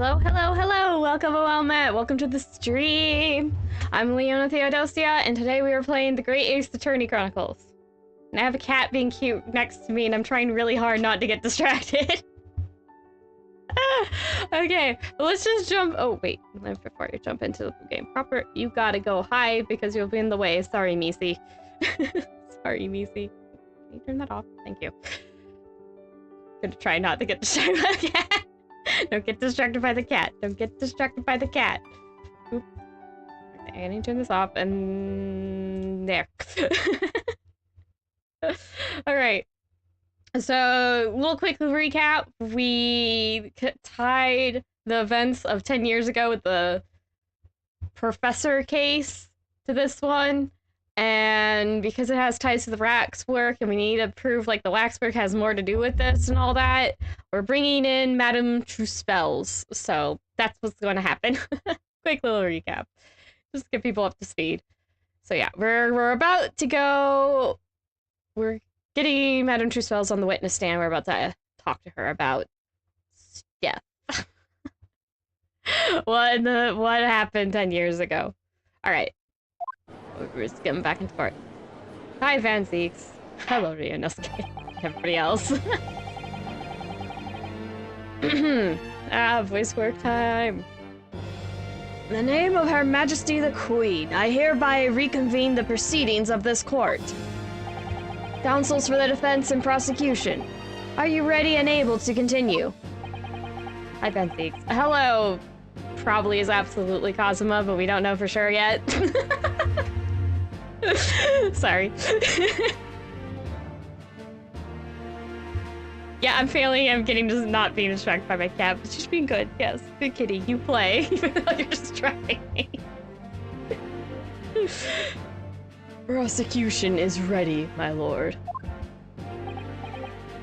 Hello, hello, hello! Welcome, well met. Welcome to the stream. I'm Leona Theodosia, and today we are playing the Great Ace Attorney Chronicles. And I have a cat being cute next to me, and I'm trying really hard not to get distracted. Okay, let's just jump. Oh, wait. Before you jump into the game proper, you gotta go high because you'll be in the way. Sorry, Misi. Sorry, Misi. Can you turn that off? Thank you. Gonna try not to get distracted by the cat. Don't get distracted by the cat. Don't get distracted by the cat. Oop. Okay, I need to turn this off, and there. Alright. So, a little quick recap. We tied the events of 10 years ago with the Proffessor case to this one. And because it has ties to the waxwork, and we need to prove like the waxwork has more to do with this and all that, we're bringing in Madame Truspels. So that's what's going to happen. Quick little recap, just to get people up to speed. So yeah, we're about to go. We're getting Madame Truspels on the witness stand. We're about to talk to her about stuff. what happened 10 years ago? All right. We're just getting back into court. Hi, Van Zeeks. Hello, Ryunosuke. Everybody else. Voice work time. In the name of Her Majesty the Queen, I hereby reconvene the proceedings of this court. Counsels for the defense and prosecution. Are you ready and able to continue? Hi, Van Zeeks. Hello. Probably is absolutely Kazuma, but we don't know for sure yet. Sorry. Yeah, I'm failing. I'm getting just not being distracted by my cat, but she's being good. Yes, good kitty. You play, even though you're distracting me. Prosecution is ready, my lord.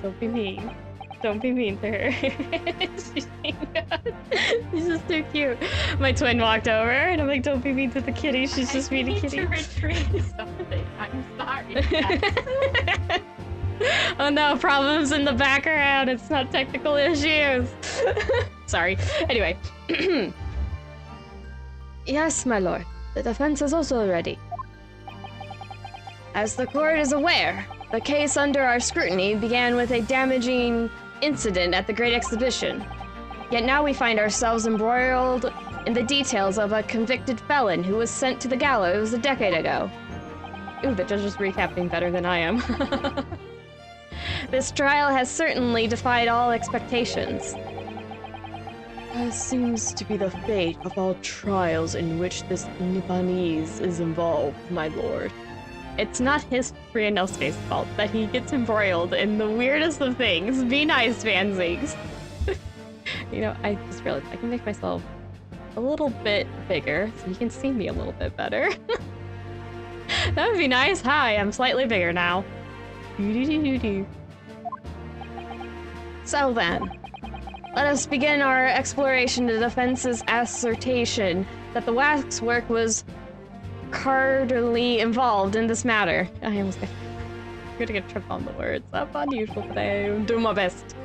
Don't be mean. Don't be mean to her. She's being good. She's just too cute. My twin walked over, and I'm like, don't be mean to the kitty. She's just being a kitty. I need to retreat. Stop it. I'm sorry. Oh no, problems in the background. It's not technical issues. Sorry. Anyway. Yes, my lord. The defense is also ready. As the court is aware, the case under our scrutiny began with a damaging incident at the Great Exhibition. Yet now we find ourselves embroiled in the details of a convicted felon who was sent to the gallows a decade ago. Ooh, the judge is recapping better than I am. This trial has certainly defied all expectations. As seems to be the fate of all trials in which this Nipponese is involved, my lord. It's not his Ryunosuke's fault that he gets embroiled in the weirdest of things. Be nice, Van Zeeks. You know, I just realized I can make myself a little bit bigger so you can see me a little bit better. That would be nice. Hi, I'm slightly bigger now. So then, let us begin our exploration to defense's assertion that the waxwork was cardinally involved in this matter. I almost got... I'm gonna get tripped on the words. I'm unusual today. I'm doing my best.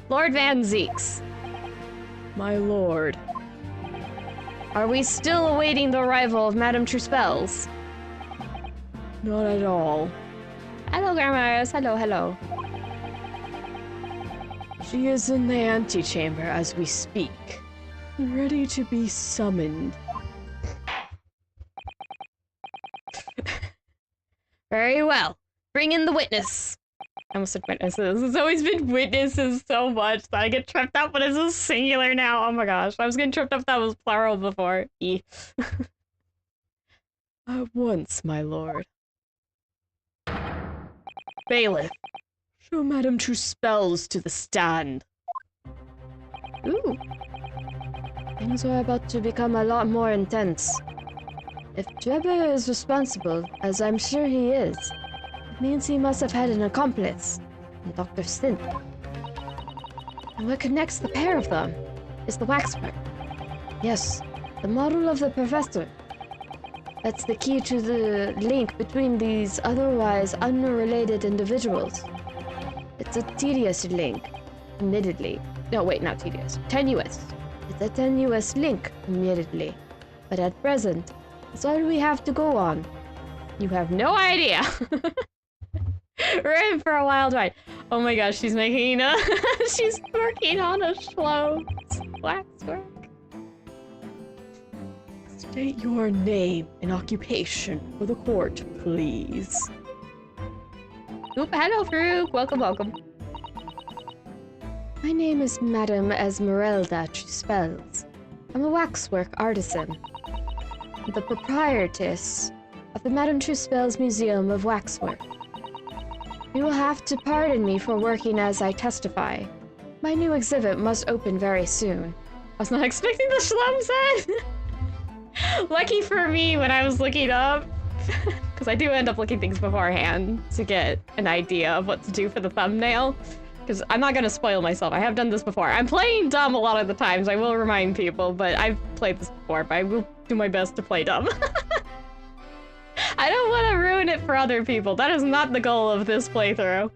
Lord Van Zeeks. My lord. Are we still awaiting the arrival of Madame Truspels? Not at all. Hello, Grandmas. Hello, hello. She is in the antechamber as we speak, ready to be summoned. Very well. Bring in the witness. I almost said witnesses. It's always been witnesses so much that I get tripped up when it's a singular now. Oh my gosh. I was getting tripped up if that was plural before. At once, my lord. Bailiff, show Madame True Spells to the stand. Ooh. Things are about to become a lot more intense. If Drebber is responsible, as I'm sure he is, it means he must have had an accomplice, Dr. Synth. And what connects the pair of them is the waxwork. Yes, the model of the Professor. That's the key to the link between these otherwise unrelated individuals. It's a tedious link, admittedly. No, wait, not tedious. Tenuous. It's a tenuous link, admittedly. But at present, that's all we have to go on. You have no idea. We're in for a wild ride. Oh my gosh, she's making she's working on a Schlome's waxwork. State your name and occupation for the court, please. Oop, hello, Farouk. Welcome, welcome. My name is Madame Esmeralda Spells. I'm a waxwork artisan, the proprietress of the Madame True Spells Museum of Waxwork. You will have to pardon me for working as I testify. My new exhibit must open very soon. I was not expecting the Schlum set! Lucky for me when I was looking up, because I do end up looking things beforehand to get an idea of what to do for the thumbnail. Because I'm not going to spoil myself. I have done this before. I'm playing dumb a lot of the times. I will remind people, but I've played this before, but I will do my best to play dumb. I don't want to ruin it for other people. That is not the goal of this playthrough.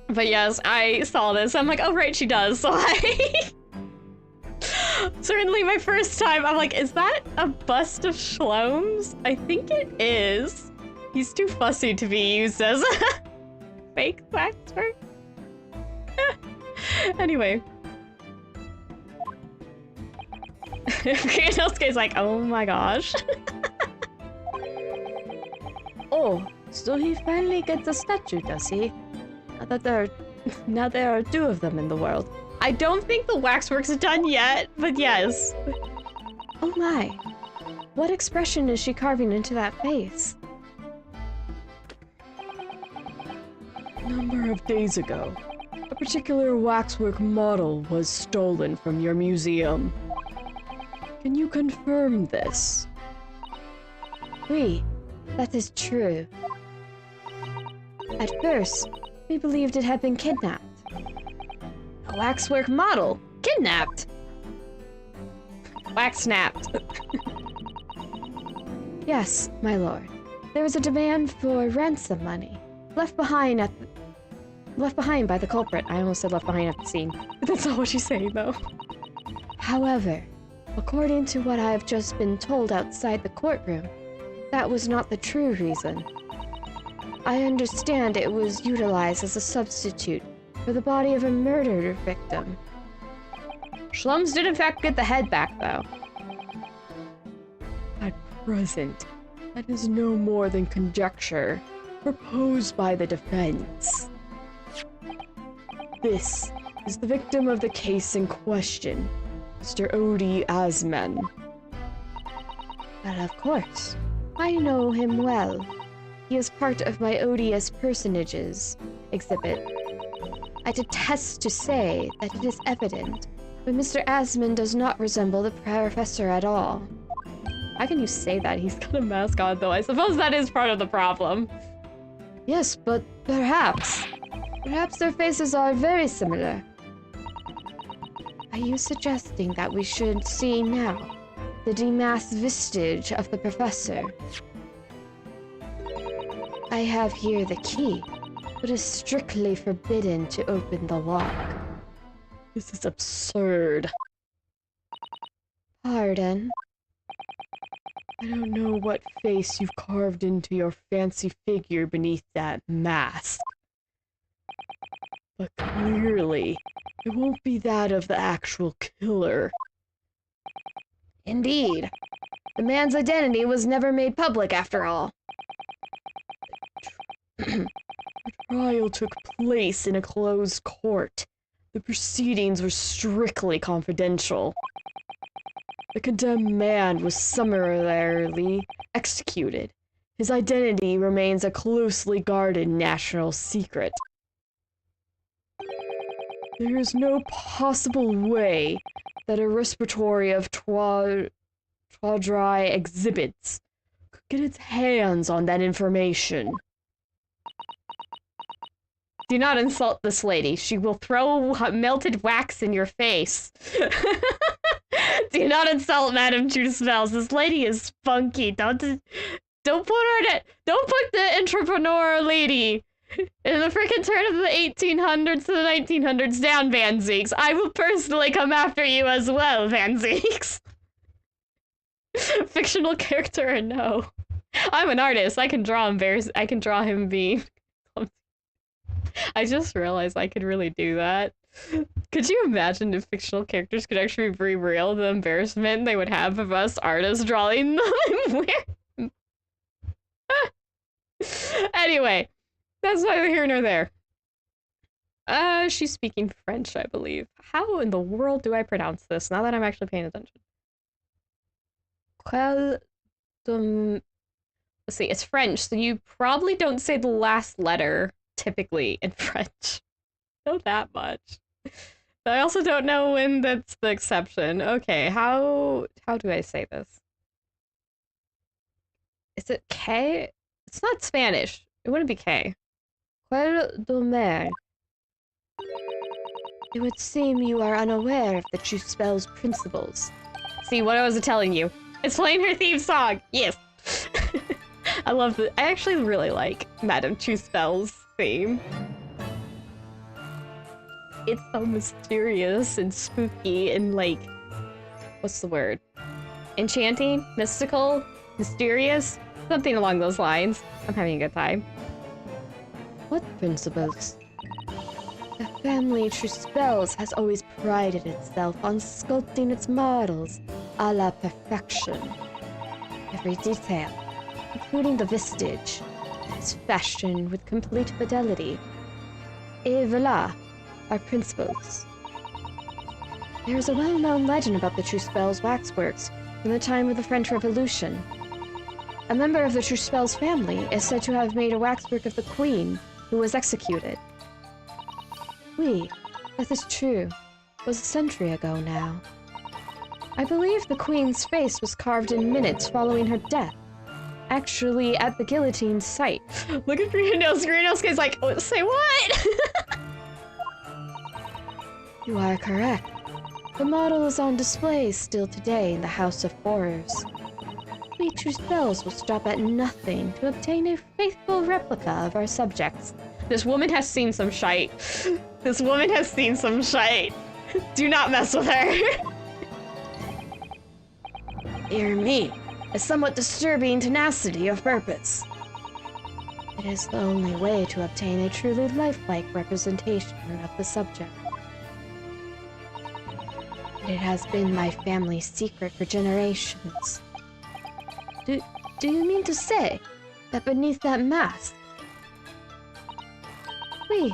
But yes, I saw this. I'm like, oh right, she does. So I... Certainly my first time, I'm like, is that a bust of Schlome's? I think it is. He's too fussy to be used as fake waxwork. Anyway. Ryunosuke's like, oh my gosh. Oh, so he finally gets a statue, does he? Now there are two of them in the world. I don't think the waxwork's done yet, but yes. Oh my. What expression is she carving into that face? A number of days ago, a particular waxwork model was stolen from your museum. Can you confirm this? Oui, that is true. At first, we believed it had been kidnapped. A waxwork model? Kidnapped? Wax snapped. Yes, my lord. There was a demand for ransom money, left behind by the culprit. I almost said left behind at the scene. But that's not what she's saying, though. However, according to what I've just been told outside the courtroom, that was not the true reason. I understand it was utilized as a substitute for the body of a murdered victim. Schlums did in fact get the head back, though. At present, that is no more than conjecture proposed by the defense. This is the victim of the case in question, Mr. Odie Asman. But of course, I know him well. He is part of my Odious Personages exhibit. I detest to say that it is evident, but Mr. Asman does not resemble the Professor at all. How can you say that? He's got a mask on, though. I suppose that is part of the problem. Yes, but perhaps their faces are very similar. Are you suggesting that we should see now the demasked vestige of the Professor? I have here the key, but is strictly forbidden to open the lock. This is absurd. Pardon? I don't know what face you've carved into your fancy figure beneath that mask. But clearly, it won't be that of the actual killer. Indeed. The man's identity was never made public, after all. The trial took place in a closed court. The proceedings were strictly confidential. The condemned man was summarily executed. His identity remains a closely guarded national secret. There is no possible way that a repository of tawdry exhibits could get its hands on that information. Do not insult this lady. She will throw melted wax in your face. Do not insult Madame Truespells. This lady is funky. Don't put the entrepreneur lady in the freaking turn of the 1800s to the 1900s down, Van Zeeks. I will personally come after you as well, Van Zeeks. Fictional character or no? I'm an artist. I can draw him being. I just realized I could really do that. Could you imagine if fictional characters could actually be real, the embarrassment they would have of us artists drawing them? Anyway, that's neither here nor there. She's speaking French, I believe. How in the world do I pronounce this now that I'm actually paying attention? Let's see, it's French, so you probably don't say the last letter typically in French. Know that much. But I also don't know when that's the exception. Okay, how do I say this? Is it K? It's not Spanish. It wouldn't be K. Quel domaine? It would seem you are unaware of the Truespells principles. See, what I was telling you. It's playing her theme song! Yes! I love it. I actually really like Madame Truespells' theme. It's so mysterious and spooky and like... what's the word? Enchanting? Mystical? Mysterious? Something along those lines. I'm having a good time. What principles? The family Truespells has always prided itself on sculpting its models a la perfection. Every detail, including the vestige, is fashioned with complete fidelity. Et voilà, our principles. There is a well-known legend about the Truespells waxworks from the time of the French Revolution. A member of the Truespells family is said to have made a waxwork of the Queen, who was executed. Oui, that is true. It was a century ago now. I believe the Queen's face was carved in minutes following her death. Actually, at the guillotine site. Look at Ryunosuke. Ryunosuke's like, oh, say what? You are correct. The model is on display still today in the House of Horrors. We Truespells will stop at nothing to obtain a faithful replica of our subjects. This woman has seen some shite. This woman has seen some shite. Do not mess with her. Dear me, a somewhat disturbing tenacity of purpose. It is the only way to obtain a truly lifelike representation of the subject. It has been my family's secret for generations. Do you mean to say that beneath that mask? Oui,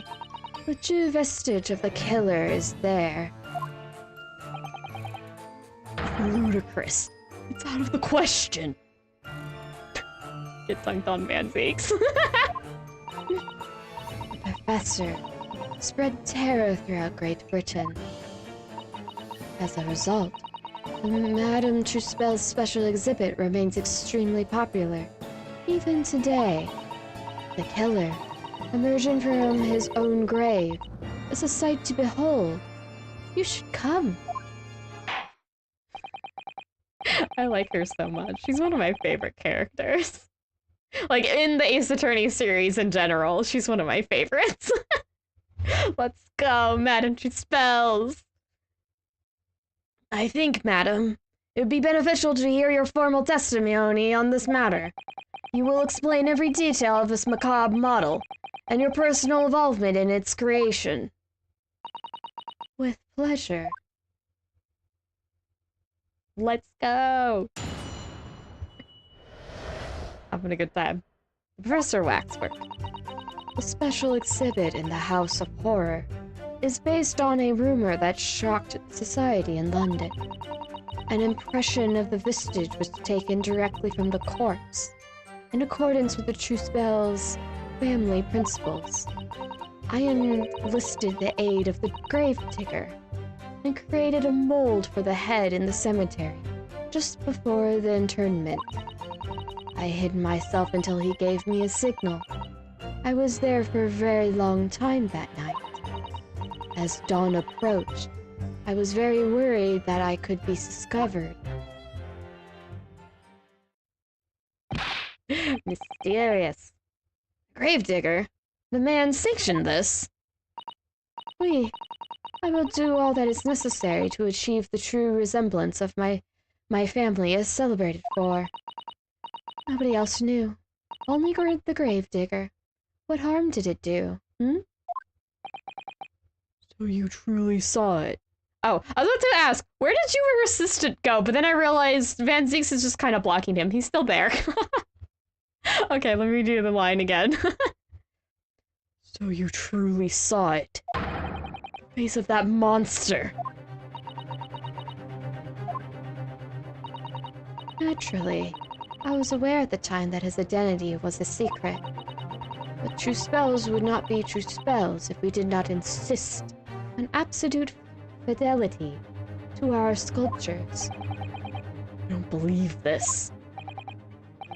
the true vestige of the killer is there. Ludicrous. It's out of the question. Get dunked on Van Zeeks. The Professor spread terror throughout Great Britain. As a result, the Madame Truespells special exhibit remains extremely popular, even today. The killer, emerging from his own grave, is a sight to behold. You should come. I like her so much. She's one of my favorite characters. Like, in the Ace Attorney series in general, she's one of my favorites. Let's go, Madame Truespells. I think, madam, it would be beneficial to hear your formal testimony on this matter. You will explain every detail of this macabre model, and your personal involvement in its creation. With pleasure. Let's go! Having a good time. Professor Waxwork. The special exhibit in the House of Horror is based on a rumor that shocked society in London. An impression of the vestige was taken directly from the corpse, in accordance with the True Spell's family principles. I enlisted the aid of the gravedigger and created a mold for the head in the cemetery just before the interment. I hid myself until he gave me a signal. I was there for a very long time that night. As dawn approached, I was very worried that I could be discovered. Mysterious. Gravedigger? The man sanctioned this? Oui. I will do all that is necessary to achieve the true resemblance of my family is celebrated for. Nobody else knew. Only the gravedigger. What harm did it do, So you truly saw it? Oh, I was about to ask, where did your assistant go? But then I realized Van Zeeks is just kind of blocking him. He's still there. Okay, let me do the line again. So you truly saw it. The face of that monster. Naturally. I was aware at the time that his identity was a secret. But true spells would not be true spells if we did not insist on absolute fidelity to our sculptures. I don't believe this.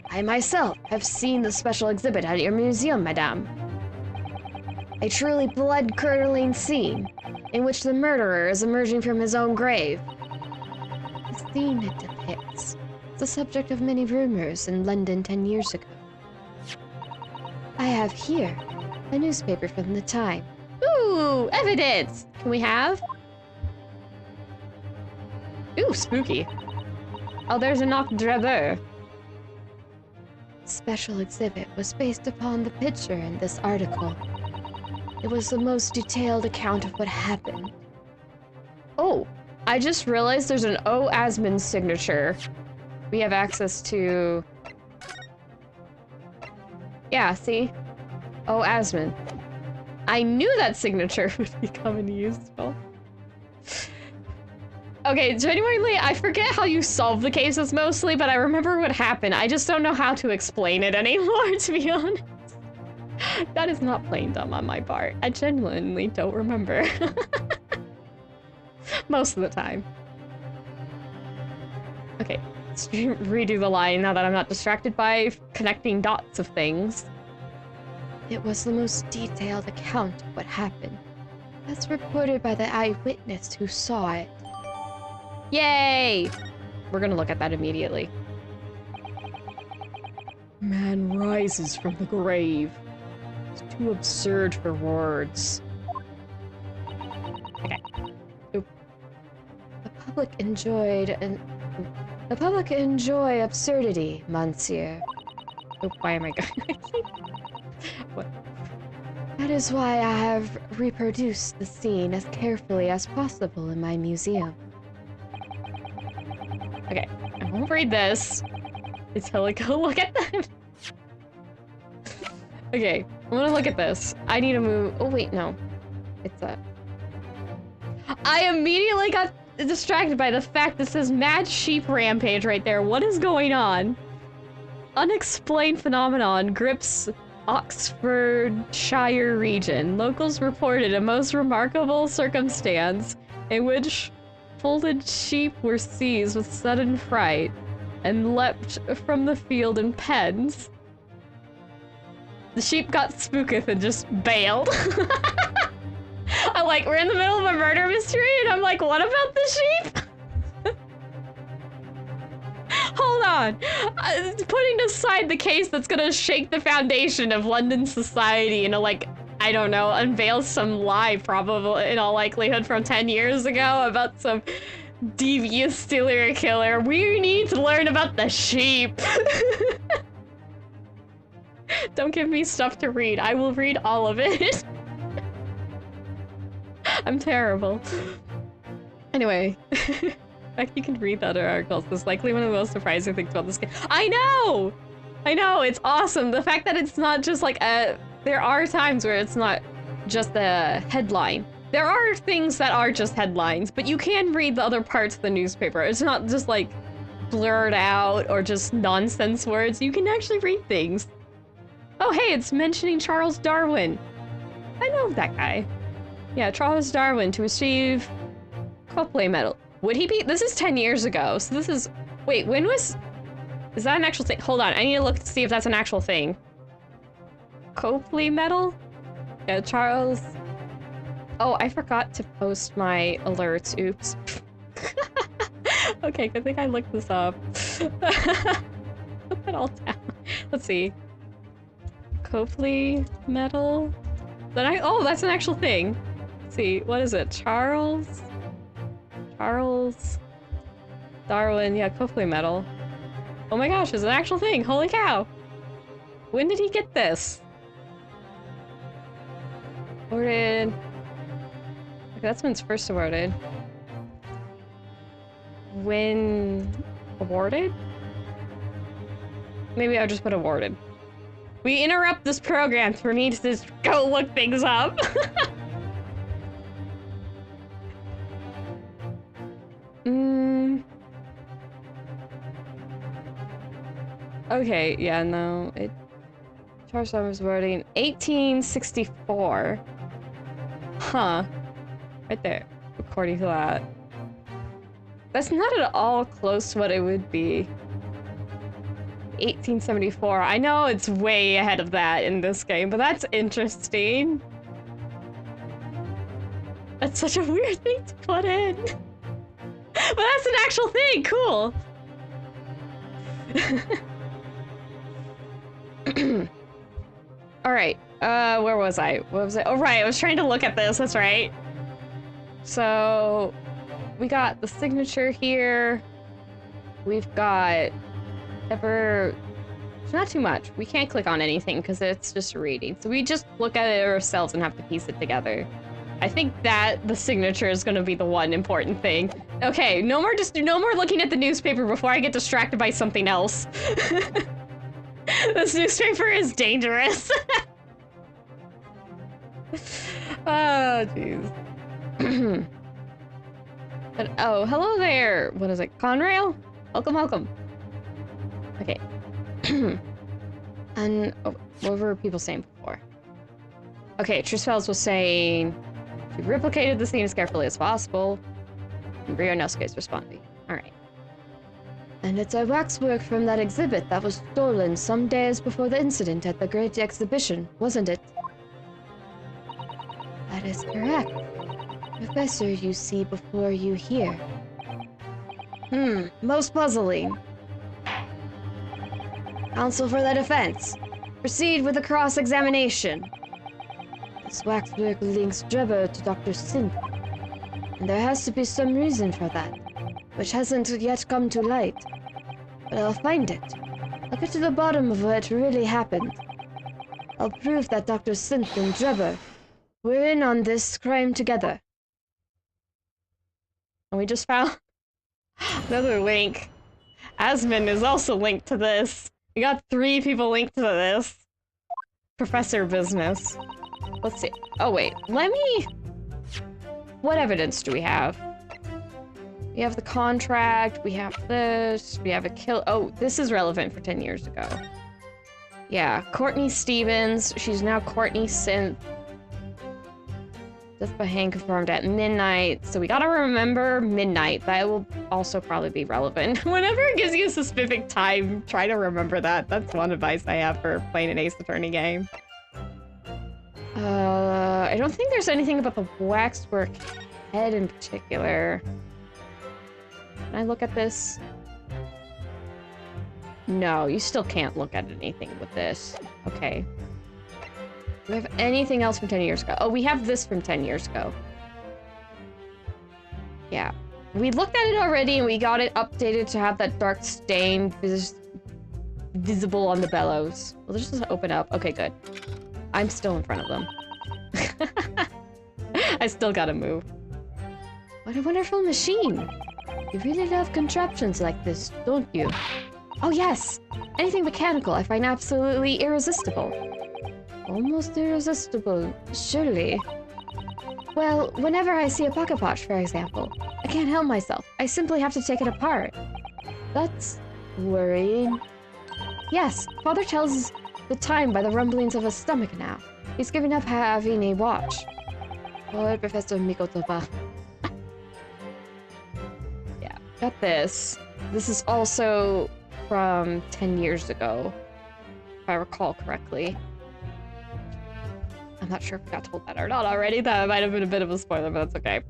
I myself have seen the special exhibit at your museum, madame. A truly blood-curdling scene in which the murderer is emerging from his own grave. The scene it depicts is the subject of many rumors in London 10 years ago. I have here a newspaper from the time. Ooh, evidence! Can we have? Ooh, spooky. Oh, there's a knock drebber. Special exhibit was based upon the picture in this article. It was the most detailed account of what happened. Oh, I just realized there's an O. Asmund signature. We have access to... Yeah, see? O. Asmund. I knew that signature would become useful. Okay, genuinely, I forget how you solve the cases mostly, but I remember what happened. I just don't know how to explain it anymore, to be honest. That is not plain dumb on my part. I genuinely don't remember. Most of the time. Okay, let's redo the line now that I'm not distracted by connecting dots of things. It was the most detailed account of what happened, as reported by the eyewitness who saw it. Yay! We're gonna look at that immediately. Man rises from the grave. It's too absurd for words. Okay. Oop. The public enjoy absurdity, monsieur. Oop, why am I going? What? That is why I have reproduced the scene as carefully as possible in my museum. Okay, I won't read this until I go look at them. Okay, I'm gonna look at this. I need to move. Oh, wait, no. It's a... I immediately got distracted by the fact that says Mad Sheep Rampage right there. What is going on? Unexplained phenomenon grips Oxfordshire region. Locals reported a most remarkable circumstance in which folded sheep were seized with sudden fright and leapt from the field in pens. The sheep got spooketh and just bailed. I'm like, we're in the middle of a murder mystery, and I'm like, what about the sheep? Hold on. Putting aside the case that's gonna shake the foundation of London society and, like, I don't know, unveil some lie, probably, in all likelihood, from 10 years ago about some devious serial killer. We need to learn about the sheep. Don't give me stuff to read. I will read all of it. I'm terrible. Anyway. Like you can read the other articles. It's likely one of the most surprising things about this game. I know! I know, it's awesome. The fact that it's not just like a... There are times where it's not just a headline. There are things that are just headlines, but you can read the other parts of the newspaper. It's not just like blurred out or just nonsense words. You can actually read things. Oh, hey, it's mentioning Charles Darwin. I know that guy. Yeah, Charles Darwin to receive Copley Medal. Would he be? This is 10 years ago, so this is... Wait, when was... Is that an actual thing? Hold on, I need to look to see if that's an actual thing. Copley Medal? Yeah, Charles... Oh, I forgot to post my alerts. Oops. Okay, I think I looked this up. Put that all down. Let's see. Copley Medal? Oh, that's an actual thing. Let's see, what is it? Charles Darwin, yeah, Copley Medal. Oh my gosh, it's an actual thing. Holy cow. When did he get this? Awarded. Okay, that's when it's first awarded. When awarded? Maybe I'll just put awarded. We interrupt this program for me to just go look things up. Okay, yeah, no, Charles Darwin was awarded in 1864. Huh. Right there, according to that. That's not at all close to what it would be. 1874. I know it's way ahead of that in this game, but that's interesting. That's such a weird thing to put in. But that's an actual thing, cool. Alright, where was I? What was I? Oh, right, I was trying to look at this, that's right. So, we got the signature here. We've got... It's not too much. We can't click on anything because it's just a reading. So we just look at it ourselves and have to piece it together. I think that the signature is going to be the one important thing. Okay, no more looking at the newspaper before I get distracted by something else. This newspaper is dangerous. Oh, jeez. But, oh, hello there. What is it? Conrail? Welcome, welcome. Okay. And oh, what were people saying before? Okay, Trisfells was saying she replicated the scene as carefully as possible. And Ryunosuke is responding. Alright. And it's a waxwork from that exhibit that was stolen some days before the incident at the Great Exhibition, wasn't it? That is correct. Professor, you see before you hear. Most puzzling. Counsel for the defense. Proceed with the cross-examination. This waxwork links Drebber to Dr. Synth. And there has to be some reason for that, which hasn't yet come to light. But I'll find it. I'll get to the bottom of what really happened. I'll prove that Dr. Synth and Drebber were in on this crime together. And we just found another link. Asmund is also linked to this. We got 3 people linked to this. Professor business. Let's see. Oh, wait. Let me... What evidence do we have? We have the contract. We have this. We have a kill... Oh, this is relevant for 10 years ago. Yeah. Courtney Stevens. She's now Courtney Synth. Death by hang confirmed at midnight. So we gotta remember midnight. That will also probably be relevant. Whenever it gives you a specific time, try to remember that. That's one advice I have for playing an Ace Attorney game. I don't think there's anything about the waxwork head in particular. Can I look at this? No, you still can't look at anything with this. Okay. Do we have anything else from 10 years ago? Oh, we have this from 10 years ago. Yeah. We looked at it already and we got it updated to have that dark stain visible on the bellows. Well, let's just open up. Okay, good. I'm still in front of them. I still gotta move. What a wonderful machine. You really love contraptions like this, don't you? Oh yes! Anything mechanical I find absolutely irresistible. Almost irresistible, surely. Well, whenever I see a pocket watch, for example, I can't help myself. I simply have to take it apart. That's worrying. Yes, Father tells the time by the rumblings of his stomach now. He's given up having a watch. Oh, Professor Mikotoba. Yeah, got this. This is also from 10 years ago, if I recall correctly. I'm not sure if I got told that or not already. That might have been a bit of a spoiler, but that's okay.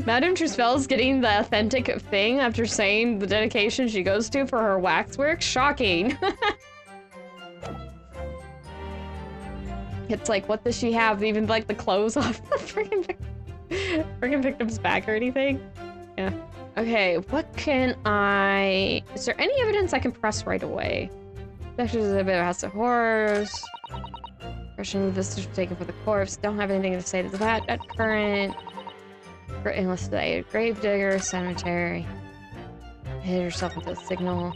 Madame Truspel's getting the authentic thing after saying the dedication she goes to for her waxwork? Shocking. It's like, what does she have? Even like the clothes off the freaking victim's back or anything? Yeah. Okay, what can I... Is there any evidence I can press right away? Pictures of a bit of House of Horrors. Impression of the visitors taken for the corpse. Don't have anything to say to that at current. Enlisted gravedigger, cemetery. Hit herself with a signal.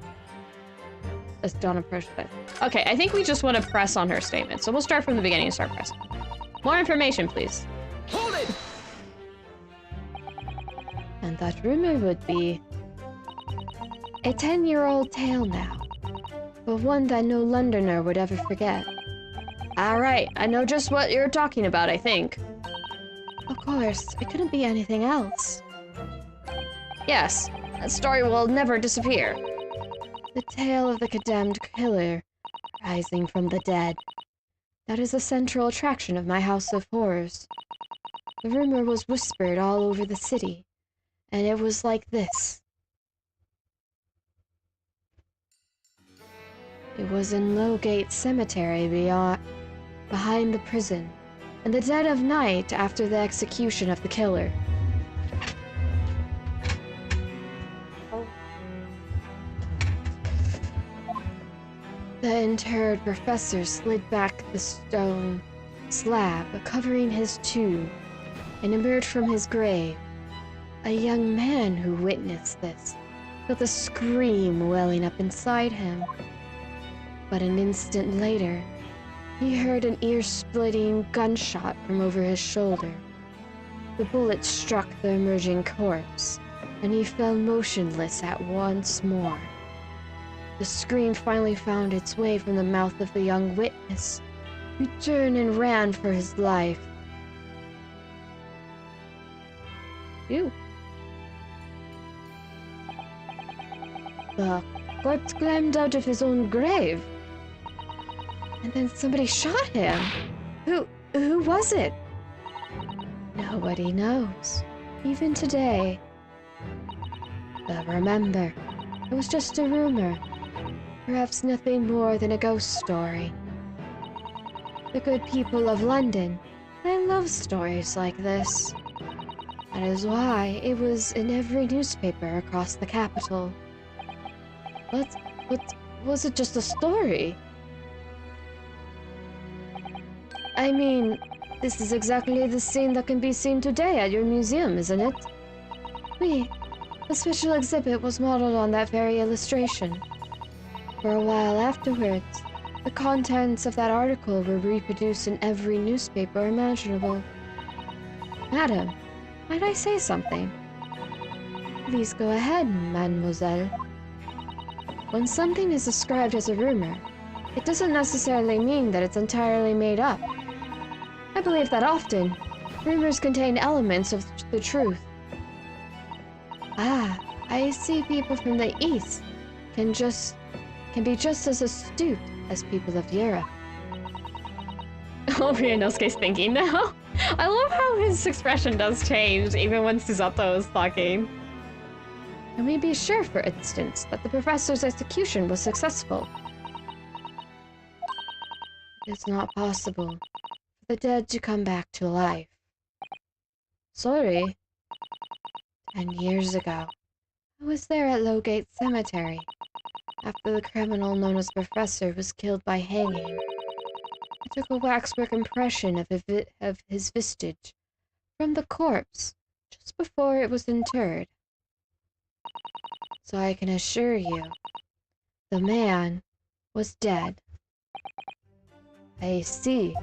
As Dawn approached it. Okay, I think we just want to press on her statement. So we'll start from the beginning and start pressing. More information, please. Hold it! And that rumor would be a 10-year-old tale now, but one that no Londoner would ever forget. Alright, I know just what you're talking about, I think. Of course, it couldn't be anything else. Yes, that story will never disappear. The tale of the condemned killer rising from the dead. That is the central attraction of my House of Horrors. The rumor was whispered all over the city, and it was like this. It was in Lowgate Cemetery behind the prison, in the dead of night after the execution of the killer. The interred professor slid back the stone slab covering his tomb and emerged from his grave. A young man who witnessed this felt a scream welling up inside him. But an instant later, he heard an ear-splitting gunshot from over his shoulder. The bullet struck the emerging corpse, and he fell motionless at once more. The scream finally found its way from the mouth of the young witness, who turned and ran for his life. Ew. The corpse climbed out of his own grave. And then somebody shot him. Who was it? Nobody knows, even today. But remember, it was just a rumor. Perhaps nothing more than a ghost story. The good people of London, they love stories like this. That is why it was in every newspaper across the capital. But was it just a story? I mean, this is exactly the scene that can be seen today at your museum, isn't it? The special exhibit was modeled on that very illustration. For a while afterwards, the contents of that article were reproduced in every newspaper imaginable. Madam, might I say something? Please go ahead, mademoiselle. When something is described as a rumor, it doesn't necessarily mean that it's entirely made up. I believe that often, rumors contain elements of the truth. Ah, I see people from the East can be just as astute as people of Europe. Oh, Ryunosuke's thinking now. I love how his expression does change, even when Susato is talking. Can we be sure, for instance, that the professor's execution was successful? It's not possible for the dead to come back to life. Sorry. 10 years ago, I was there at Lowgate Cemetery, after the criminal known as Proffessor was killed by hanging. I took a waxwork impression of his vestige from the corpse just before it was interred. So I can assure you, the man was dead. I see.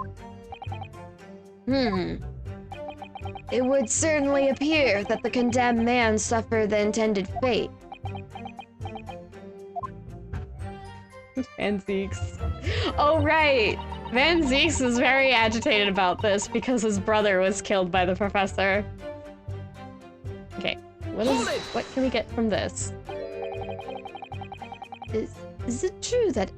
It would certainly appear that the condemned man suffered the intended fate. Van Zeeks. Oh, right! Van Zeeks is very agitated about this because his brother was killed by the professor. Okay, what can we get from this? Is it true that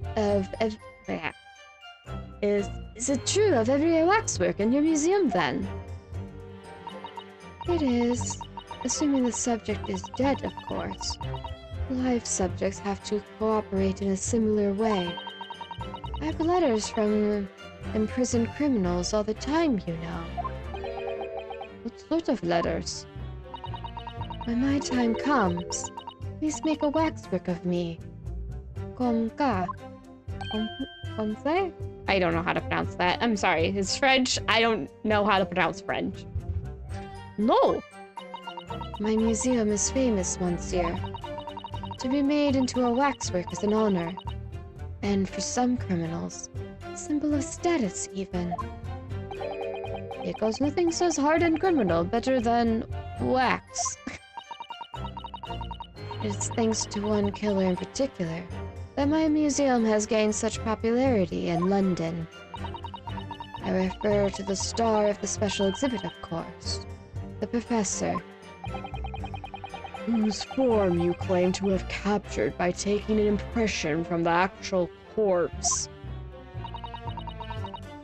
is it true of every waxwork in your museum then? It is, assuming the subject is dead, of course. Live subjects have to cooperate in a similar way. I have letters from imprisoned criminals all the time, you know. What sort of letters? When my time comes, please make a waxwork of me. Konka. Konse? I don't know how to pronounce that. I'm sorry. It's French. I don't know how to pronounce French. No! My museum is famous, monsieur. To be made into a waxwork is an honor. And for some criminals, a symbol of status even. Because nothing says hardened criminal better than wax. It's thanks to one killer in particular that my museum has gained such popularity in London. I refer to the star of the special exhibit, of course, the Professor. Whose form you claim to have captured by taking an impression from the actual corpse.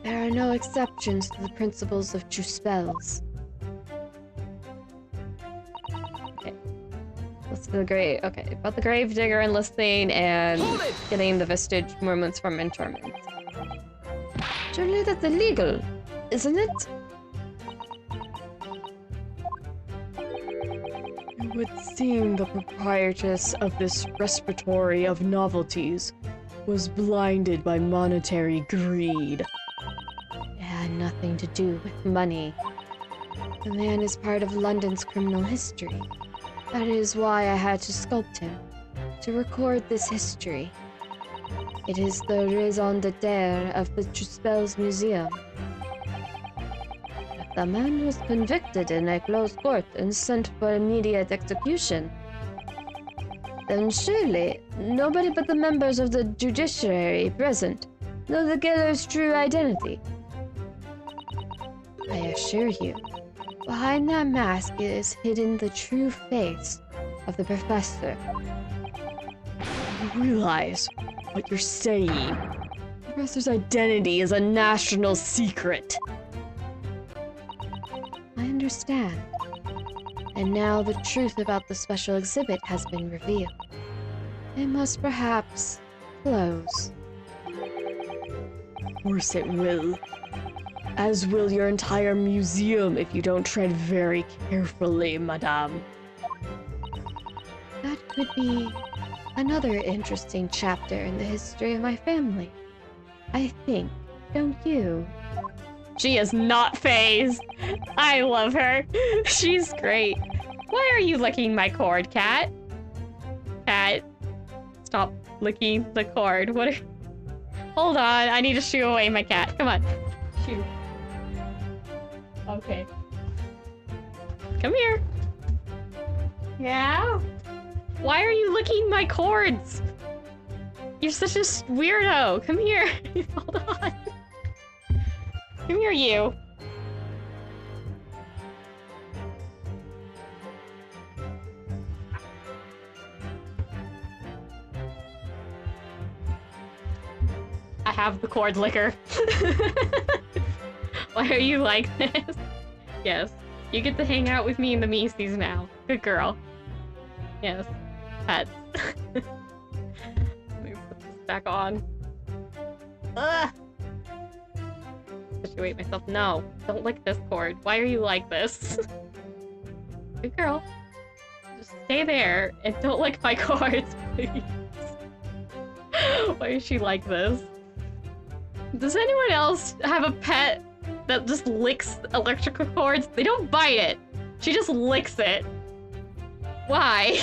There are no exceptions to the principles of true spells. Okay. Let's do the grave. Okay, about the gravedigger enlisting and getting the vestige movements from interment. Surely that's illegal, isn't it? It would seem the proprietress of this respiratory of novelties was blinded by monetary greed. It had nothing to do with money. The man is part of London's criminal history. That is why I had to sculpt him, to record this history. It is the raison d'etre of the Truspel's museum. The man was convicted in a closed court and sent for immediate execution. Then surely, nobody but the members of the judiciary present know the killer's true identity. I assure you, behind that mask is hidden the true face of the Professor. You realize what you're saying? The Professor's identity is a national secret. I understand. And now the truth about the special exhibit has been revealed. It must perhaps close. Of course it will. As will your entire museum if you don't tread very carefully, madame. That could be another interesting chapter in the history of my family. I think, don't you? She is not fazed. I love her. She's great. Why are you licking my cord, cat? Cat, stop licking the cord. What? Hold on, I need to shoo away my cat. Come on, shoo. Okay. Come here. Yeah? Why are you licking my cords? You're such a weirdo. Come here. Hold on. Come here, you. I have the cord licker. Why are you like this? Yes. You get to hang out with me in the Mises now. Good girl. Yes. Pets. Let me put this back on. Ugh! Situate myself. No, don't lick this cord. Why are you like this? Good girl. Just stay there and don't lick my cords, please. Why is she like this? Does anyone else have a pet that just licks electrical cords? They don't bite it. She just licks it. Why?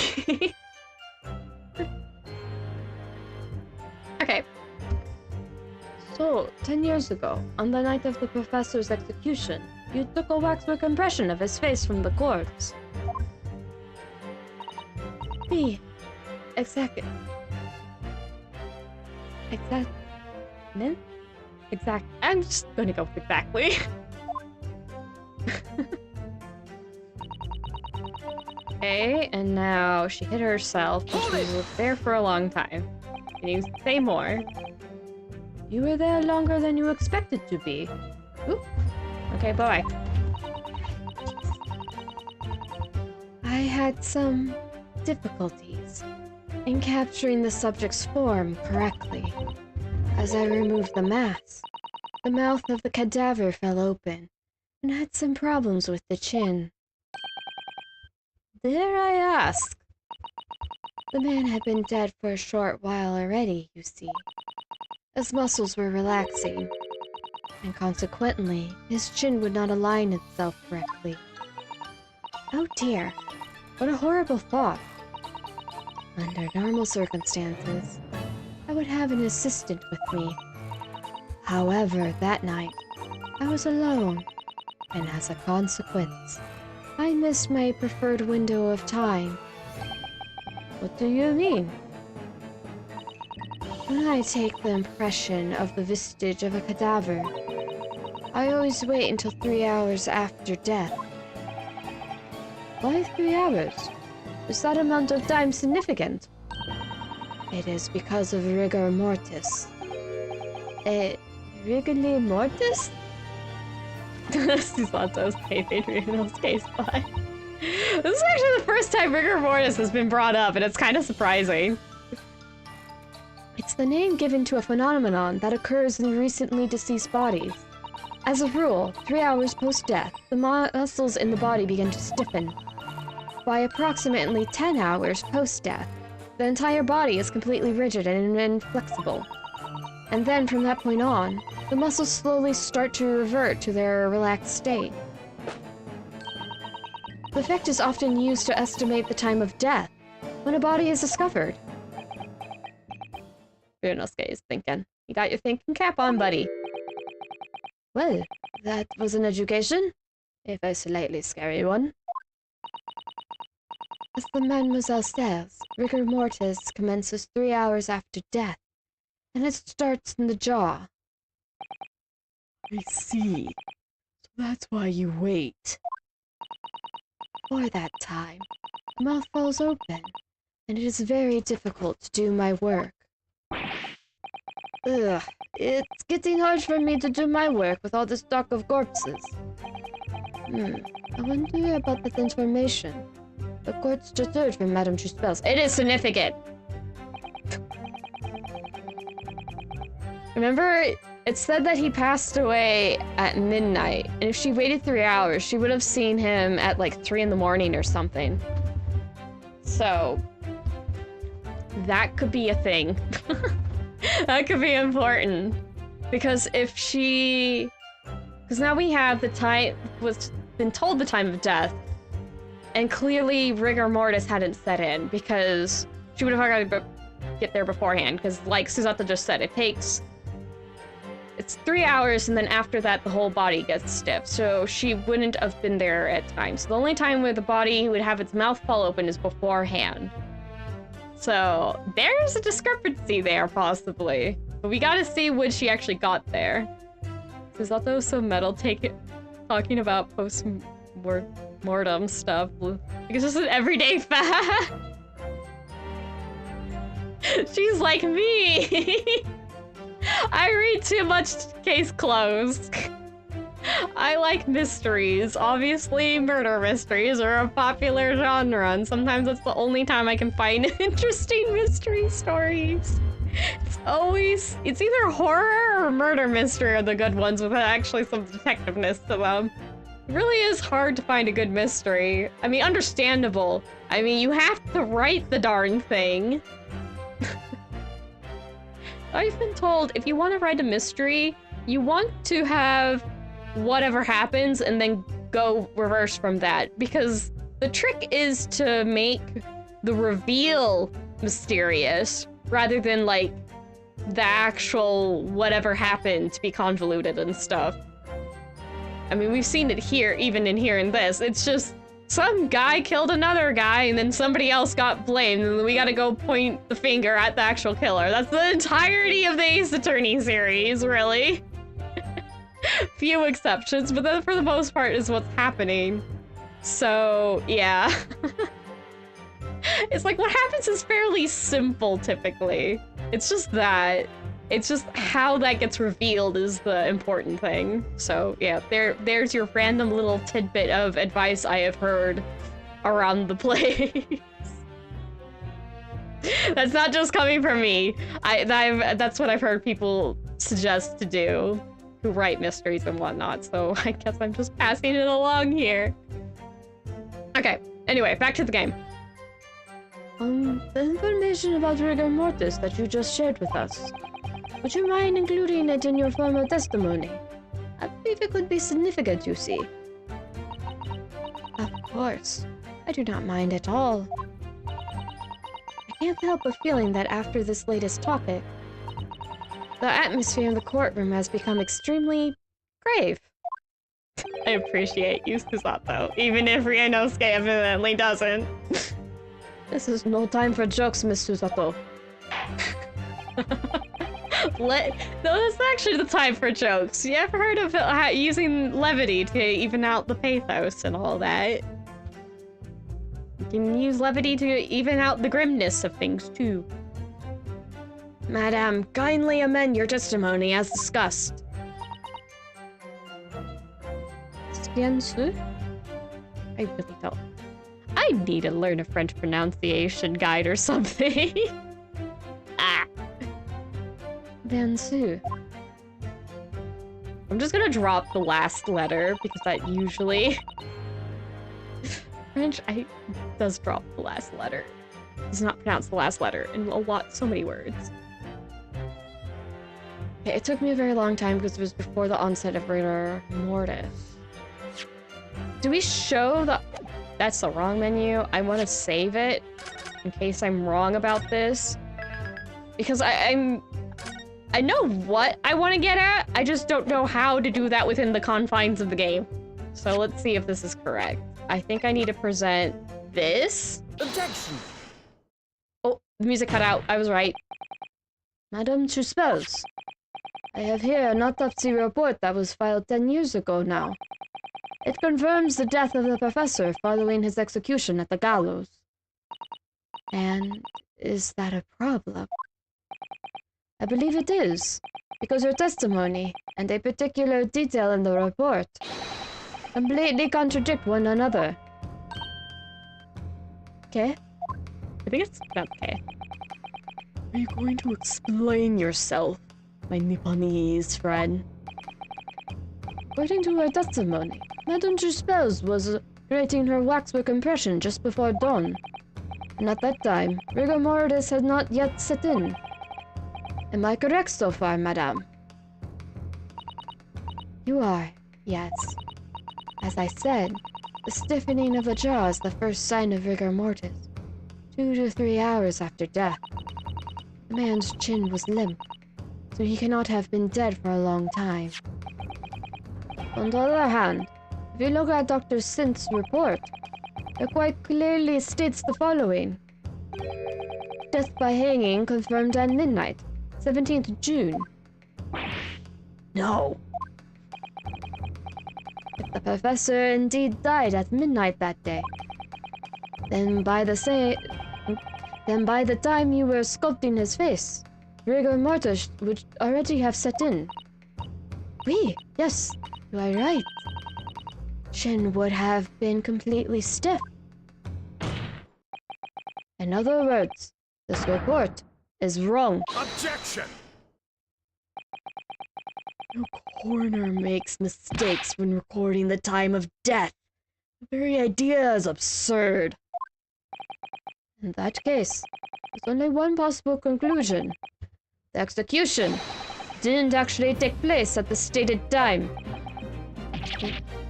Okay. So, 10 years ago, on the night of the Professor's execution, you took a waxwork impression of his face from the corpse. Me. Exactly. I'm just gonna go with exactly. Okay, and now she hit herself and she was there for a long time. Can you say more? You were there longer than you expected to be. Oop. Okay, bye. I had some difficulties in capturing the subject's form correctly. As I removed the mask, the mouth of the cadaver fell open and had some problems with the chin. Dare I ask? The man had been dead for a short while already, you see. His muscles were relaxing, and consequently, his chin would not align itself correctly. Oh dear, what a horrible thought. Under normal circumstances, I would have an assistant with me. However, that night, I was alone, and as a consequence, I missed my preferred window of time. What do you mean? When I take the impression of the vestige of a cadaver, I always wait until 3 hours after death. Why 3 hours? Is that amount of time significant? It is because of rigor mortis. Rigor mortis? Susato's kayfabe Ryunosuke spy. This is actually the first time rigor mortis has been brought up, and it's kind of surprising. It's the name given to a phenomenon that occurs in recently deceased bodies. As a rule, 3 hours post-death, the muscles in the body begin to stiffen. By approximately 10 hours post-death, the entire body is completely rigid and inflexible. And then from that point on, the muscles slowly start to revert to their relaxed state. The effect is often used to estimate the time of death when a body is discovered. Ryunosuke is thinking. You got your thinking cap on, buddy. Well, that was an education, if a slightly scary one. As the mademoiselle says, rigor mortis commences 3 hours after death, and it starts in the jaw. I see. So that's why you wait. For that time, the mouth falls open, and it is very difficult to do my work. Ugh, it's getting hard for me to do my work with all this talk of corpses. I wonder about that information. The court's just heard from Madame Truspel's. It is significant! Remember, it said that he passed away at midnight, and if she waited 3 hours, she would have seen him at like 3 in the morning or something. So, that could be a thing. That could be important. Because if she... Because now we have the time... been told the time of death, and clearly rigor mortis hadn't set in, because she would have got to get there beforehand, because like Susato just said, it's 3 hours, and then after that the whole body gets stiff, so she wouldn't have been there at times. So the only time where the body would have its mouth fall open is beforehand. So there's a discrepancy there, possibly. But we gotta see when she actually got there. Susato's so metal talking about post-mortem stuff. Like it's just an everyday fact. She's like me. I read too much. Case closed. I like mysteries. Obviously, murder mysteries are a popular genre, and sometimes that's the only time I can find interesting mystery stories. It's either horror or murder mystery are the good ones with actually some detectiveness to them. It really is hard to find a good mystery. I mean, understandable. I mean, you have to write the darn thing. I've been told if you want to write a mystery, you want to have whatever happens and then go reverse from that. Because the trick is to make the reveal mysterious rather than like the actual whatever happened to be convoluted and stuff. I mean, we've seen it here, even in here in this. It's just some guy killed another guy and then somebody else got blamed and then we gotta go point the finger at the actual killer. That's the entirety of the Ace Attorney series, really. Few exceptions, but then for the most part is what's happening. So, yeah. It's like what happens is fairly simple typically. It's just that. It's just how that gets revealed is the important thing. So yeah, there's your random little tidbit of advice I have heard around the place. That's not just coming from me. That's what I've heard people suggest to do who write mysteries and whatnot. So I guess I'm just passing it along here. Okay, anyway, back to the game. The information about rigor mortis that you just shared with us. Would you mind including it in your formal testimony? I believe it could be significant, you see. Of course. I do not mind at all. I can't help but feeling that after this latest topic, the atmosphere in the courtroom has become extremely grave. I appreciate you, Susato, even if Ryunosuke evidently doesn't. This is no time for jokes, Miss Susato. No, that's actually the time for jokes. You ever heard of using levity to even out the pathos and all that? You can use levity to even out the grimness of things, too. Madam, kindly amend your testimony as discussed. Bien sûr? I really don't. I need to learn a French pronunciation guide or something. Ah. Bien sûr. I'm just gonna drop the last letter because that usually French does drop the last letter. Does not pronounce the last letter in so many words. Okay, it took me a very long time because it was before the onset of rigor mortis. Do we show the... That's the wrong menu. I want to save it in case I'm wrong about this. Because I know what I want to get at. I just don't know how to do that within the confines of the game. So let's see if this is correct. I think I need to present this. Objection! Oh, the music cut out. I was right. Madame Truspels, I have here an autopsy report that was filed 10 years ago now. It confirms the death of the professor following his execution at the gallows. And is that a problem? I believe it is, because her testimony and a particular detail in the report completely contradict one another. Okay? I think it's not okay. Are you going to explain yourself, my Nipponese friend? According to her testimony, Madame Truspels was creating her waxwork impression just before dawn, and at that time, rigor mortis had not yet set in. Am I correct so far, madame? You are, yes. As I said, the stiffening of the jaw is the first sign of rigor mortis. 2 to 3 hours after death. The man's chin was limp, so he cannot have been dead for a long time. On the other hand, if you look at Dr. Sint's report, it quite clearly states the following. Death by hanging confirmed at midnight, 17th June. No. If the professor indeed died at midnight that day, then by the time you were sculpting his face, rigor mortis would already have set in. Oui, yes, you are right. Chin would have been completely stiff. In other words, this report is wrong. Objection! No coroner makes mistakes when recording the time of death. The very idea is absurd. In that case, there's only one possible conclusion. The execution didn't actually take place at the stated time.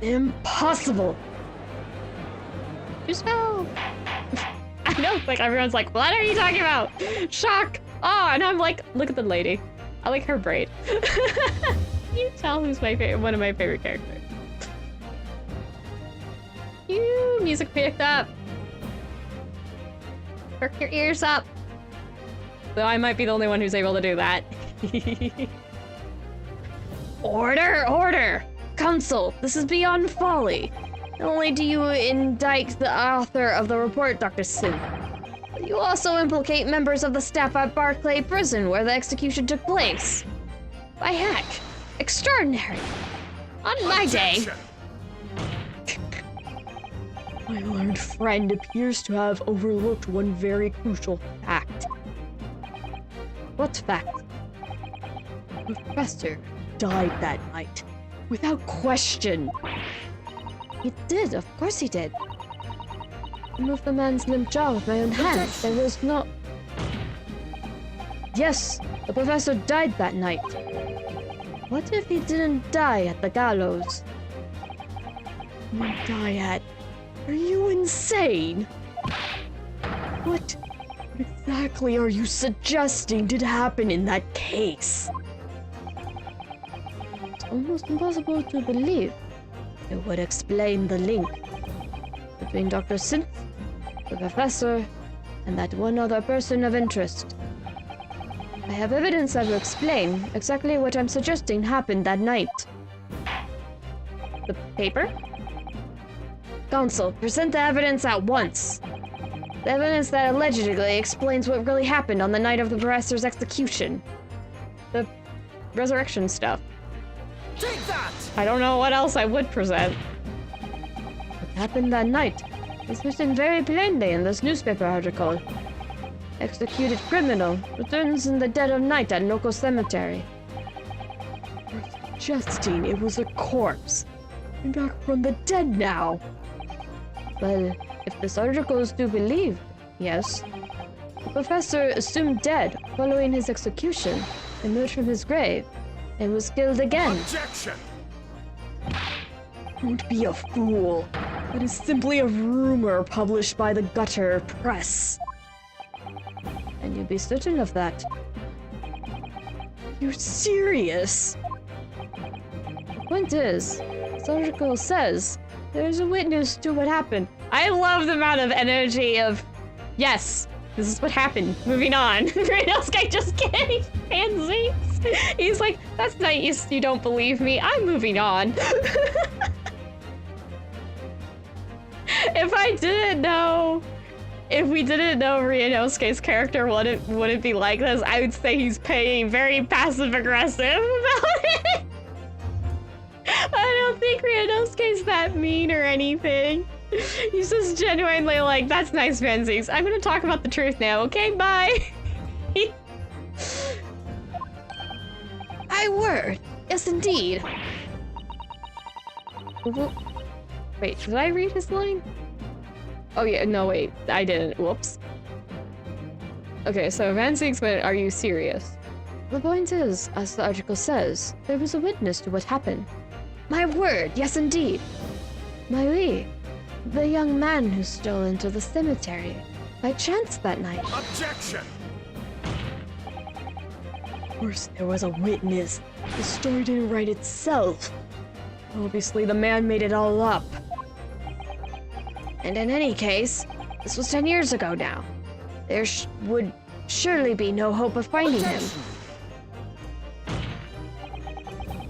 Impossible! You spell! I know, like everyone's like, what are you talking about? Shock! Oh, and I'm like, look at the lady. I like her braid. You tell who's my favorite, one of my favorite characters. You music picked up. Perk your ears up. Though I might be the only one who's able to do that. Order! Order! Counsel, this is beyond folly. Not only do you indict the author of the report, Dr. Sin, but you also implicate members of the staff at Barclay Prison where the execution took place. By heck, extraordinary. On my day. My learned friend appears to have overlooked one very crucial fact. What fact? The professor died that night. Without question. He did, of course he did. I moved the man's limp jaw with my own hands. There was no... Yes, the professor died that night. What if he didn't die at the gallows? Die at... Are you insane? What exactly are you suggesting did happen in that case? It's almost impossible to believe. It would explain the link between Dr. Synth, the professor, and that one other person of interest. I have evidence that will explain exactly what I'm suggesting happened that night. The paper? Counsel, present the evidence at once. The evidence that allegedly explains what really happened on the night of the professor's execution. The resurrection stuff. Take that! I don't know what else I would present. What happened that night is written very plainly in this newspaper article. Executed criminal returns in the dead of night at local cemetery. You're suggesting it was a corpse. I'm back from the dead now. Well, if this article is to be believed, yes. The professor assumed dead following his execution, emerged from his grave, and was killed again. Objection! Don't be a fool. That is simply a rumor published by the gutter press. And you'd be certain of that. You're serious? The point is, this article says there's a witness to what happened. I love the amount of energy of, yes, this is what happened. Moving on. Ryunosuke just kidding. Fancy. He's like, that's nice. You don't believe me. I'm moving on. If we didn't know Ryunosuke's character wouldn't be like this, I would say he's paying very passive aggressive about it. I don't think Ryunosuke's that mean or anything. He's just genuinely like, that's nice, Menzies. I'm gonna talk about the truth now, okay? Bye. My word. Yes, indeed. Wait, should I read his line? Oh yeah, no wait, I didn't. Whoops. Okay, so Van Sieg's went, are you serious? The point is, as the article says, there was a witness to what happened. My word, yes indeed. My Lee, the young man who stole into the cemetery by chance that night. Objection! Of course there was a witness. The story didn't write itself. Obviously the man made it all up. And in any case, this was 10 years ago now. There would surely be no hope of finding him.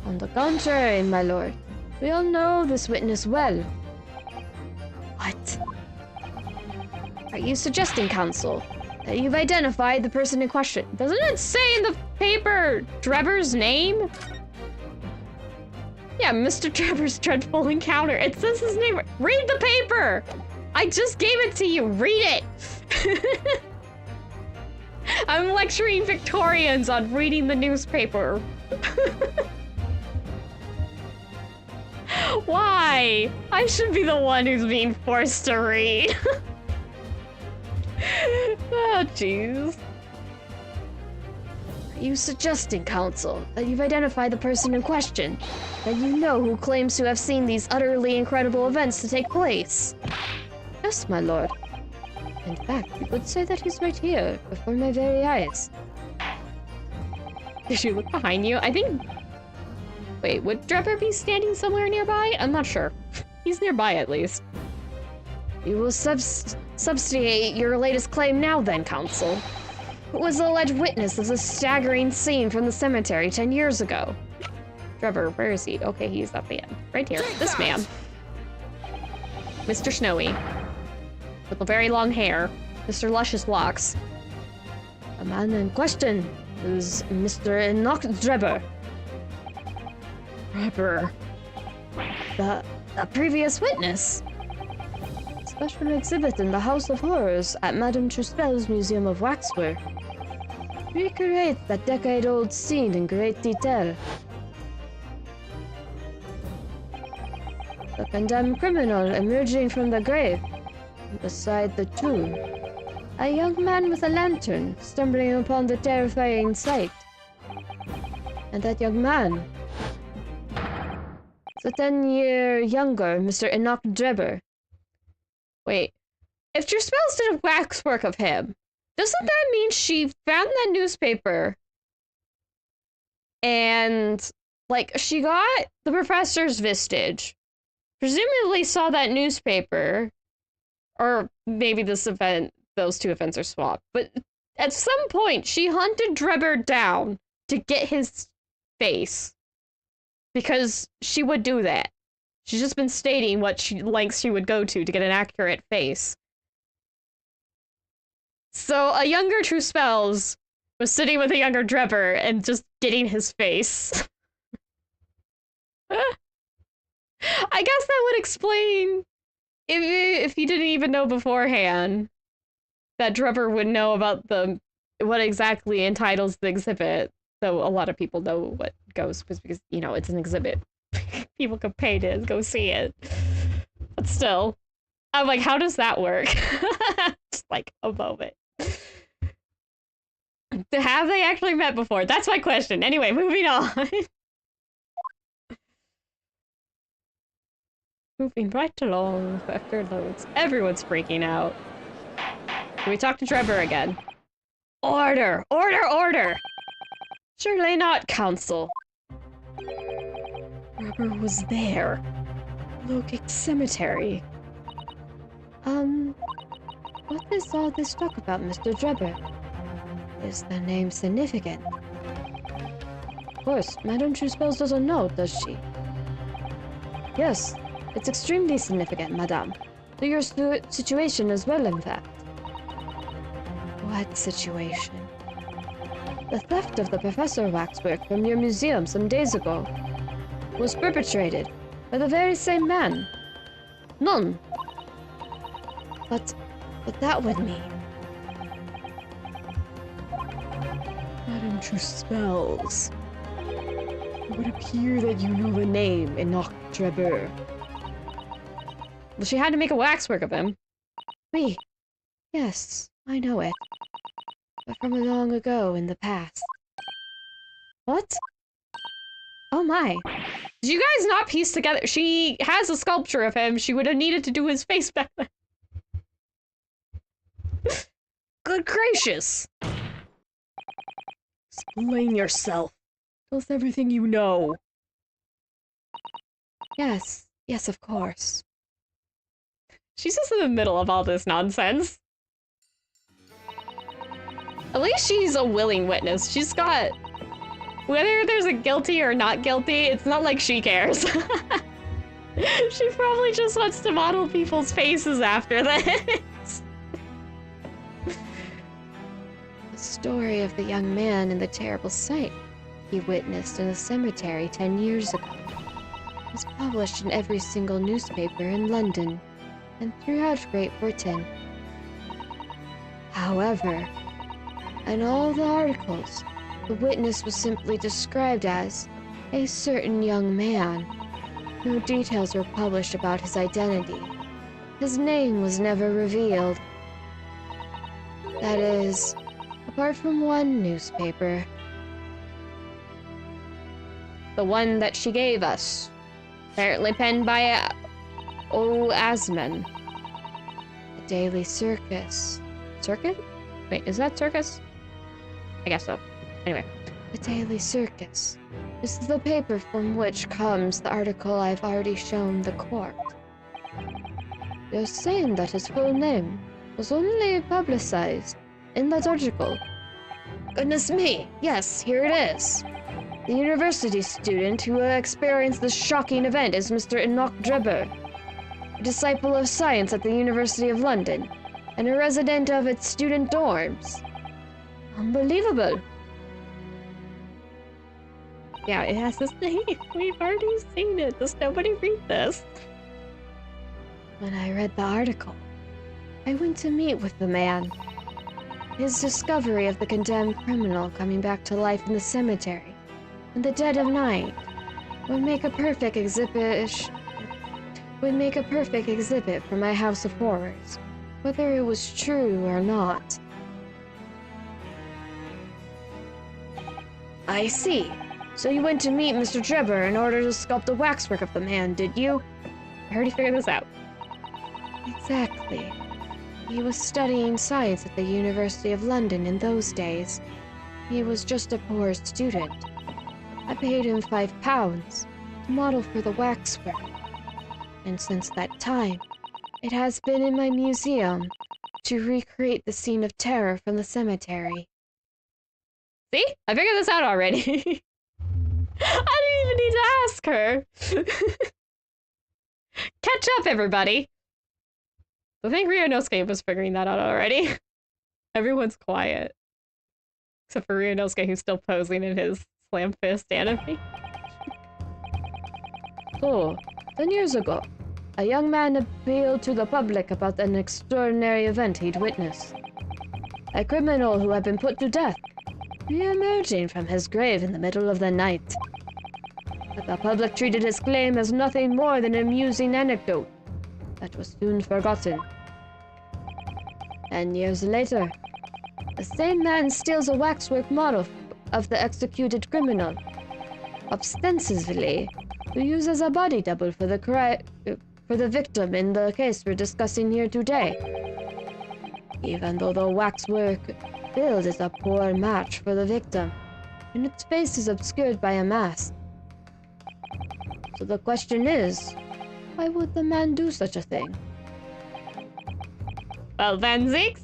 On the contrary, my lord, we all know this witness well. What? Are you suggesting, counsel, that you've identified the person in question? Doesn't it say in the paper Trevor's name? Yeah, Mr. Trevor's dreadful encounter. It says his name. Read the paper! I just gave it to you. Read it! I'm lecturing Victorians on reading the newspaper. Why? I should be the one who's being forced to read. Oh, jeez. Are you suggesting, Counsel, that you've identified the person in question? That you know who claims to have seen these utterly incredible events to take place? Yes, my lord. In fact, you would say that he's right here, before my very eyes. Did you look behind you? I think... Wait, would Drebber be standing somewhere nearby? I'm not sure. He's nearby, at least. You will substantiate your latest claim now, then, Counsel. Who was the alleged witness of the staggering scene from the cemetery 10 years ago? Drebber, where is he? Okay, he's that man. Right here. This man. Mr. Snowy. With the very long hair. Mr. Luscious locks. The man in question is Mr. Enoch Drebber. Drebber. The previous witness. Special exhibit in the House of Horrors at Madame Truspel's Museum of Waxwork. Recreate that decade-old scene in great detail. The condemned criminal emerging from the grave. Beside the tomb, a young man with a lantern stumbling upon the terrifying sight. And that young man, the 10-year younger Mr. Enoch Drebber. Wait, if Truspels did a waxwork of him, doesn't that mean she found that newspaper and, like, she got the professor's vestige, presumably saw that newspaper, or maybe this event, those two events are swapped, but at some point she hunted Drebber down to get his face, because she would do that. She's just been stating what lengths she would go to get an accurate face. So a younger Truspels was sitting with a younger Drebber and just getting his face. I guess that would explain if you didn't even know beforehand that Drebber would know about what exactly entitles the exhibit. Though a lot of people know what goes because, you know, it's an exhibit. People can pay to go see it. But still, I'm like, how does that work? Just like a moment. Have they actually met before? That's my question. Anyway, moving on. Moving right along after loads. Everyone's freaking out. Can we talk to Drebber again? Order! Order! Order! Surely not, Counsel. Drebber was there. Locate cemetery. What is all this talk about, Mr. Drebber? Is the name significant? Of course, Madame Truspels doesn't know, does she? Yes, it's extremely significant, Madame. To your situation as well, in fact. What situation? The theft of the Professor waxwork from your museum some days ago was perpetrated by the very same man. None. But that would mean... Madame Truspels. It would appear that you know the name Enoch Drebber. Well, she had to make a waxwork of him. Oui. Yes, I know it. But from long ago in the past. What? Oh my. Did you guys not piece together? She has a sculpture of him. She would have needed to do his face back then. Good gracious. Explain yourself. Tell us everything you know. Yes. Yes, of course. She's just in the middle of all this nonsense. At least she's a willing witness. She's got... Whether there's a guilty or not guilty, it's not like she cares. She probably just wants to model people's faces after this. The story of the young man and the terrible sight he witnessed in a cemetery 10 years ago was published in every single newspaper in London and throughout Great Britain. However, in all the articles, the witness was simply described as a certain young man No details were published about his identity. His name was never revealed. That is, apart from one newspaper. The one that she gave us. Apparently penned by O. Asman. The Daily Circus. Circus? Wait, is that circus? I guess so. Anyway. The Daily Circus is the paper from which comes the article I've already shown the court. You're saying that his full name was only publicized in that article? Goodness me, yes, here it is. The university student who experienced this shocking event is Mr. Enoch Drebber, a disciple of science at the University of London, and a resident of its student dorms. Unbelievable. Yeah, it has this name. We've already seen it. Does nobody read this? When I read the article, I went to meet with the man. His discovery of the condemned criminal coming back to life in the cemetery in the dead of night would make a perfect exhibit for my house of horrors, whether it was true or not. I see. So you went to meet Mr. Drebber in order to sculpt the waxwork of the man, did you? I already figured this out. Exactly. He was studying science at the University of London in those days. He was just a poor student. I paid him £5 to model for the waxwork. And since that time, it has been in my museum to recreate the scene of terror from the cemetery. See? I figured this out already. I didn't even need to ask her. Catch up, everybody. I think Ryunosuke was figuring that out already. Everyone's quiet. Except for Ryunosuke, who's still posing in his slam fist anime. So, 10 years ago, a young man appealed to the public about an extraordinary event he'd witnessed. A criminal who had been put to death, re-emerging from his grave in the middle of the night. But the public treated his claim as nothing more than an amusing anecdote that was soon forgotten. And years later, the same man steals a waxwork model of the executed criminal, ostensibly to use as a body double for the victim in the case we're discussing here today. Even though the waxwork build is a poor match for the victim, and its face is obscured by a mask. So the question is, why would the man do such a thing? Well then, Zeeks?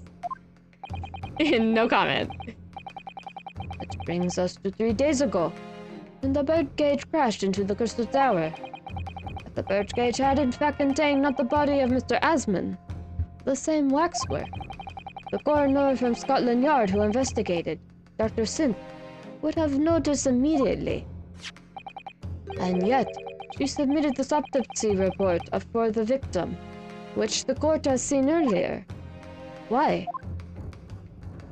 No comment. Which brings us to 3 days ago, when the birdcage crashed into the crystal tower. But the birdcage had in fact contained not the body of Mr. Asman, the same waxwork. The coroner from Scotland Yard who investigated, Dr. Synth, would have noticed immediately. And yet, she submitted this autopsy report for the victim, which the court has seen earlier. Why?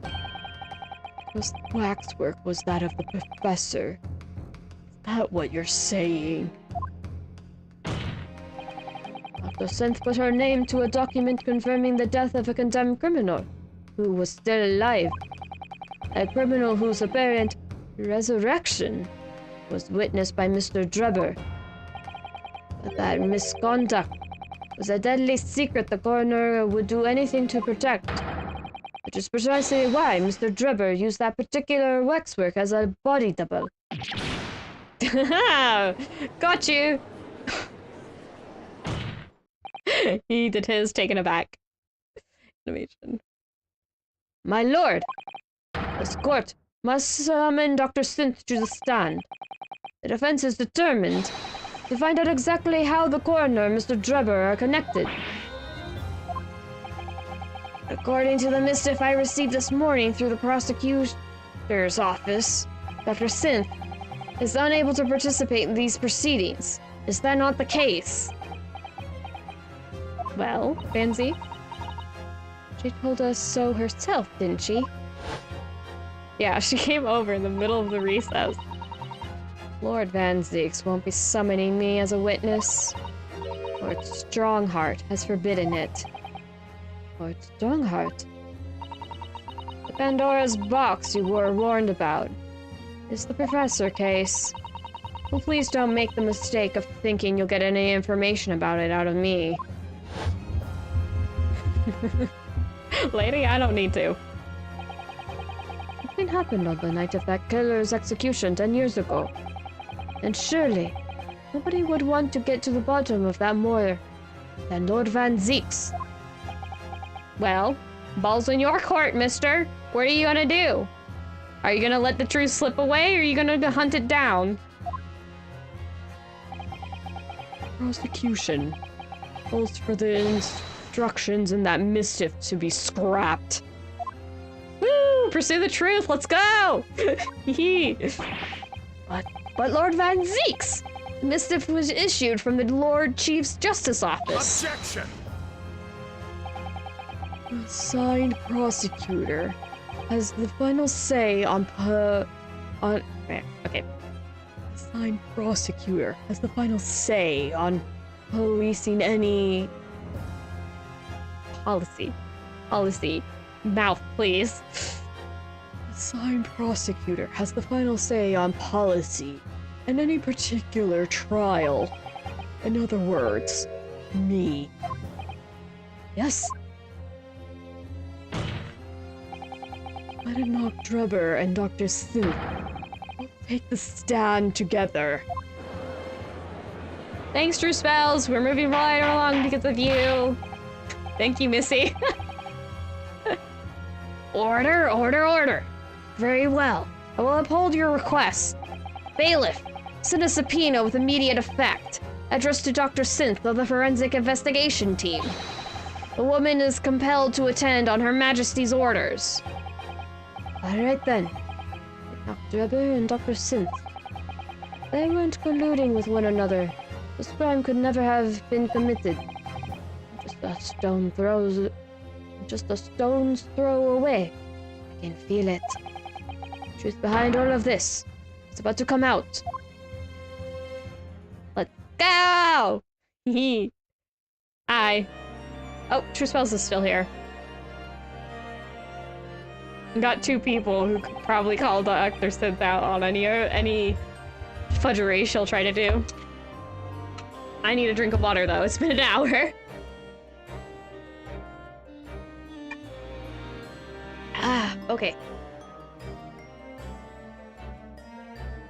Because the waxwork was that of the Professor. Is that what you're saying? Dr. Synth put her name to a document confirming the death of a condemned criminal, who was still alive. A criminal whose apparent resurrection was witnessed by Mr. Drebber. But that misconduct was a deadly secret the coroner would do anything to protect. Which is precisely why Mr. Drebber used that particular waxwork as a body double. Got you! He did his taken aback animation. My lord! This court must summon Dr. Synth to the stand. The defense is determined to find out exactly how the coroner and Mr. Drebber are connected. According to the missive I received this morning through the prosecutor's office, Dr. Synth is unable to participate in these proceedings. Is that not the case? Well, Fancy, she told us so herself, didn't she? Yeah, she came over in the middle of the recess. Lord Van Zeeks won't be summoning me as a witness. Lord Strongheart has forbidden it. Lord Strongheart? The Pandora's box you were warned about is the Professor case. Well, please don't make the mistake of thinking you'll get any information about it out of me. Lady, I don't need to. Something happened on the night of that killer's execution 10 years ago. And surely, nobody would want to get to the bottom of that more than Lord Van Zeeks. Well, ball's in your court, mister. What are you gonna do? Are you gonna let the truth slip away, or are you gonna hunt it down? Prosecution calls for the instructions in that missive to be scrapped. Woo! Pursue the truth, let's go! But Lord Van Zeeks! The missive was issued from the Lord Chief's Justice Office. Objection! The assigned prosecutor has the final say on Assigned prosecutor has the final say on policing any policy. Mouth, please. Assigned prosecutor has the final say on policy in any particular trial. In other words, me. Yes? Lieutenant Drebber and Dr. Synth will take the stand together. Thanks, True Spells. We're moving right along because of you. Thank you, Missy. Order, order, order. Very well. I will uphold your request. Bailiff, send a subpoena with immediate effect, addressed to Dr. Synth of the Forensic Investigation Team. The woman is compelled to attend on Her Majesty's orders. Alright then. Dr. Drebber and Dr. Synth. They weren't colluding with one another. This crime could never have been committed. Just a stone's throw away. I can feel it. The truth behind all of this is about to come out. Let's go! Hee. Hi. Oh, True Spells is still here. Got two people who could probably call Dr. Synth out on any fudgery she'll try to do. I need a drink of water though, it's been an hour. Okay.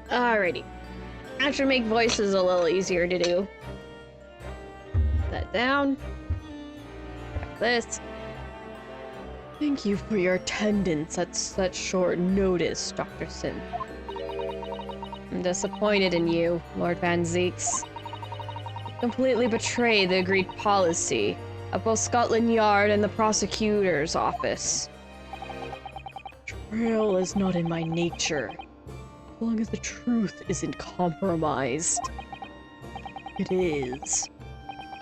Alrighty. That should make voices a little easier to do. Put that down. Grab this. Thank you for your attendance at such short notice, Dr. Synth. I'm disappointed in you, Lord Van Zeeks. You completely betrayed the agreed policy of both Scotland Yard and the prosecutor's office. Betrayal is not in my nature, as long as the truth isn't compromised. It is.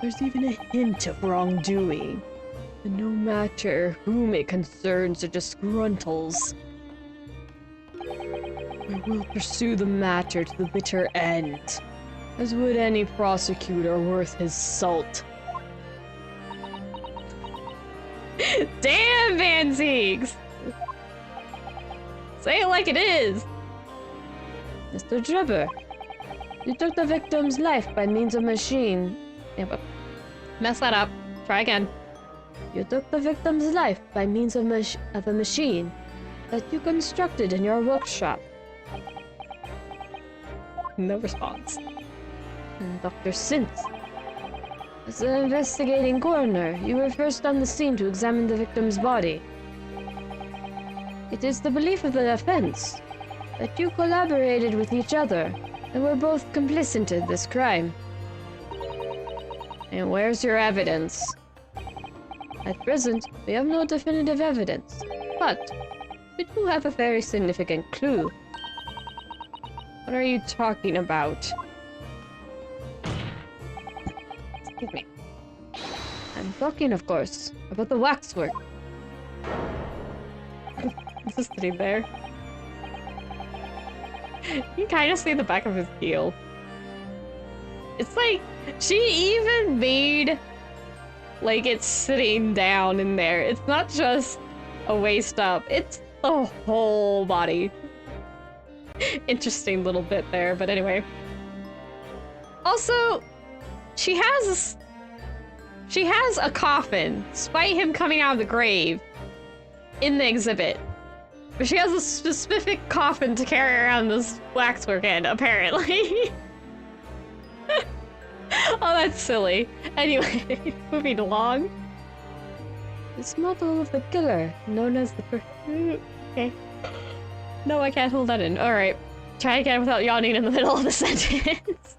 There's even a hint of wrongdoing. And no matter whom it concerns or disgruntles, I will pursue the matter to the bitter end, as would any prosecutor worth his salt. Damn, Van Zeeks! Say it like it is! Mr. Drebber, you took the victim's life by means of machine. Yeah, but mess that up. Try again. You took the victim's life by means of a machine that you constructed in your workshop. No response. And Dr. Synth, as an investigating coroner, you were first on the scene to examine the victim's body. It is the belief of the defense that you collaborated with each other and were both complicit in this crime. And where's your evidence? At present, we have no definitive evidence, but we do have a very significant clue. What are you talking about? Excuse me. I'm talking, of course, about the waxwork. It's just sitting there. You kind of see the back of his heel. It's like, she even made, like, it's sitting down in there. It's not just a waist up, it's the whole body. Interesting little bit there, but anyway. Also, she has a coffin, despite him coming out of the grave, in the exhibit. But she has a specific coffin to carry around this waxwork in, apparently. Oh, that's silly. Anyway, moving along. This model of the killer, known as the okay. No, I can't hold that in. Alright. Try again without yawning in the middle of the sentence.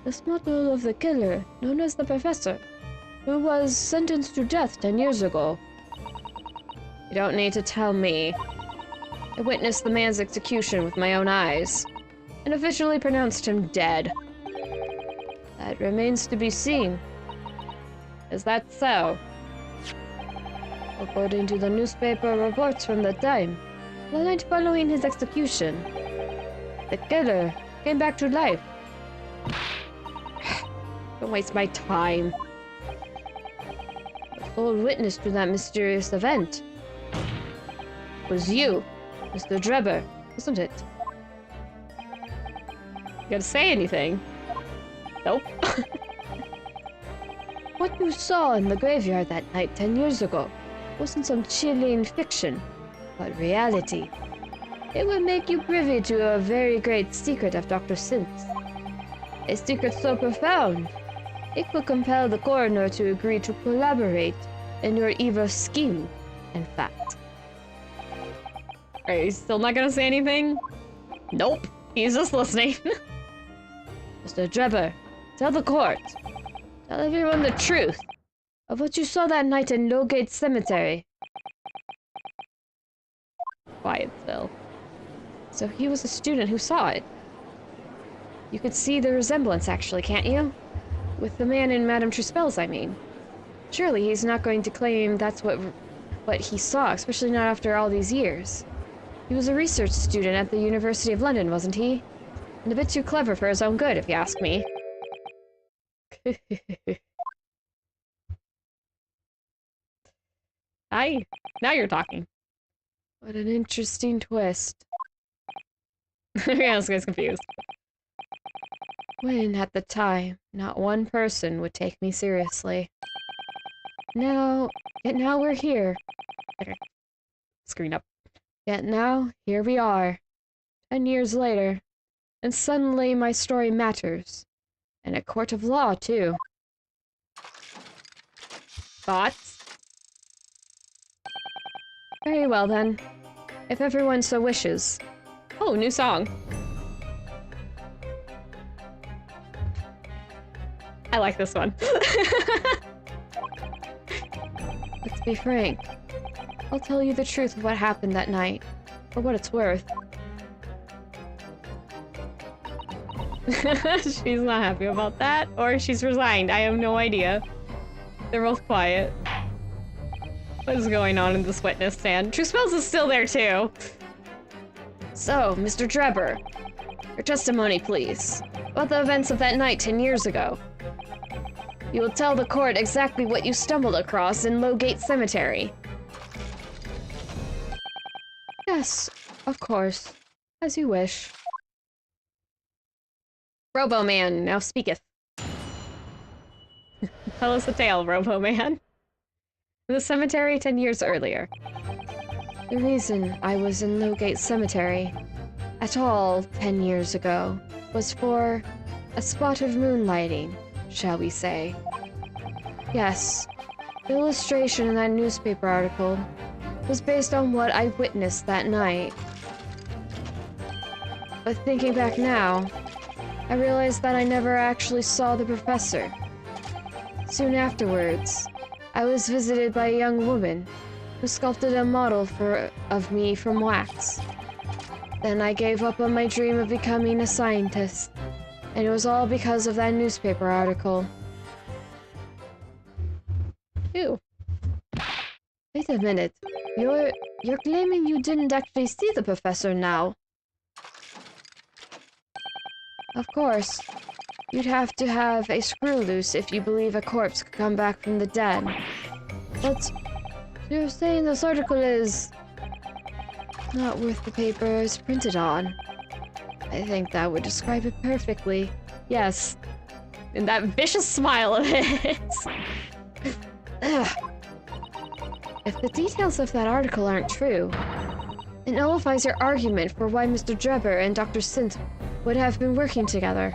This model of the killer, known as the Professor, who was sentenced to death 10 years ago. You don't need to tell me. I witnessed the man's execution with my own eyes, and officially pronounced him dead. That remains to be seen. Is that so? According to the newspaper reports from the time, the night following his execution, the killer came back to life. Don't waste my time. The sole witness to that mysterious event was you, Mr. Drebber, wasn't it? You gotta say anything? Nope. What you saw in the graveyard that night 10 years ago wasn't some chilling fiction, but reality. It would make you privy to a very great secret of Dr. Synth's. A secret so profound, it could compel the coroner to agree to collaborate in your evil scheme, in fact. Are you still not gonna say anything? Nope, he's just listening. Mr. Drebber, tell the court. Tell everyone the truth of what you saw that night in Lowgate Cemetery. Quiet still. So he was a student who saw it. You could see the resemblance, actually, can't you? With the man in Madame Truspel's, I mean. Surely he's not going to claim that's what he saw, especially not after all these years. He was a research student at the University of London, wasn't he? And a bit too clever for his own good, if you ask me. Hi. Now you're talking. What an interesting twist. Yeah, this guy's confused. When, at the time, not one person would take me seriously. Now we're here. Okay. Screen up. Yet now, here we are. 10 years later. And suddenly my story matters. In a court of law, too. Thoughts? Very well, then. If everyone so wishes. Oh, new song. I like this one. Let's be frank. I'll tell you the truth of what happened that night, for what it's worth. She's not happy about that, or she's resigned. I have no idea. They're both quiet. What is going on in this witness stand? Truspel's is still there, too. So, Mr. Drebber, your testimony, please, about the events of that night 10 years ago. You will tell the court exactly what you stumbled across in Lowgate Cemetery. Yes, of course. As you wish. Robo-Man now speaketh. Tell us the tale, Robo-Man. The cemetery 10 years earlier. The reason I was in Lowgate Cemetery at all 10 years ago was for a spot of moonlighting, shall we say. Yes, the illustration in that newspaper article was based on what I witnessed that night. But thinking back now, I realized that I never actually saw the professor. Soon afterwards, I was visited by a young woman who sculpted a model of me from wax. Then I gave up on my dream of becoming a scientist, and it was all because of that newspaper article. Ew. Wait a minute. You're claiming you didn't actually see the professor now? Of course. You'd have to have a screw loose if you believe a corpse could come back from the dead. But you're saying this article is not worth the paper it's printed on. I think that would describe it perfectly. Yes. And that vicious smile of his. Ugh. If the details of that article aren't true, it nullifies your argument for why Mr. Drebber and Dr. Sint would have been working together.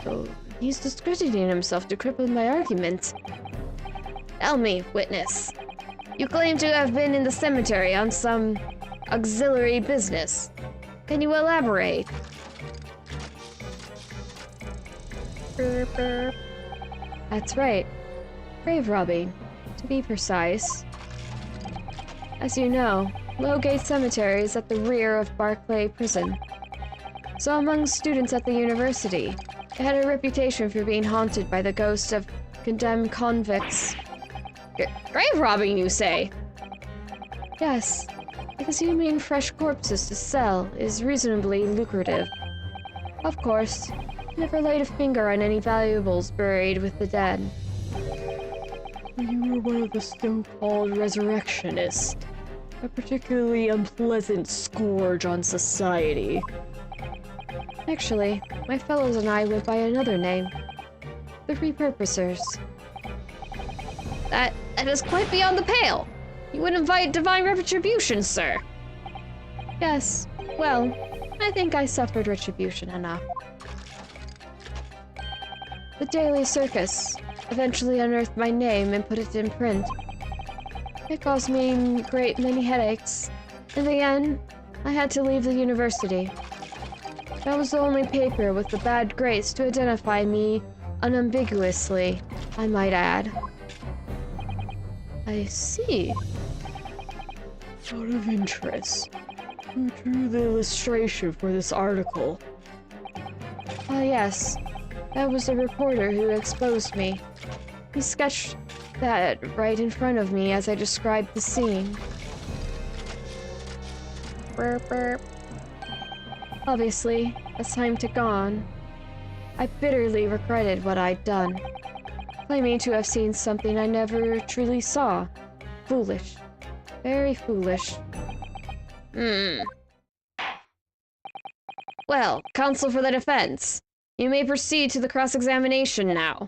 So, he's discrediting himself to cripple my argument. Tell me, witness. You claim to have been in the cemetery on some auxiliary business. Can you elaborate? That's right. Grave robbing, to be precise. As you know, Lowgate Cemetery is at the rear of Barclay Prison. So among students at the university, it had a reputation for being haunted by the ghosts of condemned convicts. Grave robbing, you say? Yes, because using fresh corpses to sell is reasonably lucrative. Of course, I never laid a finger on any valuables buried with the dead. You were one of the so-called resurrectionists. A particularly unpleasant scourge on society. Actually, my fellows and I went by another name. The Repurposers. That is quite beyond the pale. You would invite divine retribution, sir. Yes, well, I think I suffered retribution enough. The Daily Circus eventually unearthed my name and put it in print. It caused me a great many headaches. In the end, I had to leave the university. That was the only paper with the bad grace to identify me unambiguously, I might add. I see. Out of interest, who drew the illustration for this article? Ah, yes. That was the reporter who exposed me. He sketched that right in front of me as I described the scene. Burp, burp. Obviously, as time ticked on, I bitterly regretted what I'd done, claiming to have seen something I never truly saw. Foolish. Very foolish. Well, counsel for the defense, you may proceed to the cross-examination now.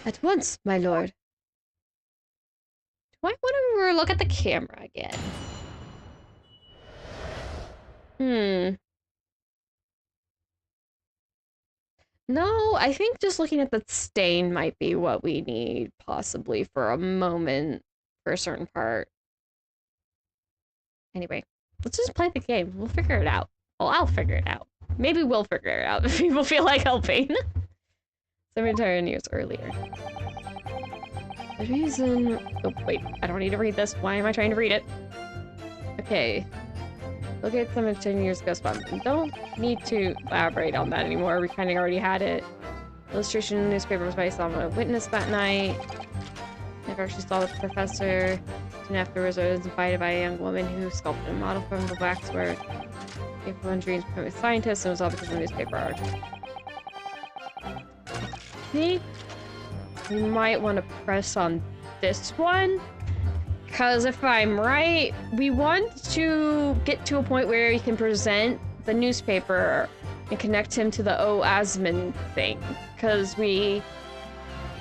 At once, my lord. Do I want to look at the camera again? No, I think just looking at the stain might be what we need, possibly, for a moment, for a certain part. Anyway, let's just play the game. We'll figure it out. Well, I'll figure it out. Maybe we'll figure it out if people feel like helping. 7 years earlier. The reason... Oh, wait. I don't need to read this. Why am I trying to read it? Okay. Look at 7 years ago. Don't need to elaborate on that anymore. We kind of already had it. Illustration in the newspaper was based on a witness that night. Never actually saw the professor. Soon afterwards, I was invited by a young woman who sculpted a model from the waxwork. Everyone dreams to become a scientist, and it was all because of the newspaper article. I think we might want to press on this one. Because if I'm right, we want to get to a point where we can present the newspaper and connect him to the Asmund thing. Because we,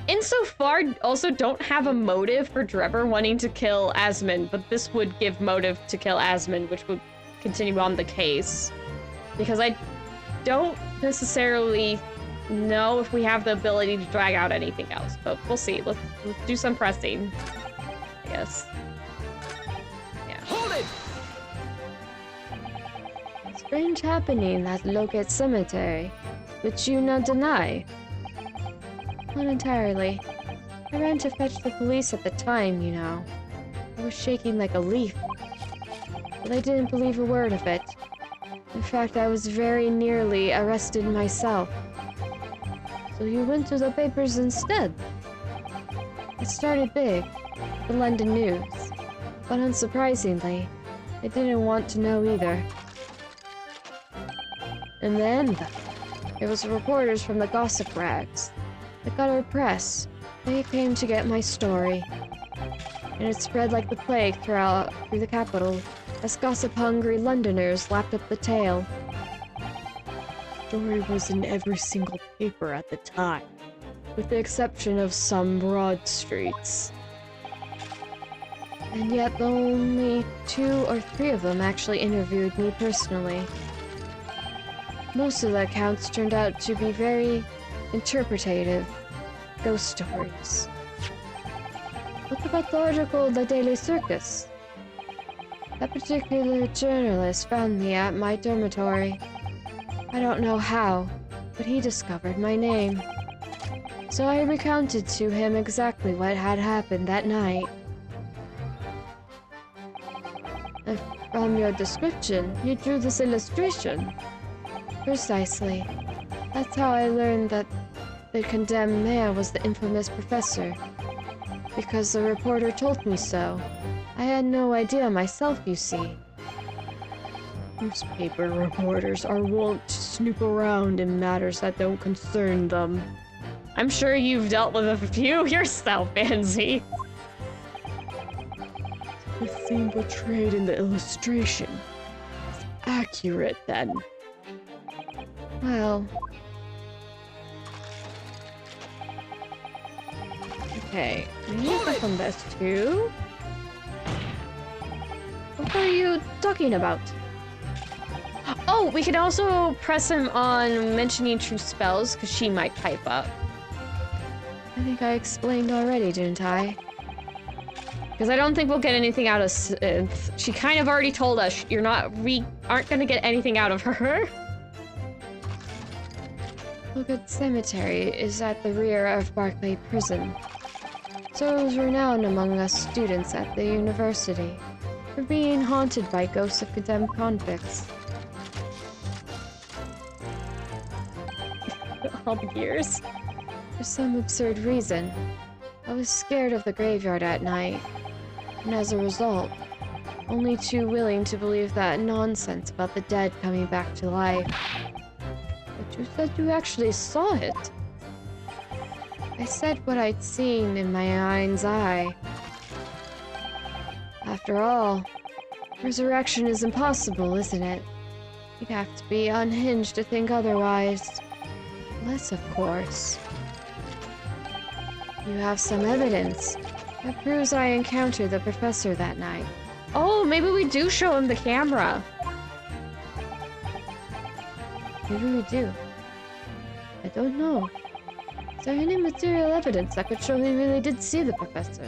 insofar, also don't have a motive for Drebber wanting to kill Asmund, but this would give motive to kill Asmund, which would continue on the case. Because I don't necessarily know if we have the ability to drag out anything else, but we'll see. Let's do some pressing, I guess. Hold it! Strange happening at Lowgate Cemetery, which you not deny. Not entirely. I ran to fetch the police at the time, you know. I was shaking like a leaf. But I didn't believe a word of it. In fact, I was very nearly arrested myself. So you went to the papers instead? It started big, the London News. But unsurprisingly, I didn't want to know either. And then, there was reporters from the gossip rags, the gutter press. They came to get my story. And it spread like the plague through the capital, as gossip-hungry Londoners lapped up the tale. The story was in every single paper at the time, with the exception of some broad streets. And yet only 2 or 3 of them actually interviewed me personally. Most of the accounts turned out to be very interpretative ghost stories. What about the article in the Daily Circus? That particular journalist found me at my dormitory. I don't know how, but he discovered my name. So I recounted to him exactly what had happened that night. And from your description, you drew this illustration. Precisely. That's how I learned that the condemned man was the infamous Professor. Because the reporter told me so. I had no idea myself, you see. Newspaper reporters are wont to snoop around in matters that don't concern them. I'm sure you've dealt with a few yourself, Pansy. The theme portrayed in the illustration is accurate, then. Well... Okay, we need to click on this too. What are you talking about? Oh, we can also press him on mentioning true spells, because she might pipe up. I think I explained already, didn't I? Because I don't think we'll get anything out of Synth. She kind of already told us we aren't gonna get anything out of her. Lookwood Cemetery is at the rear of Barclay Prison. So it was renowned among us students at the university for being haunted by ghosts of condemned convicts. All the years. For some absurd reason, I was scared of the graveyard at night, and as a result, only too willing to believe that nonsense about the dead coming back to life. But you said you actually saw it. I said what I'd seen in my mind's eye. After all, resurrection is impossible, isn't it? You'd have to be unhinged to think otherwise. Unless, of course, you have some evidence that proves I encountered the Professor that night. Oh, maybe we do show him the camera. Maybe we do. I don't know. Is there any material evidence that could show we really did see the Professor?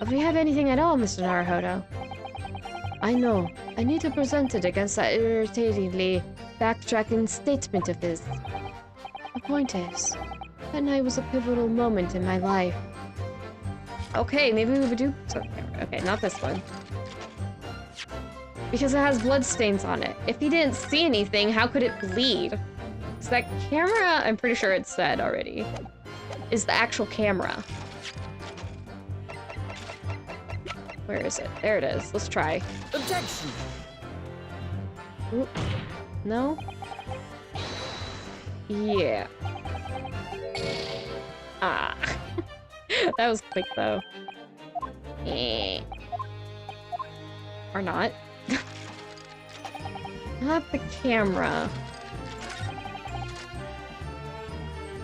If we have anything at all, Mr. Naruhodo. I know. I need to present it against that irritatingly backtracking statement of his. The point is, that night was a pivotal moment in my life. Okay, maybe we would do something. Okay, not this one. Because it has bloodstains on it. If he didn't see anything, how could it bleed? So that camera, I'm pretty sure it's said already, is the actual camera. Where is it? There it is. Let's try. Objection! Oop. No? Yeah. Ah. That was quick, though. Eh. Or not. Not the camera.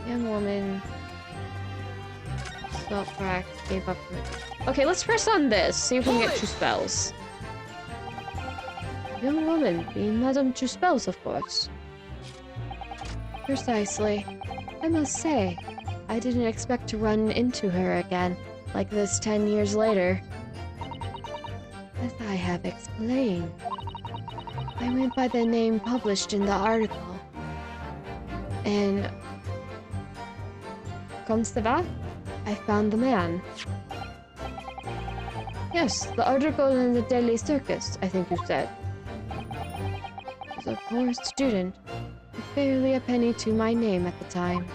Young woman. Spell crack. Gave up. Okay, let's press on this. See if we can get 2 spells. Young woman, being Madame 2 spells, of course. Precisely. I must say, I didn't expect to run into her again, like this 10 years later. As I have explained, I went by the name published in the article. And... Comme ça va? I found the man. Yes, the article in the Daily Circus, I think you said. I was a poor student, with barely a penny to my name at the time.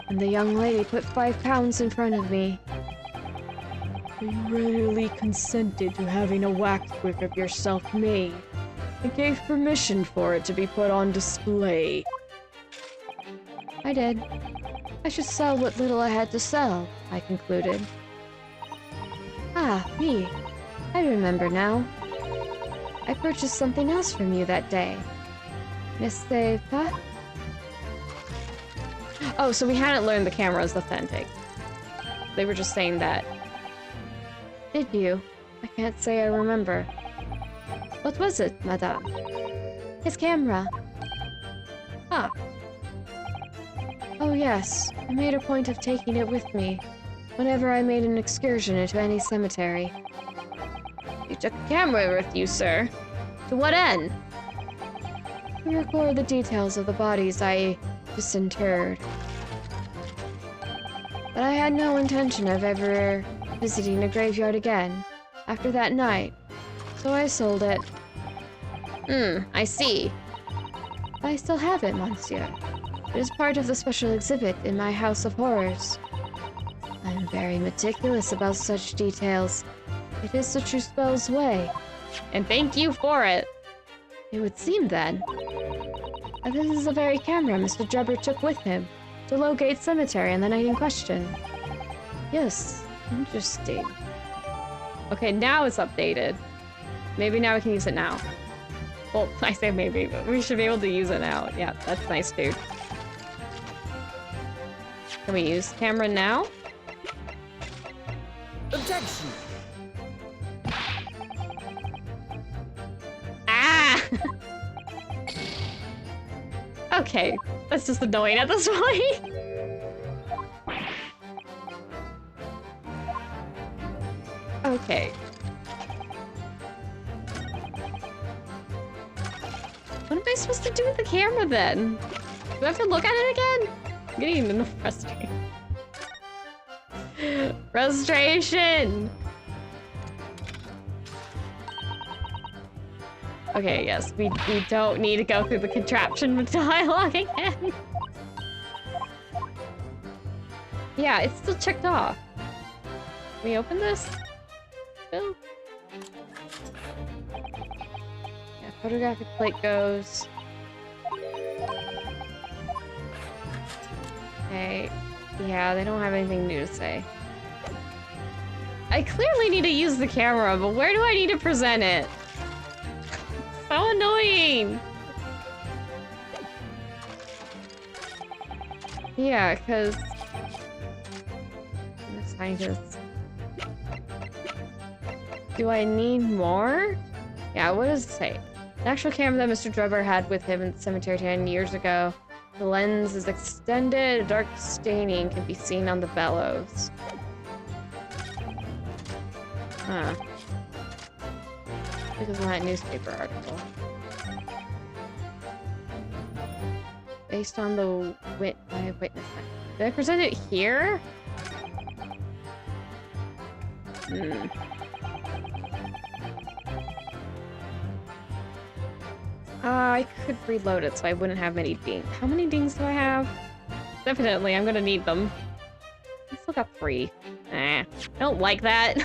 And the young lady put £5 in front of me. You readily consented to having a waxwork of yourself made. I gave permission for it to be put on display. I did. I should sell what little I had to sell, I concluded. Ah, me. I remember now. I purchased something else from you that day. N'est-ce pas? Oh, so we hadn't learned the camera is authentic. They were just saying that. Did you? I can't say I remember. What was it, madame? His camera. Ah. Oh yes, I made a point of taking it with me whenever I made an excursion into any cemetery. You took a camera with you, sir? To what end? To record the details of the bodies I disinterred. But I had no intention of ever visiting a graveyard again after that night, so I sold it. I see. I still have it, monsieur. It is part of the special exhibit in my House of Horrors. I am very meticulous about such details. It is the true spell's way. And thank you for it. It would seem then that this is the very camera Mr. Drebber took with him to locate cemetery on the night in question. Yes, interesting. Okay, now it's updated. Maybe now we can use it now. Well, I say maybe, but we should be able to use it now. Yeah, that's nice, dude. Can we use camera now? Objection! Ah! Okay, that's just annoying at this point. Okay. What am I supposed to do with the camera then? Do I have to look at it again? I'm getting enough frustration. Frustration! Okay, yes, we don't need to go through the contraption with dialogue again. Yeah, it's still checked off. Can we open this? Bill? Yeah, photographic plate goes. Okay. Yeah, they don't have anything new to say. I clearly need to use the camera, but where do I need to present it? So annoying! Yeah, because... Scientist. Do I need more? Yeah, what does it say? The actual camera that Mr. Drebber had with him in the cemetery 10 years ago. The lens is extended, a dark staining can be seen on the bellows. Huh. Because of that newspaper article. Based on the witness. Did I present it here? I could reload it so I wouldn't have many dings. How many dings do I have? Definitely, I'm gonna need them. I still got 3. I don't like that.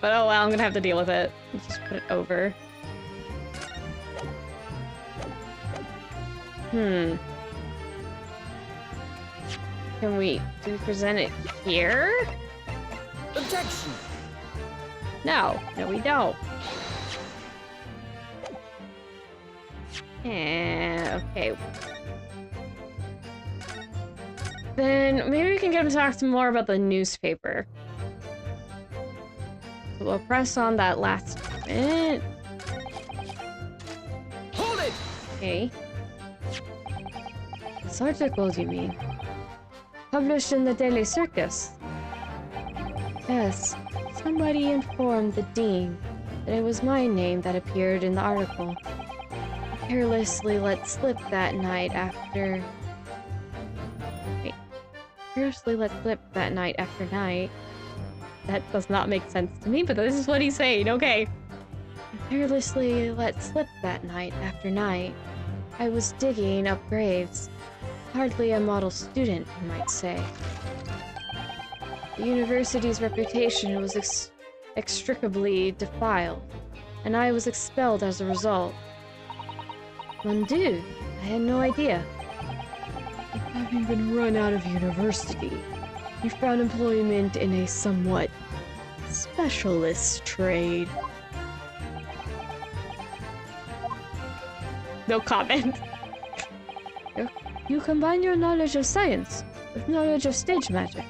But oh well, I'm gonna have to deal with it. Just put it over. Can we... Do we present it here? Objection! No. No, we don't. Okay. Then maybe we can get him to talk some more about the newspaper. So we'll press on that last bit. Hold it! Okay. This article, you mean? Published in the Daily Circus? Yes. Somebody informed the Dean that it was my name that appeared in the article. I carelessly let slip that night after... Wait. Carelessly let slip that night after night. That does not make sense to me, but this is what he's saying, okay. I carelessly let slip that night after night. I was digging up graves. Hardly a model student, you might say. The university's reputation was inextricably defiled, and I was expelled as a result. Mon Dieu, I had no idea. Having been run out of university, you found employment in a somewhat specialist trade. No comment. You combine your knowledge of science with knowledge of stage magic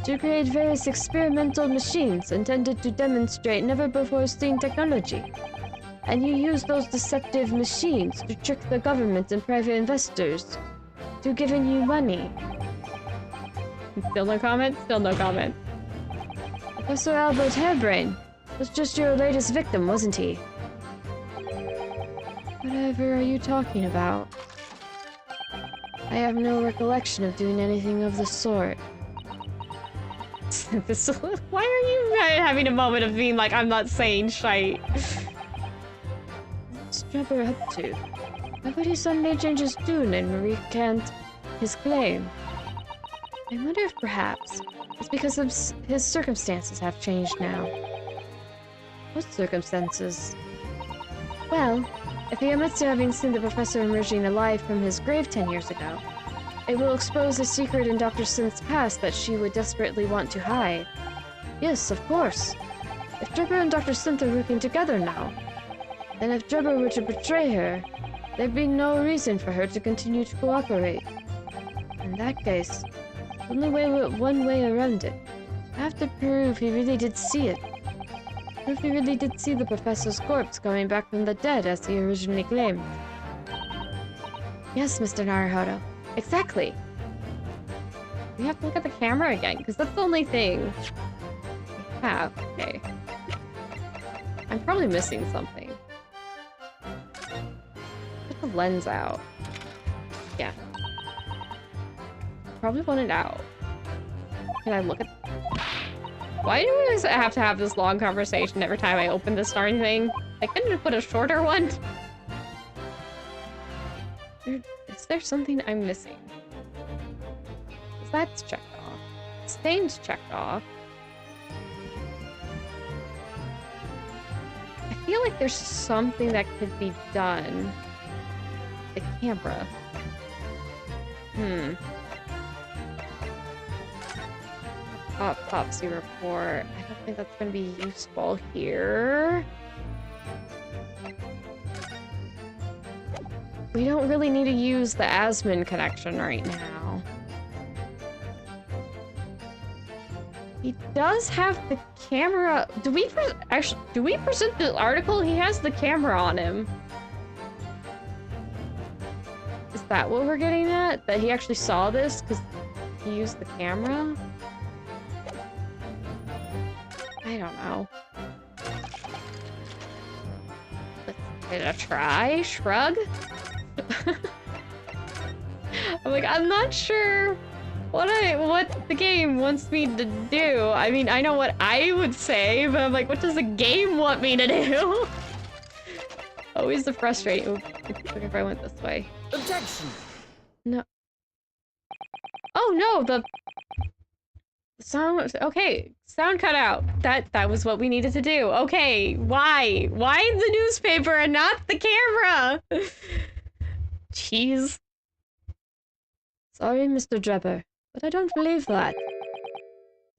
to create various experimental machines intended to demonstrate never-before-seen technology. And you use those deceptive machines to trick the government and private investors to giving you money. Still no comment? Still no comment. Professor Albert Hairbrain was just your latest victim, wasn't he? Whatever are you talking about? I have no recollection of doing anything of the sort. Why are you having a moment of being like, I'm not saying shite? What's Trevor up to? Why would he suddenly change his tune and recant his claim? I wonder if perhaps it's because his circumstances have changed now. What circumstances? Well, if he admits to having seen the professor emerging alive from his grave 10 years ago, it will expose a secret in Dr. Synth's past that she would desperately want to hide. Yes, of course. If Drebber and Dr. Synth are working together now, then if Drebber were to betray her, there'd be no reason for her to continue to cooperate. In that case, only one way around it. I have to prove he really did see it. Prove he really did see the professor's corpse coming back from the dead as he originally claimed. Yes, Mr. Naruhodo. Exactly. We have to look at the camera again, because that's the only thing we have. Okay. I'm probably missing something. Put the lens out. Yeah. Probably want it out. Can I look at... Why do we always have to have this long conversation every time I open this darn thing? I couldn't have put a shorter one. Is there something I'm missing? That's checked off. Stain's checked off. I feel like there's something that could be done. The camera. Autopsy report. I don't think that's going to be useful here. We don't really need to use the Asmon connection right now. He does have the camera. Do we present the article? He has the camera on him. Is that what we're getting at? That he actually saw this because he used the camera? I don't know. Let's give it a try. Shrug. I'm like, I'm not sure what the game wants me to do. I mean, I know what I would say, but I'm like, what does the game want me to do? Always the frustrating. Ooh, if I went this way. Objection. No. Oh no, the sound. Okay, sound cut out. That was what we needed to do. Okay, why? Why the newspaper and not the camera? Jeez. Sorry, Mr. Drebber, but I don't believe that.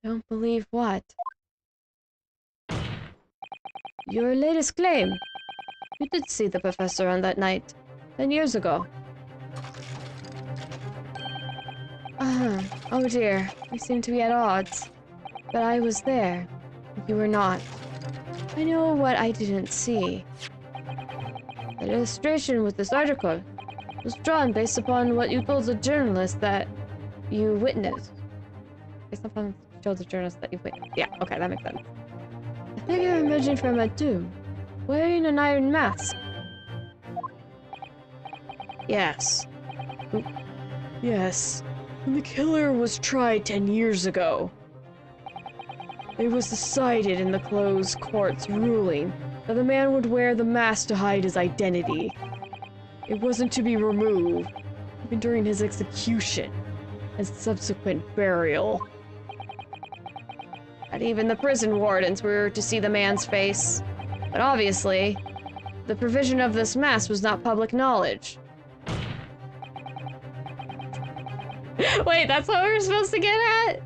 Don't believe what? Your latest claim. You did see the professor on that night, 10 years ago. Oh dear, we seem to be at odds. But I was there. You were not. I know what I didn't see. The illustration with this article was drawn based upon what you told the journalist that you witnessed. Based upon what you told the journalist that you witnessed. Yeah, okay, that makes sense. A figure emerging from a tomb, wearing an iron mask. Yes. Yes. The killer was tried 10 years ago. It was decided in the closed court's ruling that the man would wear the mask to hide his identity. It wasn't to be removed, even during his execution and subsequent burial. And even the prison wardens were to see the man's face. But obviously, the provision of this mask was not public knowledge. Wait, that's what we're supposed to get at?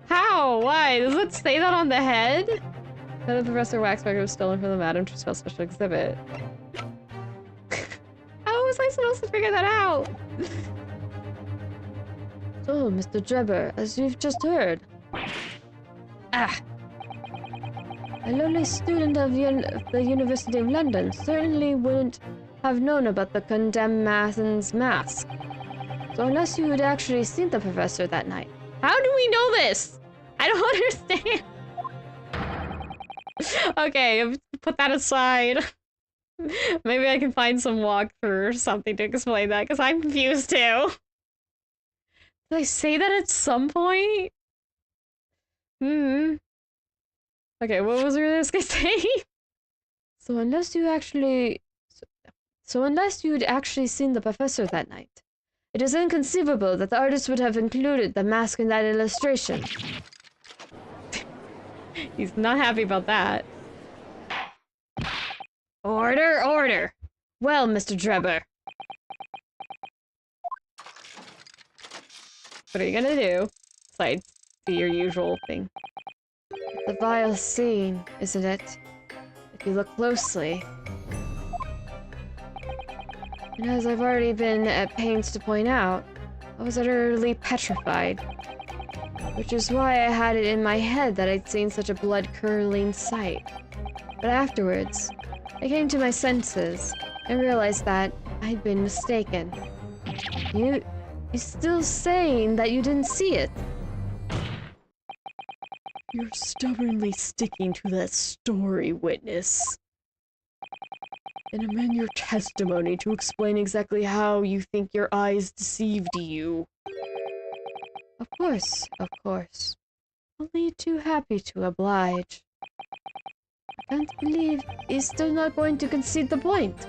How? Why? Does it say that on the head? That the Professor Waxburger was stolen from the Madame Truspell special exhibit. How was I supposed to figure that out? So, Mr. Drebber, as you've just heard. Ah. A lowly student of the University of London certainly wouldn't have known about the condemned man's mask. So unless you had actually seen the professor that night. How do we know this? I don't understand. Okay, put that aside. Maybe I can find some walkthrough or something to explain that, because I'm confused too. Did I say that at some point? Okay, what was this guy saying? So unless you'd actually seen the professor that night, it is inconceivable that the artist would have included the mask in that illustration. He's not happy about that. Order, order! Well, Mr. Drebber. What are you gonna do? Besides do your usual thing. It's a vile scene, isn't it? If you look closely. And as I've already been at pains to point out, I was utterly petrified. Which is why I had it in my head that I'd seen such a blood-curdling sight. But afterwards, I came to my senses and realized that I'd been mistaken. You're still saying that you didn't see it? You're stubbornly sticking to that story, witness. And amend your testimony to explain exactly how you think your eyes deceived you. Of course, of course. Only too happy to oblige. I can't believe he's still not going to concede the point.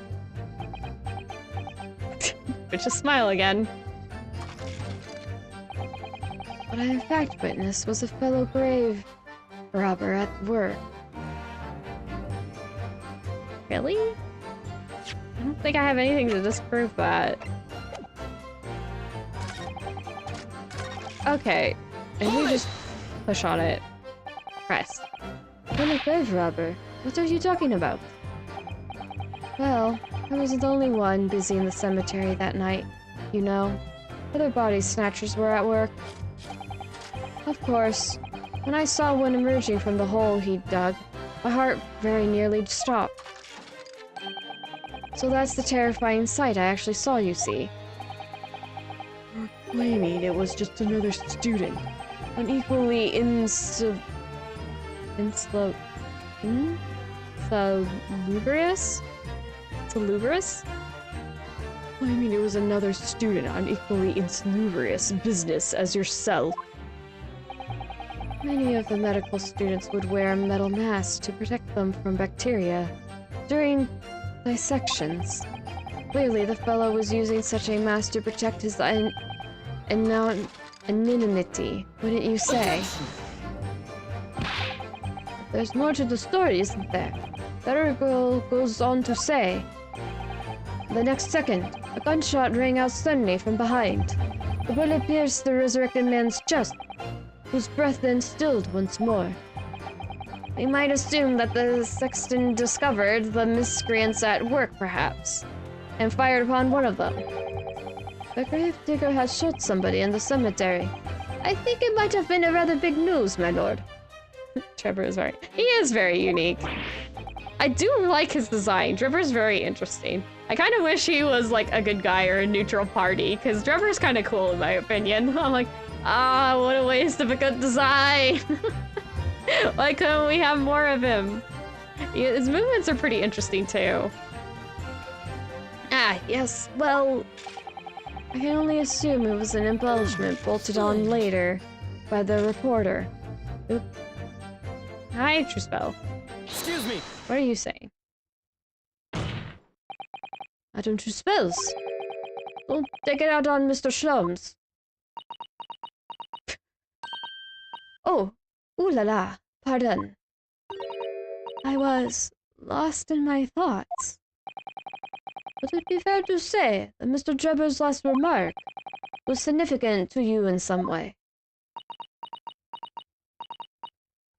But just smile again. What I in fact witnessed was a fellow grave robber at work. Really? I don't think I have anything to disprove that. Okay, and we just push on it. Press. Fellow grave robber? What are you talking about? Well, I wasn't the only one busy in the cemetery that night, you know. Other body snatchers were at work. Of course, when I saw one emerging from the hole he'd dug, my heart very nearly stopped. So that's the terrifying sight I actually saw, you see. You're claiming it was just another student, unequally salubrious? Salubrious? Claiming it was another student on equally insalubrious business as yourself. Many of the medical students would wear metal masks to protect them from bacteria during dissections. Clearly, the fellow was using such a mask to protect his anonymity, wouldn't you say? There's more to the story, isn't there? The article goes on to say, the next second, a gunshot rang out suddenly from behind. The bullet pierced the resurrected man's chest, whose breath then stilled once more. We might assume that the sexton discovered the miscreants at work, perhaps, and fired upon one of them. The gravedigger has shot somebody in the cemetery. I think it might have been a rather big news, my lord. Trevor is right. He is very unique. I do like his design. Trevor's very interesting. I kind of wish he was like a good guy or a neutral party, because Trevor's kind of cool in my opinion. I'm like, ah, what a waste of a good design. Why couldn't we have more of him? His movements are pretty interesting too. Ah, yes, well, I can only assume it was an embellishment bolted on later by the reporter. Oop. Hi, Truspell. Excuse me. What are you saying? Madame Truspells. Don't take it out on Mr. Shlums. Oh, ooh la la, pardon. I was lost in my thoughts. Would it be fair to say that Mr. Drebber's last remark was significant to you in some way?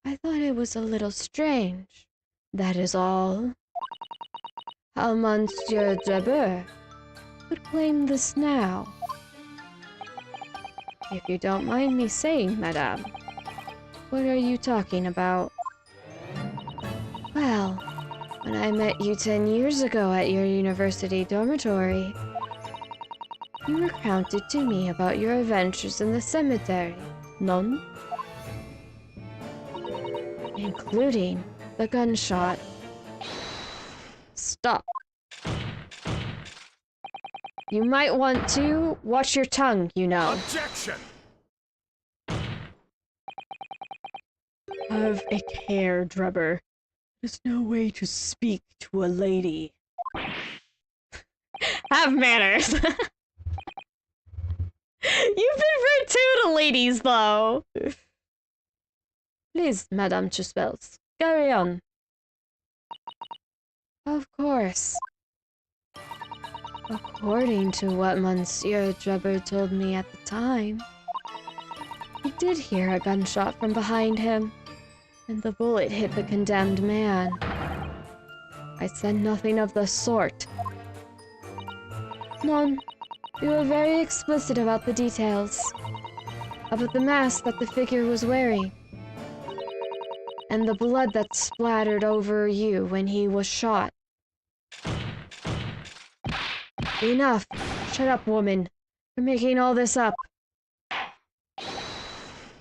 I thought it was a little strange. That is all. How Monsieur Drebber would claim this now. If you don't mind me saying, madame, what are you talking about? Well, when I met you 10 years ago at your university dormitory, you recounted to me about your adventures in the cemetery, non? Including the gunshot. Stop. You might want to watch your tongue, you know. Objection! Have a care, Drebber. There's no way to speak to a lady. Have manners. You've been rude too to ladies, though. Please, Madame Chuspels, carry on. Of course. According to what Monsieur Drebber told me at the time, he did hear a gunshot from behind him, and the bullet hit the condemned man. I said nothing of the sort. None. You were very explicit about the details. About the mask that the figure was wearing. And the blood that splattered over you when he was shot. Enough. Shut up, woman. You're making all this up.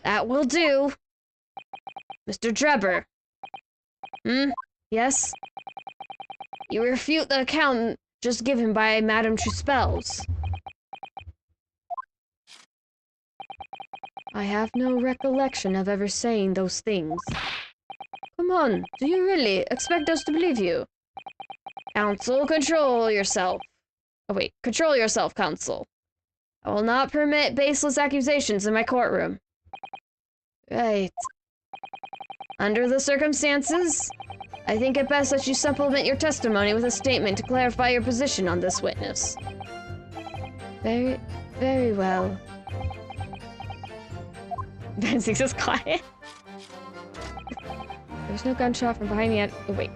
That will do. Mr. Drebber. Yes? You refute the account just given by Madame Chuspels. I have no recollection of ever saying those things. Come on, do you really expect us to believe you? Counsel, control yourself. Oh wait, control yourself, counsel. I will not permit baseless accusations in my courtroom. Right. Under the circumstances, I think it best that you supplement your testimony with a statement to clarify your position on this witness. Very well. Benzie's is quiet. There was no gunshot from behind me at— oh wait.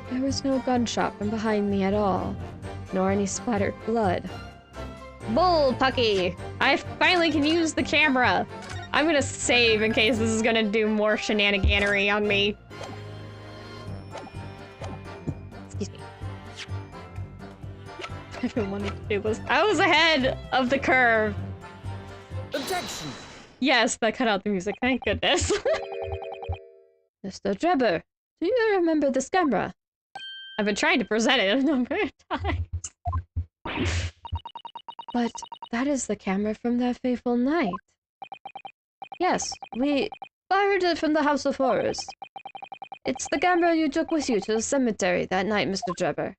There was no gunshot from behind me at all, nor any splattered blood. Bull, Pucky! I finally can use the camera! I'm gonna save in case this is gonna do more shenaniganery on me. Excuse me. I've been wanting to do this. I was ahead of the curve! Objection! Yes, that cut out the music, thank goodness. Mr. Drebber, do you remember this camera? I've been trying to present it a number of times. But that is the camera from that fateful night. Yes, we borrowed it from the House of Horrors. It's the camera you took with you to the cemetery that night, Mr. Drebber.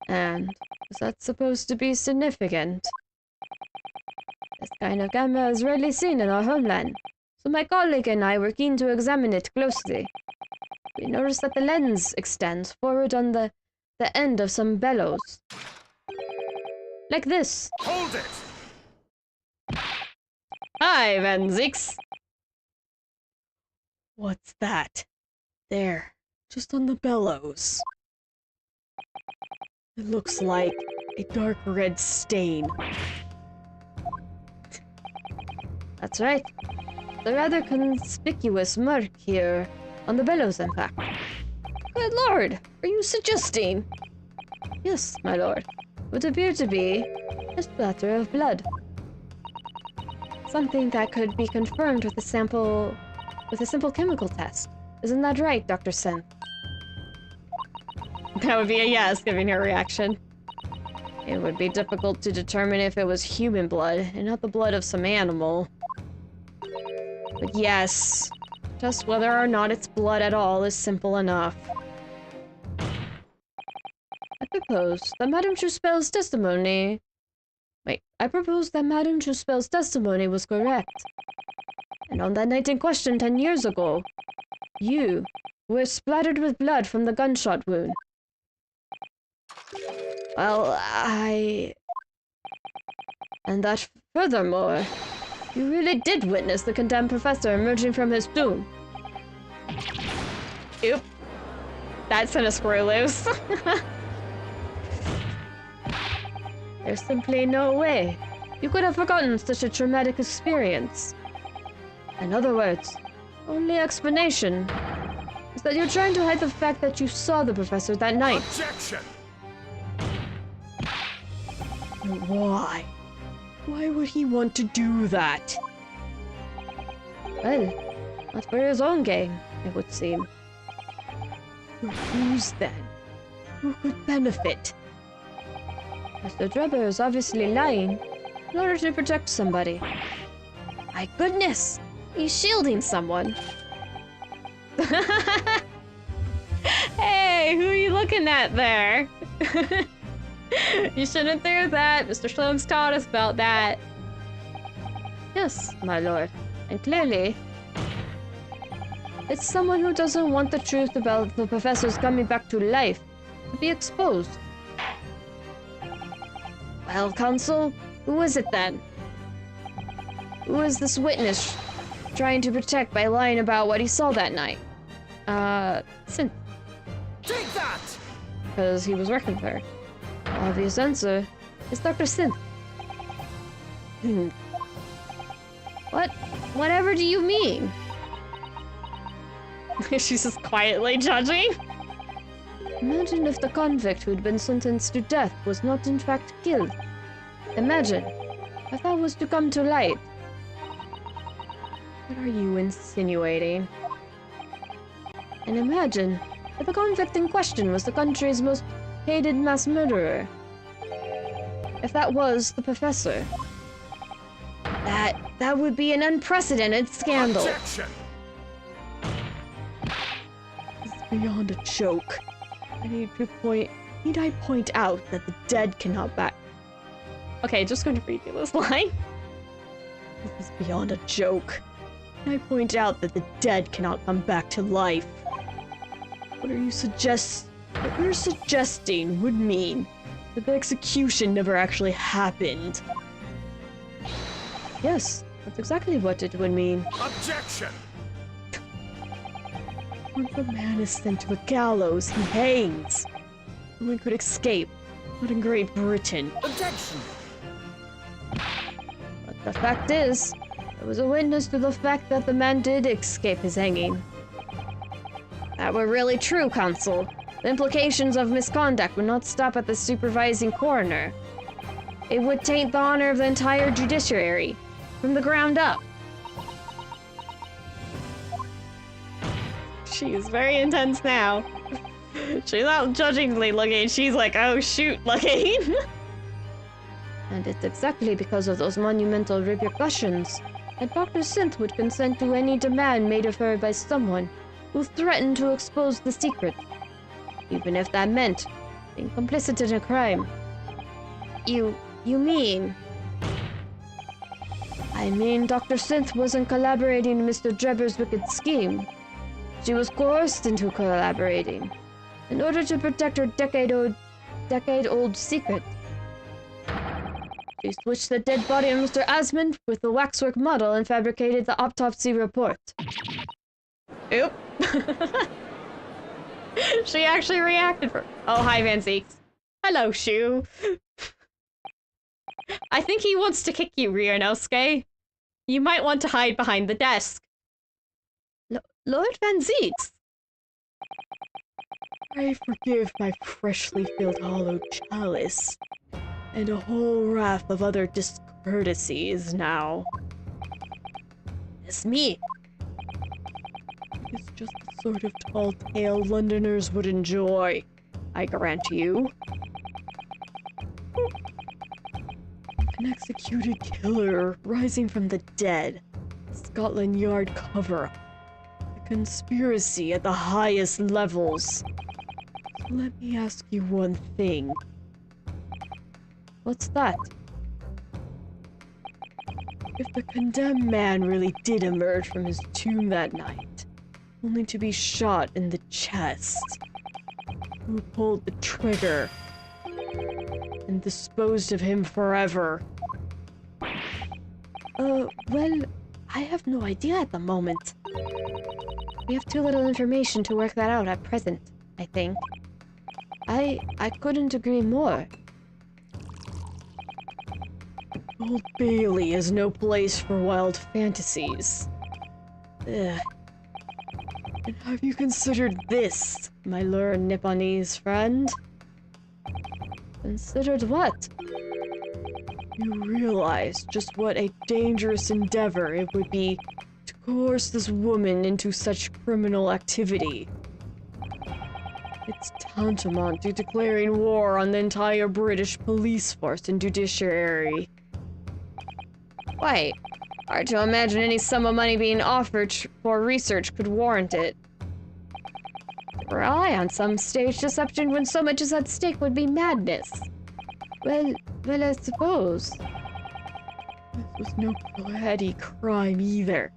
And is that supposed to be significant? This kind of camera is rarely seen in our homeland, so my colleague and I were keen to examine it closely. We noticed that the lens extends forward on the end of some bellows. Like this. Hold it! Hi, Venzix. What's that? There, just on the bellows. It looks like a dark red stain. That's right. The rather conspicuous mark here on the bellows, in fact. Good lord, are you suggesting? Yes, my lord. Would appear to be a splatter of blood. Something that could be confirmed with a simple chemical test. Isn't that right, Dr. Sin? That would be a yes, given your reaction. It would be difficult to determine if it was human blood, and not the blood of some animal. But yes, just whether or not it's blood at all is simple enough. I propose that Madame Chuspel's testimony... Wait, I propose that Madame Chuspel's testimony was correct. And on that night in question 10 years ago, you were splattered with blood from the gunshot wound. Well, And that furthermore, you really did witness the condemned professor emerging from his tomb. Oop. That sent a screw loose. There's simply no way you could have forgotten such a traumatic experience. In other words, only explanation is that you're trying to hide the fact that you saw the professor that night. Objection! Why? Why would he want to do that? Well, not for his own gain, it would seem. For whose then? Who could benefit? Mr. Drebber is obviously lying in order to protect somebody. My goodness! He's shielding someone. Hey, who are you looking at there? You shouldn't do that. Mr. Sloane's taught us about that. Yes, my lord. And clearly, it's someone who doesn't want the truth about the professor's coming back to life to be exposed. Well, Counsel, who is it then? Who is this witness trying to protect by lying about what he saw that night? Synth. Take that! Because he was working with her. Obvious answer is Dr. Synth. What? Whatever do you mean? She's just quietly judging. Imagine if the convict who'd been sentenced to death was not in fact killed. Imagine if that was to come to light. What are you insinuating? And imagine if the convict in question was the country's most hated mass murderer. If that was the professor. That would be an unprecedented scandal. Objection! It's beyond a joke. Need I point out that the dead cannot back? Okay, just going to read you this line. This is beyond a joke. Need I point out that the dead cannot come back to life? What you're suggesting would mean that the execution never actually happened. Yes, that's exactly what it would mean. Objection! Once a man is sent to the gallows, he hangs. No one could escape, not in Great Britain. Objection! But the fact is, there was a witness to the fact that the man did escape his hanging. That were really true, Counsel. The implications of misconduct would not stop at the supervising coroner. It would taint the honor of the entire judiciary, from the ground up. She is very intense now. She's not judgingly looking, she's like, oh shoot, looking. And it's exactly because of those monumental repercussions that Dr. Synth would consent to any demand made of her by someone who threatened to expose the secret, even if that meant being complicit in a crime. You mean? I mean, Dr. Synth wasn't collaborating in Mr. Drebber's wicked scheme. She was coerced into collaborating in order to protect her decade-old secret. She switched the dead body of Mr. Asmund with the waxwork model and fabricated the autopsy report. Oop. She actually reacted for— Oh, hi, Van Zeeks. Hello, Shu. I think he wants to kick you, Ryunosuke. You might want to hide behind the desk. Lord Van Zeeks? I forgive my freshly filled hollow chalice, and a whole raft of other discourtesies now. It's me. It's just the sort of tall tale Londoners would enjoy, I grant you. An executed killer rising from the dead. Scotland Yard cover-up. A conspiracy at the highest levels. So let me ask you one thing. What's that? If the condemned man really did emerge from his tomb that night, only to be shot in the chest, who pulled the trigger and disposed of him forever? Well, I have no idea at the moment. We have too little information to work that out at present, I think. I couldn't agree more. Old Bailey is no place for wild fantasies. Ugh. And have you considered this, my learned Nipponese friend? Considered what? You realize just what a dangerous endeavor it would be to coerce this woman into such criminal activity. It's tantamount to declaring war on the entire British police force and judiciary. Wait, hard to imagine any sum of money being offered for research could warrant it. To rely on some staged deception when so much is at stake would be madness. Well, I suppose. This was no petty crime either.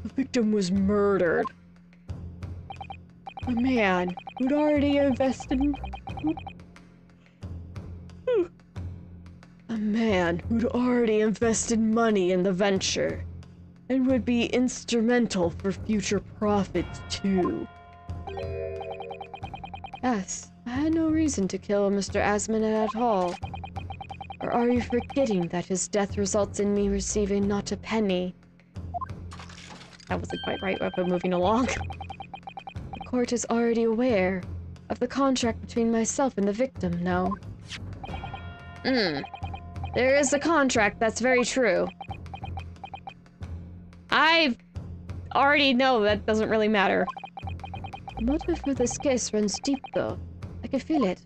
The victim was murdered. A man who'd already invested money in the venture, and would be instrumental for future profits too. Yes, I had no reason to kill Mr. Asmund at all. Or are you forgetting that his death results in me receiving not a penny? That wasn't quite right, but moving along. The court is already aware of the contract between myself and the victim, no? There is a contract, that's very true. I already know that doesn't really matter. The motive for this case runs deep, though. I can feel it.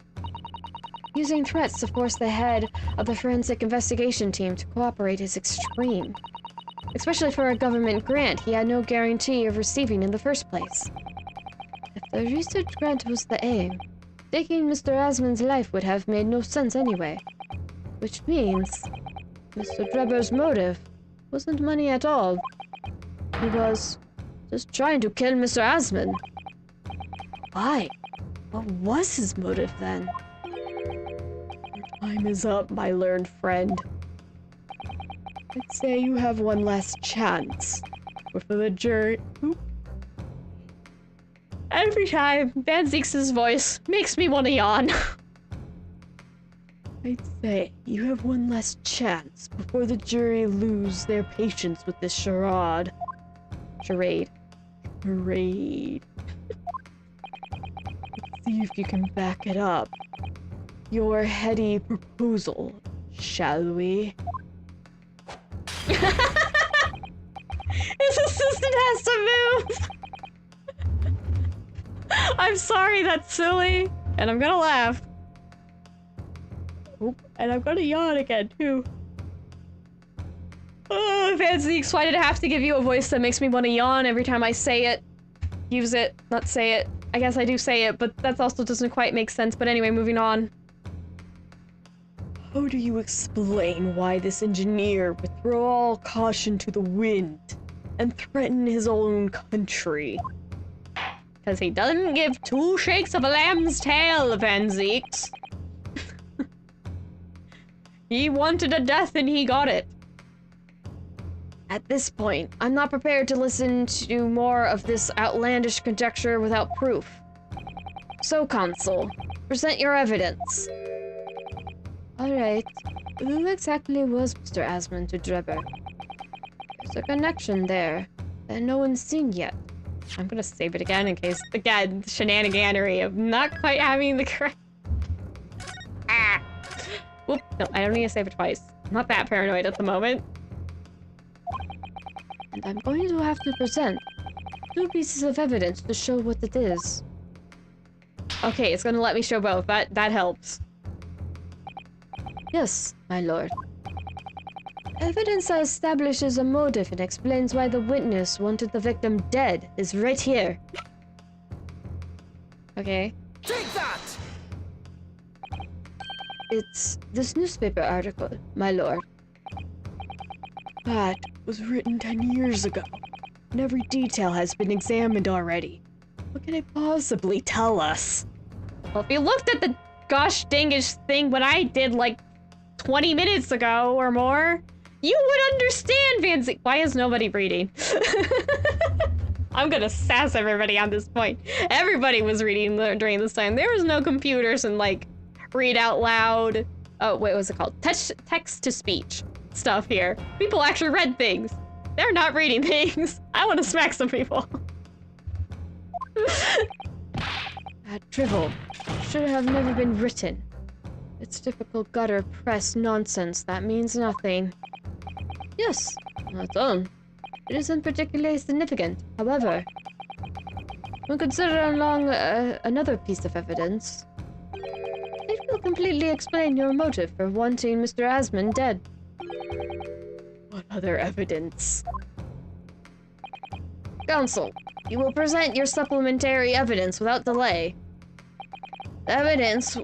Using threats to force the head of the forensic investigation team to cooperate is extreme. Especially for a government grant he had no guarantee of receiving in the first place. If the research grant was the aim, taking Mr. Asmund's life would have made no sense anyway. Which means Mr. Drebber's motive wasn't money at all. He was just trying to kill Mr. Asmund. Why? What was his motive then? Your time is up, my learned friend. I'd say you have one last chance before the jury. Every time Van Zeke's voice makes me want to yawn. I'd say you have one last chance before the jury lose their patience with this charade. Charade. Let's see if you can back it up. Your heady proposal, shall we? His assistant has to move! I'm sorry, that's silly. And I'm gonna laugh. Oop, and I'm gonna yawn again, too. Oh, Van Zeeks, why did I have to give you a voice that makes me want to yawn every time I say it? Use it, not say it. I guess I do say it, but that also doesn't quite make sense. But anyway, moving on. How do you explain why this engineer would throw all caution to the wind and threaten his own country? Because he doesn't give two shakes of a lamb's tail, Van Zeeks. He wanted a death and he got it. At this point, I'm not prepared to listen to more of this outlandish conjecture without proof. So, Consul, present your evidence. Alright, who exactly was Mr. Asmund to Drebber? There's a connection there that no one's seen yet. I'm gonna save it again in case, again, shenaniganery of not quite having the correct... Ah! Whoop, no, I don't need to save it twice. I'm not that paranoid at the moment. And I'm going to have to present 2 pieces of evidence to show what it is. Okay, it's gonna let me show both. That helps. Yes, my lord. Evidence that establishes a motive and explains why the witness wanted the victim dead is right here. Okay. Take that! It's this newspaper article, my lord. That was written 10 years ago, and every detail has been examined already. What can it possibly tell us? Well, if you looked at the gosh dangish thing when I did like 20 minutes ago or more, you would understand, Fancy. Why is nobody reading? I'm gonna sass everybody on this point. Everybody was reading during this time. There was no computers and like read out loud. Oh, wait, what's it called? Text to speech stuff here. People actually read things. They're not reading things. I want to smack some people. That drivel should have never been written. It's typical gutter press nonsense that means nothing. Yes, that's all. It isn't particularly significant, however. When considered along another piece of evidence, it will completely explain your motive for wanting Mr. Asmund dead. What other evidence? Counsel, you will present your supplementary evidence without delay. The evidence,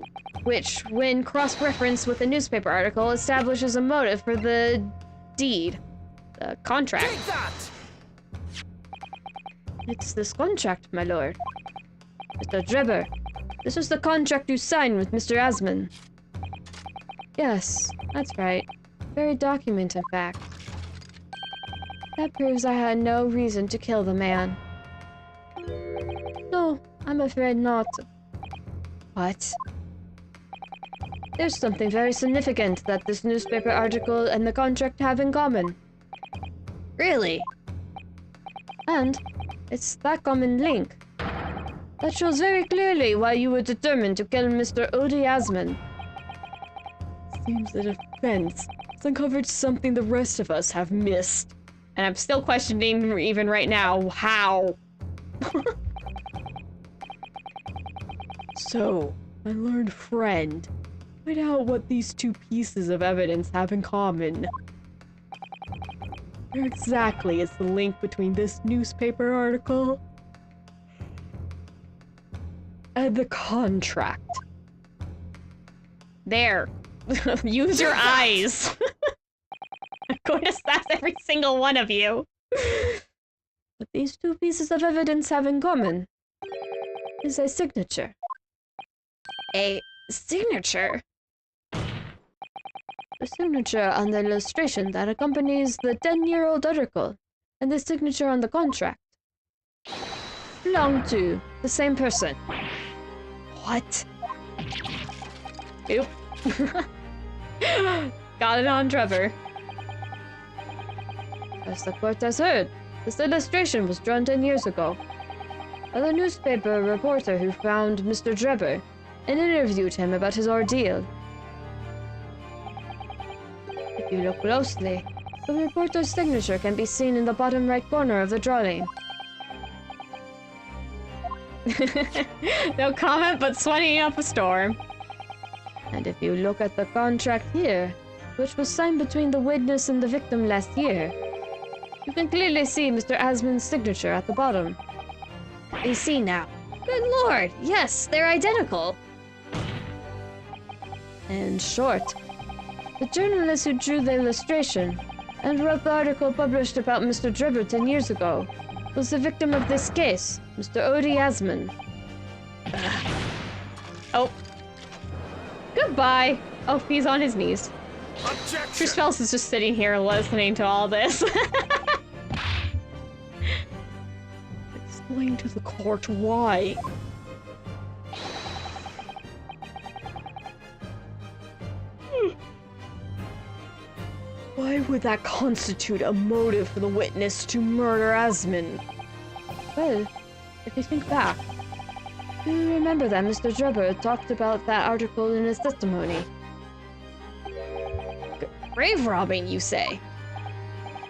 which, when cross-referenced with a newspaper article, establishes a motive for the deed. The contract. Take that! It's this contract, my lord. Mr. Drebber, this is the contract you signed with Mr. Asmund. Yes, that's right. Very document, in fact. That proves I had no reason to kill the man. No, I'm afraid not. What? There's something very significant that this newspaper article and the contract have in common. Really? And it's that common link. That shows very clearly why you were determined to kill Mr. Odi Asmund. Seems the defense has uncovered something the rest of us have missed. And I'm still questioning, even right now, how? So, my learned friend, find out what these two pieces of evidence have in common. Where exactly is the link between this newspaper article and the contract? There. Use your eyes. I'm going to sass every single one of you. What these two pieces of evidence have in common is a signature. A signature? The signature on the illustration that accompanies the 10-year-old article and the signature on the contract belong to the same person. What? Oop. Got it on Trevor. As the court has heard, this illustration was drawn 10 years ago by the newspaper reporter who found Mr. Drebber and interviewed him about his ordeal. If you look closely, the reporter's signature can be seen in the bottom right corner of the drawing. No comment, but sweating up a storm. And if you look at the contract here, which was signed between the witness and the victim last year, you can clearly see Mr. Asmund's signature at the bottom. I see now. Good lord, yes, they're identical. In short, the journalist who drew the illustration and wrote the article published about Mr. Drebber 10 years ago was the victim of this case, Mr. Odi Asmund. Oh. Goodbye. Oh, he's on his knees. Objection! Truspels is just sitting here listening to all this. Explain to the court why. Why would that constitute a motive for the witness to murder Asmund? Well, if you think back, you remember that Mr. Drebber talked about that article in his testimony. Grave robbing, you say?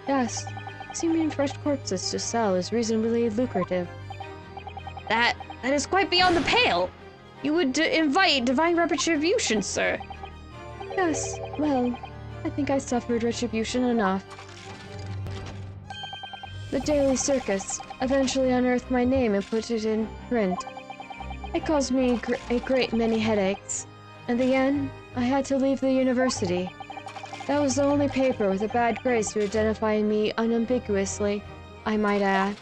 Yes, seeming fresh corpses to sell is reasonably lucrative. That is quite beyond the pale! You would invite divine retribution, sir. Yes, well, I think I suffered retribution enough. The Daily Circus eventually unearthed my name and put it in print. It caused me a great many headaches. In the end, I had to leave the university. That was the only paper with a bad grace to identify me unambiguously, I might add.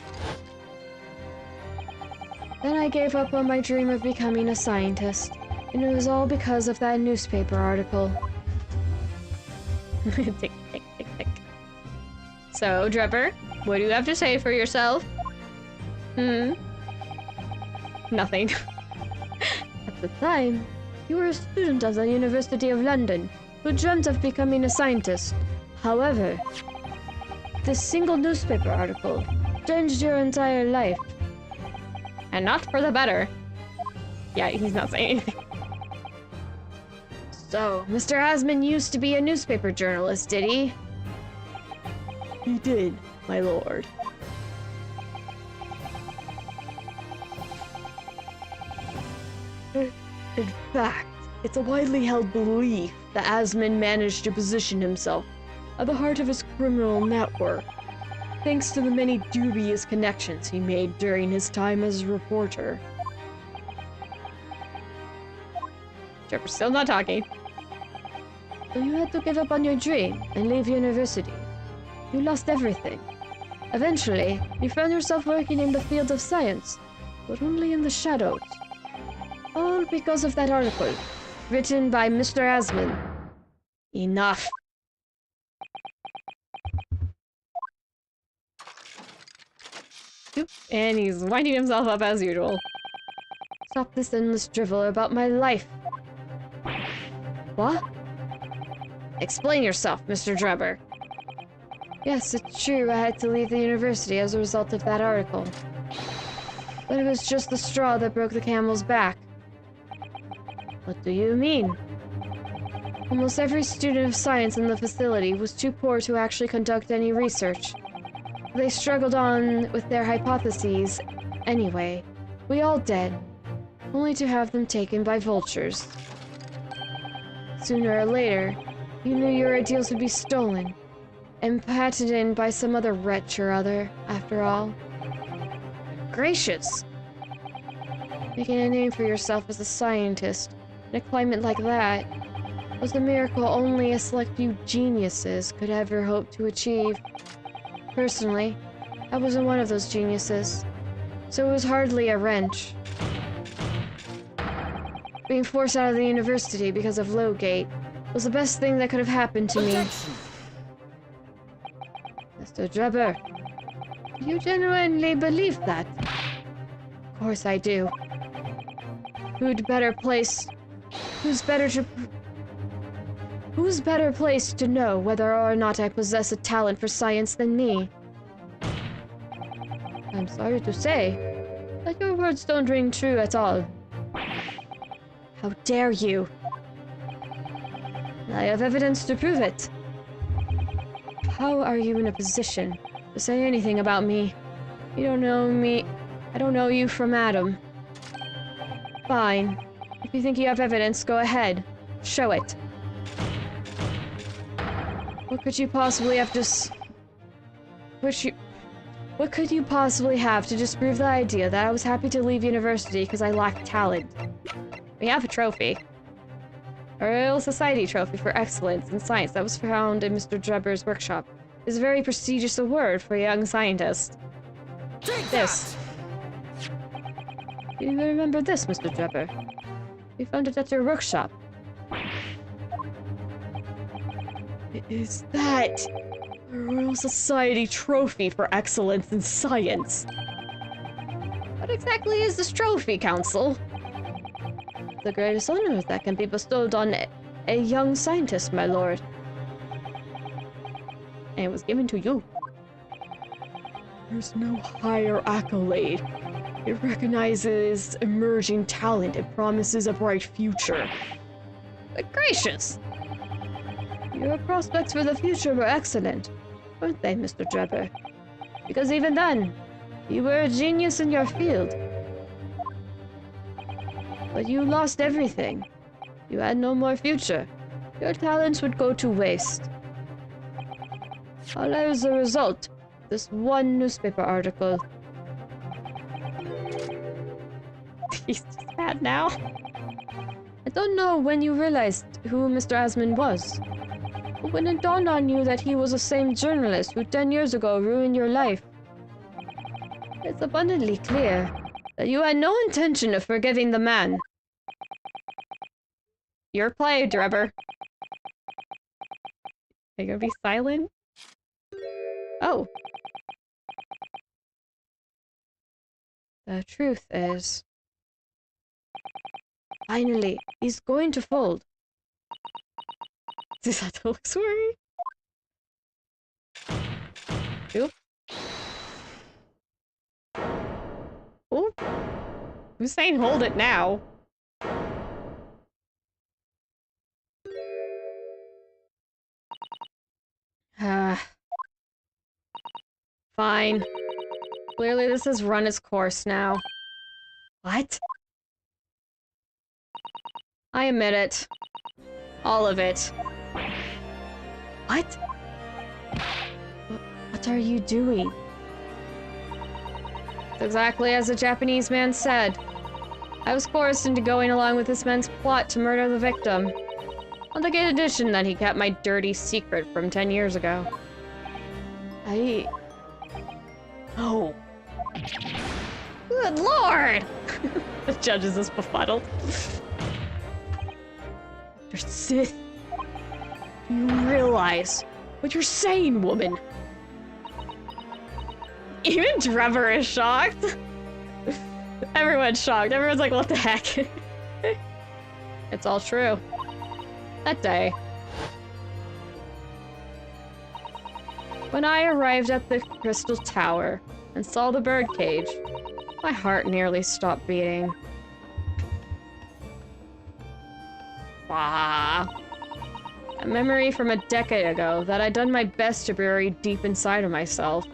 Then I gave up on my dream of becoming a scientist, and it was all because of that newspaper article. Tick, tick, tick, tick. So, Drebber, what do you have to say for yourself? Nothing. At the time, you were a student of the University of London who dreamt of becoming a scientist. However, this single newspaper article changed your entire life. And not for the better. Yeah, he's not saying anything. So, Mr. Asman used to be a newspaper journalist, did he? He did, my lord. In fact, it's a widely held belief that Asman managed to position himself at the heart of his criminal network, thanks to the many dubious connections he made during his time as a reporter. Trevor's still not talking. So you had to give up on your dream and leave university. You lost everything. Eventually, you found yourself working in the field of science, but only in the shadows. All because of that article, written by Mr. Asman. Enough. And he's winding himself up as usual. Stop this endless drivel about my life. What? Explain yourself, Mr. Drebber. Yes, it's true, I had to leave the university as a result of that article. But it was just the straw that broke the camel's back. What do you mean? Almost every student of science in the facility was too poor to actually conduct any research. They struggled on with their hypotheses anyway. We all did, only to have them taken by vultures. Sooner or later, you knew your ideals would be stolen and patented by some other wretch or other, after all. Gracious! Making a name for yourself as a scientist in a climate like that was a miracle only a select few geniuses could ever hope to achieve. Personally, I wasn't one of those geniuses, so it was hardly a wrench. Being forced out of the university because of Lowgate was the best thing that could have happened to me. Mr. Drebber, do you genuinely believe that? Of course I do. Who's better placed to know whether or not I possess a talent for science than me? I'm sorry to say, but your words don't ring true at all. How dare you? I have evidence to prove it. How are you in a position to say anything about me? You don't know me. I don't know you from Adam. Fine. If you think you have evidence, go ahead. Show it. What could you possibly have What could you possibly have to disprove the idea that I was happy to leave university because I lacked talent? We have a trophy. A Royal Society trophy for excellence in science that was found in Mr. Drebber's workshop. It's a very prestigious award for a young scientist. This. Do you remember this, Mr. Drebber? We found it at your workshop. Is that a Royal Society trophy for excellence in science? What exactly is this trophy, Council? The greatest honor that can be bestowed on a young scientist, my lord. And it was given to you. There's no higher accolade. It recognizes emerging talent and promises a bright future. But gracious! Your prospects for the future were excellent, weren't they, Mr. Drebber? Because even then, you were a genius in your field. But you lost everything. You had no more future. Your talents would go to waste. All as a result, this one newspaper article. He's just mad now. I don't know when you realized who Mr. Asman was. But when it dawned on you that he was the same journalist who 10 years ago ruined your life, it's abundantly clear that you had no intention of forgiving the man. Your play, Drebber. Are you gonna be silent? Oh. The truth is... Finally, he's going to fold. Is that the story? Oop. Oop. Who's saying hold it now? Fine. Clearly this has run its course now. What? I admit it. All of it. What? What are you doing? It's exactly as the Japanese man said. I was coerced into going along with this man's plot to murder the victim. On the condition that he kept my dirty secret from 10 years ago. Oh. Good lord! The judge is just befuddled. Dr. Sith, do you realize what you're saying, woman? Even Trevor is shocked. Everyone's shocked. Everyone's like, what the heck? It's all true. That day, when I arrived at the Crystal Tower and saw the birdcage, my heart nearly stopped beating. A memory from a decade ago that I'd done my best to bury deep inside of myself.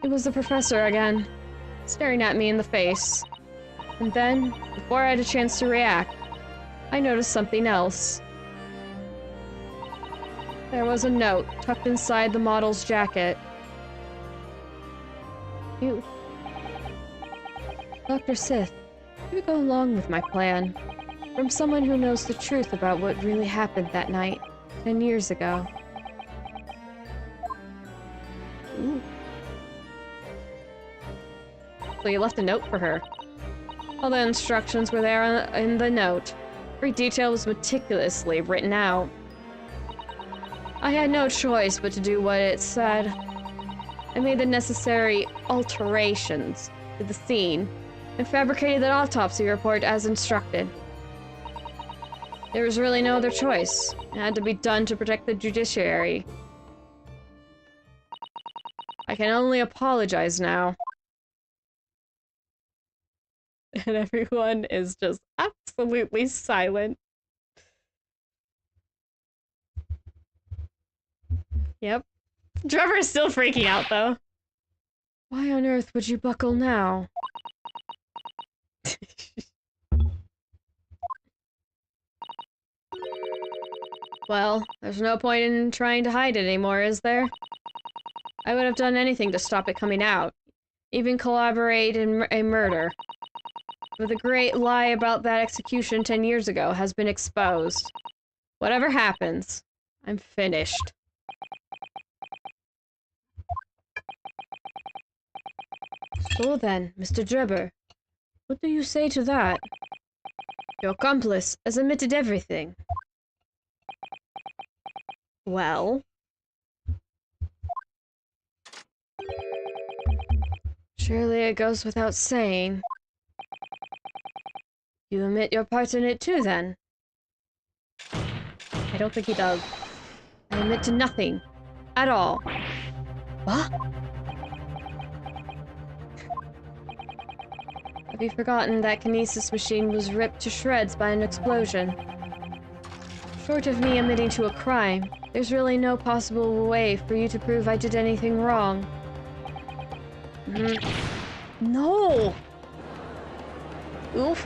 It was the Professor again, staring at me in the face. And then, before I had a chance to react, I noticed something else. There was a note tucked inside the model's jacket. You... Dr. Sith, you go along with my plan. From someone who knows the truth about what really happened that night, 10 years ago. Ooh. So you left a note for her. All the instructions were there in the note. Every detail was meticulously written out. I had no choice but to do what it said. I made the necessary alterations to the scene and fabricated the autopsy report as instructed. There was really no other choice. It had to be done to protect the judiciary. I can only apologize now. And everyone is just absolutely silent. Yep. Trevor's still freaking out, though. Why on earth would you buckle now? Well, there's no point in trying to hide it anymore, is there? I would have done anything to stop it coming out. Even collaborate in a murder. But the great lie about that execution 10 years ago has been exposed. Whatever happens, I'm finished. So then, Mr. Drebber, what do you say to that? Your accomplice has admitted everything. Well? Surely it goes without saying. You admit your part in it too, then? I don't think he does. I admit to nothing. At all. What? Have you forgotten that kinesis machine was ripped to shreds by an explosion? Short of me admitting to a crime, there's really no possible way for you to prove I did anything wrong. No! Oof.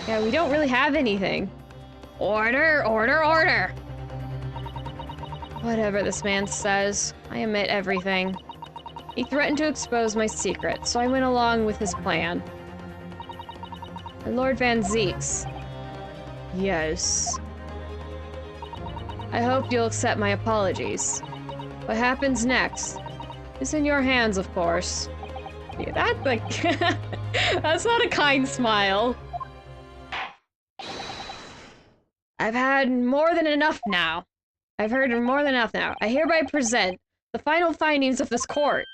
Yeah, we don't really have anything. Order, order, order! Whatever this man says, I admit everything. He threatened to expose my secret, so I went along with his plan. And Lord Van Zeeks. Yes. I hope you'll accept my apologies. What happens next is in your hands, of course. Yeah, that's like... that's not a kind smile. I've had more than enough now. I've heard more than enough now. I hereby present the final findings of this court.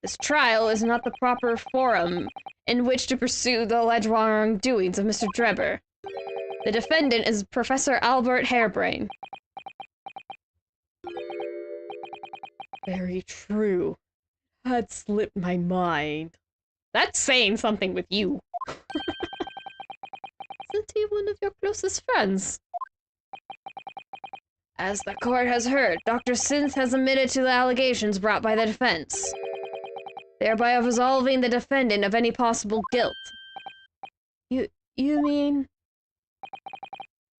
This trial is not the proper forum in which to pursue the alleged wrongdoings of Mr. Drebber. The defendant is Professor Albert Harebrain. Very true. Had slipped my mind. That's saying something with you. Isn't he one of your closest friends? As the court has heard, Dr. Synth has admitted to the allegations brought by the defense, thereby absolving the defendant of any possible guilt. You mean?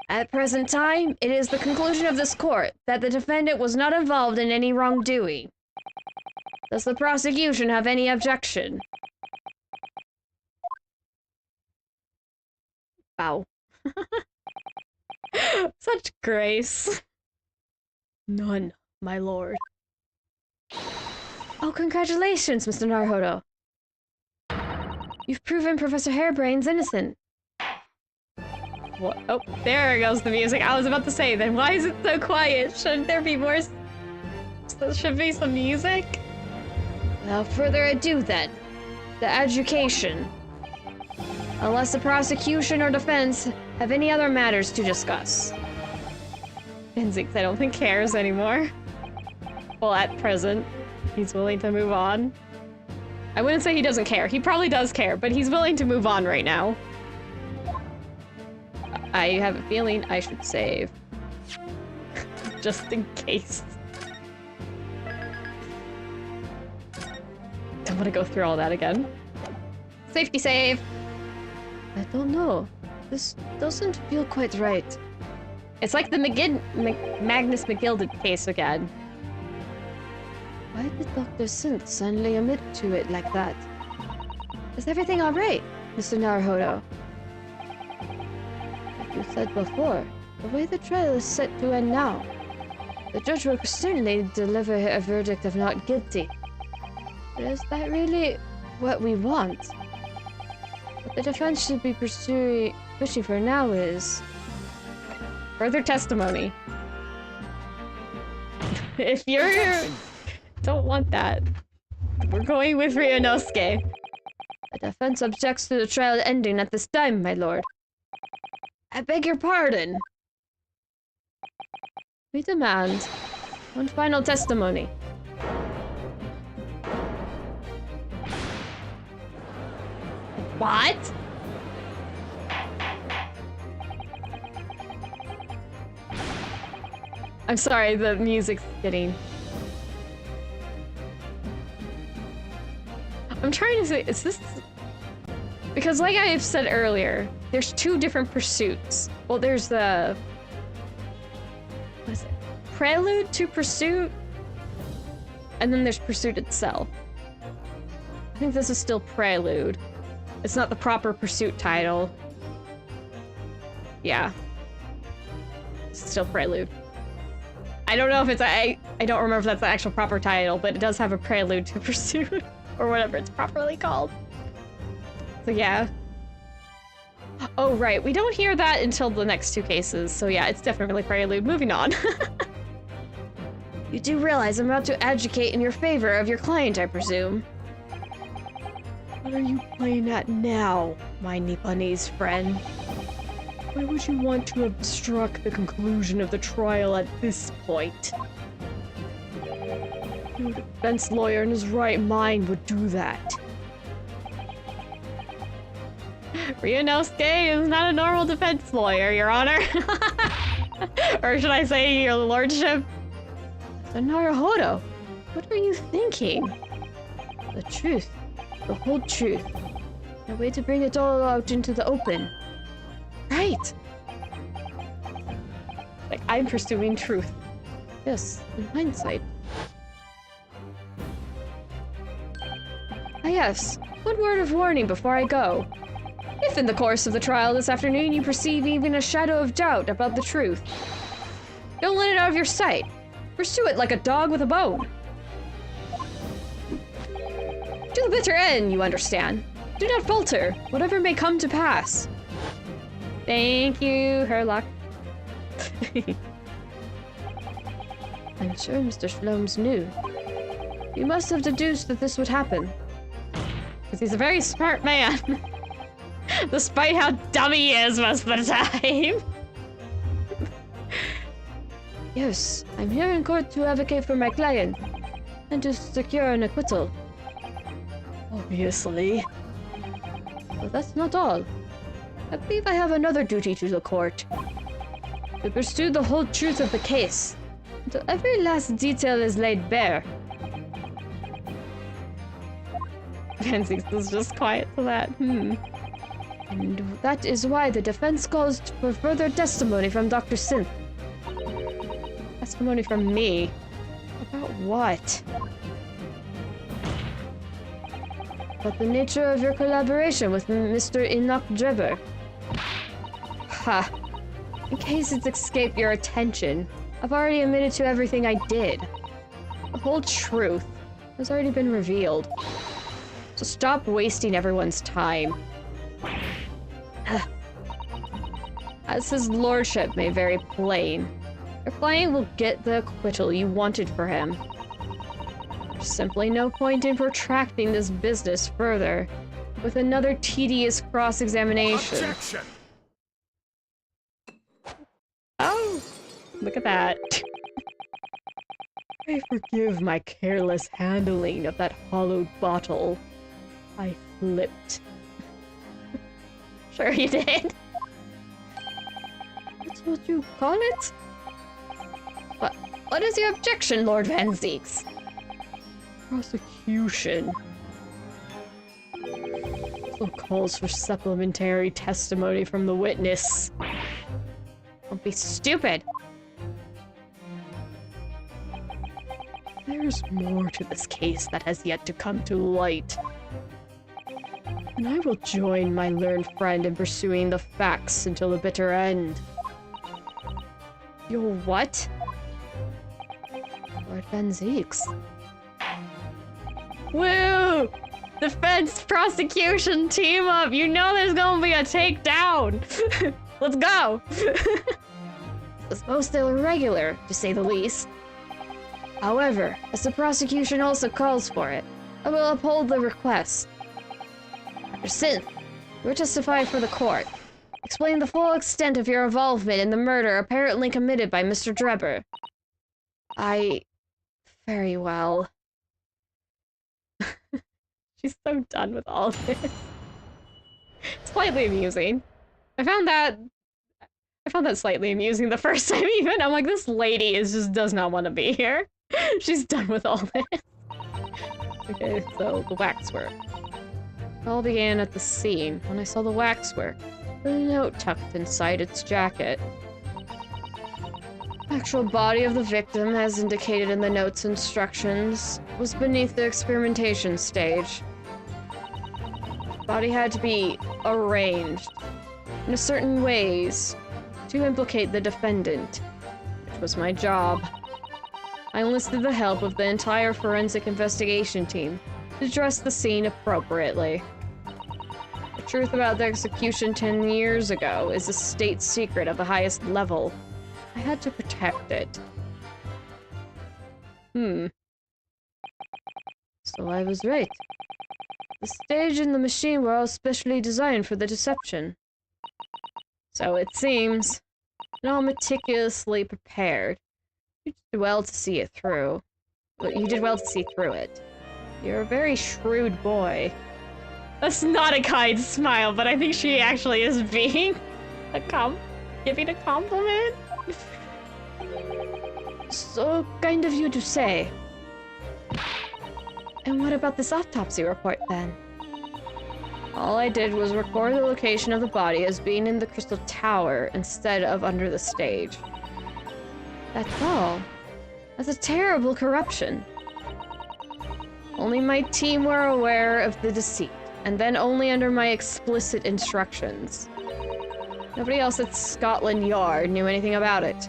At present time, it is the conclusion of this court that the defendant was not involved in any wrongdoing. Does the prosecution have any objection? Wow. Such grace. None, my lord. Oh, congratulations, Mr. Naruhodo. You've proven Professor Harebrain's innocent. What? Oh, there goes the music. I was about to say, then why is it so quiet? Shouldn't there be more... There should be some music? Without further ado, then. The adjudication. Unless the prosecution or defense have any other matters to discuss. Benzix, I don't think cares anymore. Well, at present, he's willing to move on. I wouldn't say he doesn't care. He probably does care, but he's willing to move on right now. I have a feeling I should save. Just in case. Don't want to go through all that again. Safety save! I don't know. This doesn't feel quite right. It's like the Magnus McGilded case again. Why did Dr. Synth suddenly admit to it like that? Is everything alright, Mr. Naruhodo? Like you said before, the way the trial is set to end now, the judge will certainly deliver a verdict of not guilty. But is that really what we want? What the defense should be pushing for now is... further testimony. If you're... don't want that. We're going with Ryunosuke. The defense objects to the trial ending at this time, my lord. I beg your pardon. We demand one final testimony. What? I'm sorry, the music's getting... I'm trying to say, is this... Because like I've said earlier, there's two different pursuits. Well, there's the... what is it? Prelude to Pursuit? And then there's Pursuit itself. I think this is still Prelude. It's not the proper Pursuit title. Yeah. It's still Prelude. I don't know if it's... I don't remember if that's the actual proper title, but it does have a Prelude to Pursuit. Or whatever it's properly called. So yeah. Oh right, we don't hear that until the next two cases, so yeah, it's definitely Prelude. Moving on. You do realize I'm about to advocate in your favor of your client, I presume? What are you playing at now, my Nipponese friend? Why would you want to obstruct the conclusion of the trial at this point? No defense lawyer in his right mind would do that. Ryunosuke is not a normal defense lawyer, Your Honor. Or should I say, Your Lordship? Naruhodo, what are you thinking? The truth. The whole truth. A way to bring it all out into the open. Right. Like, I'm pursuing truth. Yes, in hindsight. Ah yes, one word of warning before I go. If in the course of the trial this afternoon you perceive even a shadow of doubt about the truth, don't let it out of your sight. Pursue it like a dog with a bone. To the bitter end, you understand. Do not falter, whatever may come to pass. Thank you, Herlock. I'm sure Mr. Shlom's knew. He must have deduced that this would happen. Because he's a very smart man. Despite how dumb he is most of the time. Yes, I'm here in court to advocate for my client. And to secure an acquittal. Obviously. But that's not all. I believe I have another duty to the court. To pursue the whole truth of the case. Until every last detail is laid bare. Fancy is just quiet to that. And that is why the defense calls for further testimony from Dr. Synth. Testimony from me? About what? About the nature of your collaboration with Mr. Inok. Ha. In case it's escaped your attention, I've already admitted to everything I did. The whole truth has already been revealed. So stop wasting everyone's time. As his lordship made very plain, your client will get the acquittal you wanted for him. There's simply no point in protracting this business further with another tedious cross-examination. Objection! Oh, look at that. I forgive my careless handling of that hollowed bottle. I flipped. Sure you did. That's what you call it? What is your objection, Lord Van Zeeks? Prosecution. So calls for supplementary testimony from the witness. Don't be stupid. There's more to this case that has yet to come to light. And I will join my learned friend in pursuing the facts until the bitter end. Your what? Lord Van Zeeks. Woo! Defense prosecution team up! You know there's gonna be a takedown! Let's go! It's most irregular, to say the least. However, as the prosecution also calls for it, I will uphold the request. Dr. Synth, you will testify for the court. Explain the full extent of your involvement in the murder apparently committed by Mr. Drebber. Very well. She's so done with all of this. Slightly amusing. I found that slightly amusing the first time even. I'm like, this lady does not want to be here. She's done with all this. Okay, so the waxwork. It all began at the scene when I saw the waxwork. The note tucked inside its jacket. The actual body of the victim, as indicated in the note's instructions, was beneath the experimentation stage. The body had to be arranged in certain ways to implicate the defendant, which was my job. I enlisted the help of the entire forensic investigation team to dress the scene appropriately. The truth about the execution 10 years ago is a state secret of the highest level. I had to protect it. So I was right. The stage and the machine were all specially designed for the deception. So it seems, and all meticulously prepared. You did well to see it through. You did well to see through it. You're a very shrewd boy. That's not a kind smile, but I think she actually is being giving a compliment. So kind of you to say. And what about this autopsy report then? All I did was record the location of the body as being in the crystal tower instead of under the stage. That's all. That's a terrible corruption. Only my team were aware of the deceit. and then only under my explicit instructions. Nobody else at Scotland Yard knew anything about it,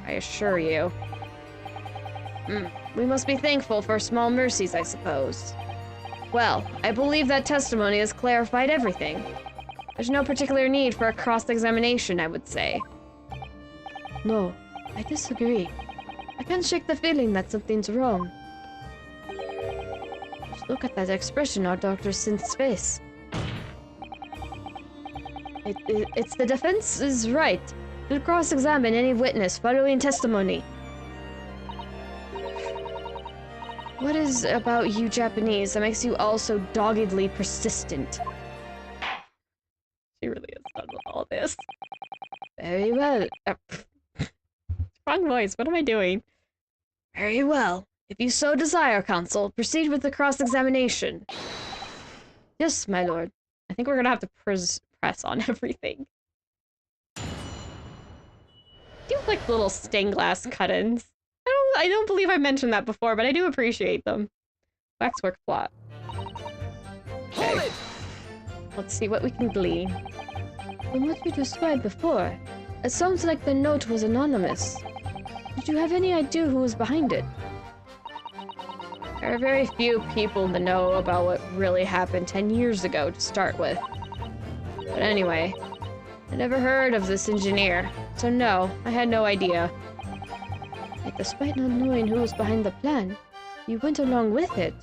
I assure you. We must be thankful for small mercies, I suppose. Well, I believe that testimony has clarified everything. There's no particular need for a cross-examination, I would say. No, I disagree. I can't shake the feeling that something's wrong. Just look at that expression on Dr. Synth's face. It's the defense is right to cross-examine any witness following testimony. What is about you Japanese that makes you all so doggedly persistent? She really is done with all this. Very well. Wrong voice, what am I doing? Very well. If you so desire, Counsel, proceed with the cross-examination. Yes, my lord. I think we're gonna have to press on everything. Do you like little stained glass cut-ins? I don't believe I mentioned that before, but I do appreciate them. Waxwork plot. Okay. Let's see what we can glean. From what you described before, it sounds like the note was anonymous. Did you have any idea who was behind it? There are very few people to know about what really happened 10 years ago to start with. But anyway, I never heard of this engineer, so no, I had no idea. Yet despite not knowing who was behind the plan, you went along with it.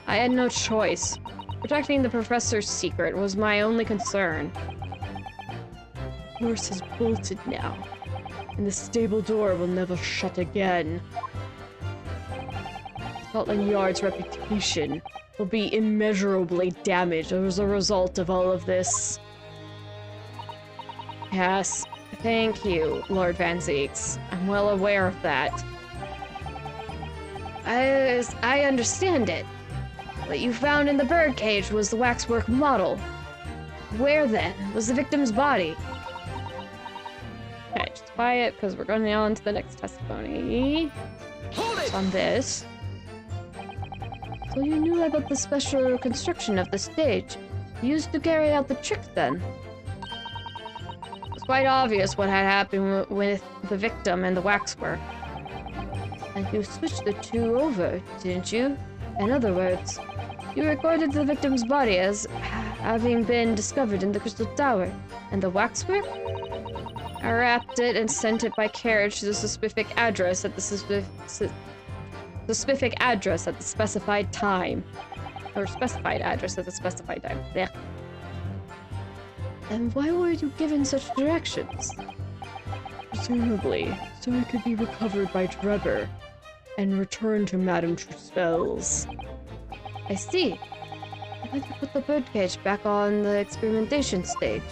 I had no choice. Protecting the Professor's secret was my only concern. Norse has bolted now, and the stable door will never shut again. Scotland Yard's reputation will be immeasurably damaged as a result of all of this. Yes, thank you, Lord Van Zeeks. I'm well aware of that. I understand it. What you found in the birdcage was the waxwork model. Where, then, was the victim's body? Okay, just quiet, because we're going on to the next testimony. It's on this. So you knew about the special construction of the stage, used to carry out the trick, then? It was quite obvious what had happened with the victim and the waxwork. And you switched the two over, didn't you? In other words, you recorded the victim's body as having been discovered in the Crystal Tower, and the waxwork? I wrapped it and sent it by carriage to the specific address at the specific address at the specified time. Or specified address at the specified time. Yeah. And why were you given such directions? Presumably, so it could be recovered by Drebber and returned to Madame Truspel's. I see. I thought you put the birdcage back on the experimentation stage.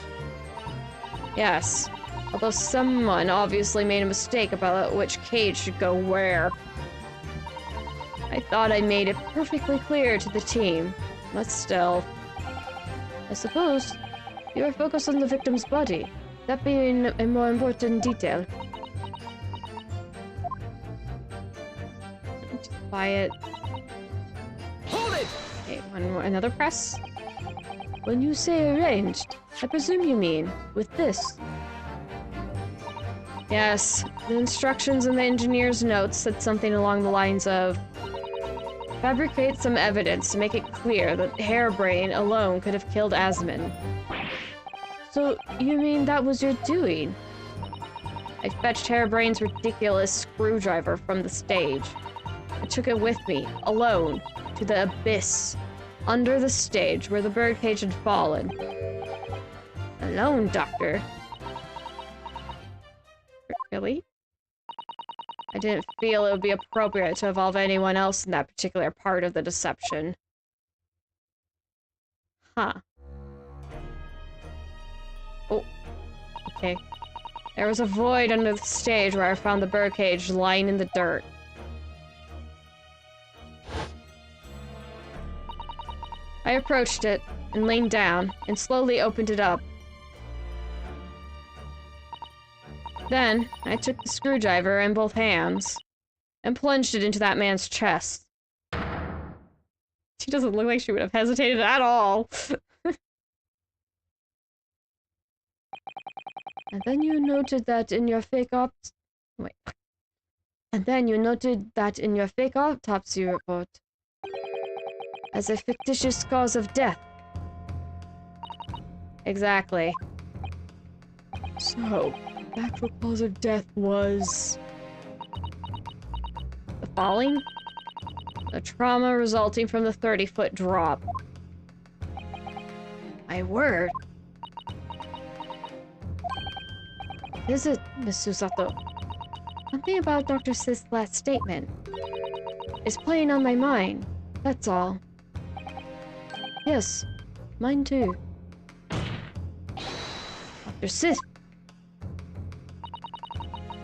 Yes, although someone obviously made a mistake about which cage should go where. I thought I made it perfectly clear to the team, but still. I suppose you are focused on the victim's body, that being a more important detail. Just quiet. Hold it! Okay, one more, another press. When you say arranged, I presume you mean with this. Yes, the instructions in the engineer's notes said something along the lines of fabricate some evidence to make it clear that Harebrain alone could have killed Asmund. So, you mean that was your doing? I fetched Harebrain's ridiculous screwdriver from the stage. I took it with me, alone, to the abyss, under the stage where the birdcage had fallen. Alone, Doctor? Really? I didn't feel it would be appropriate to involve anyone else in that particular part of the deception. Huh. Oh. Okay. There was a void under the stage where I found the birdcage lying in the dirt. I approached it, and leaned down, and slowly opened it up. Then, I took the screwdriver in both hands, and plunged it into that man's chest. She doesn't look like she would have hesitated at all. And then you noted that in your fake ops... Wait. And then you noted that in your fake autopsy report as a fictitious cause of death. Exactly. So, the actual cause of death was... the falling? The trauma resulting from the 30-foot drop. My word. Is it, Miss Susato? Something about Dr. Sith's last statement is playing on my mind, that's all. Yes, mine too. Dr. Sith!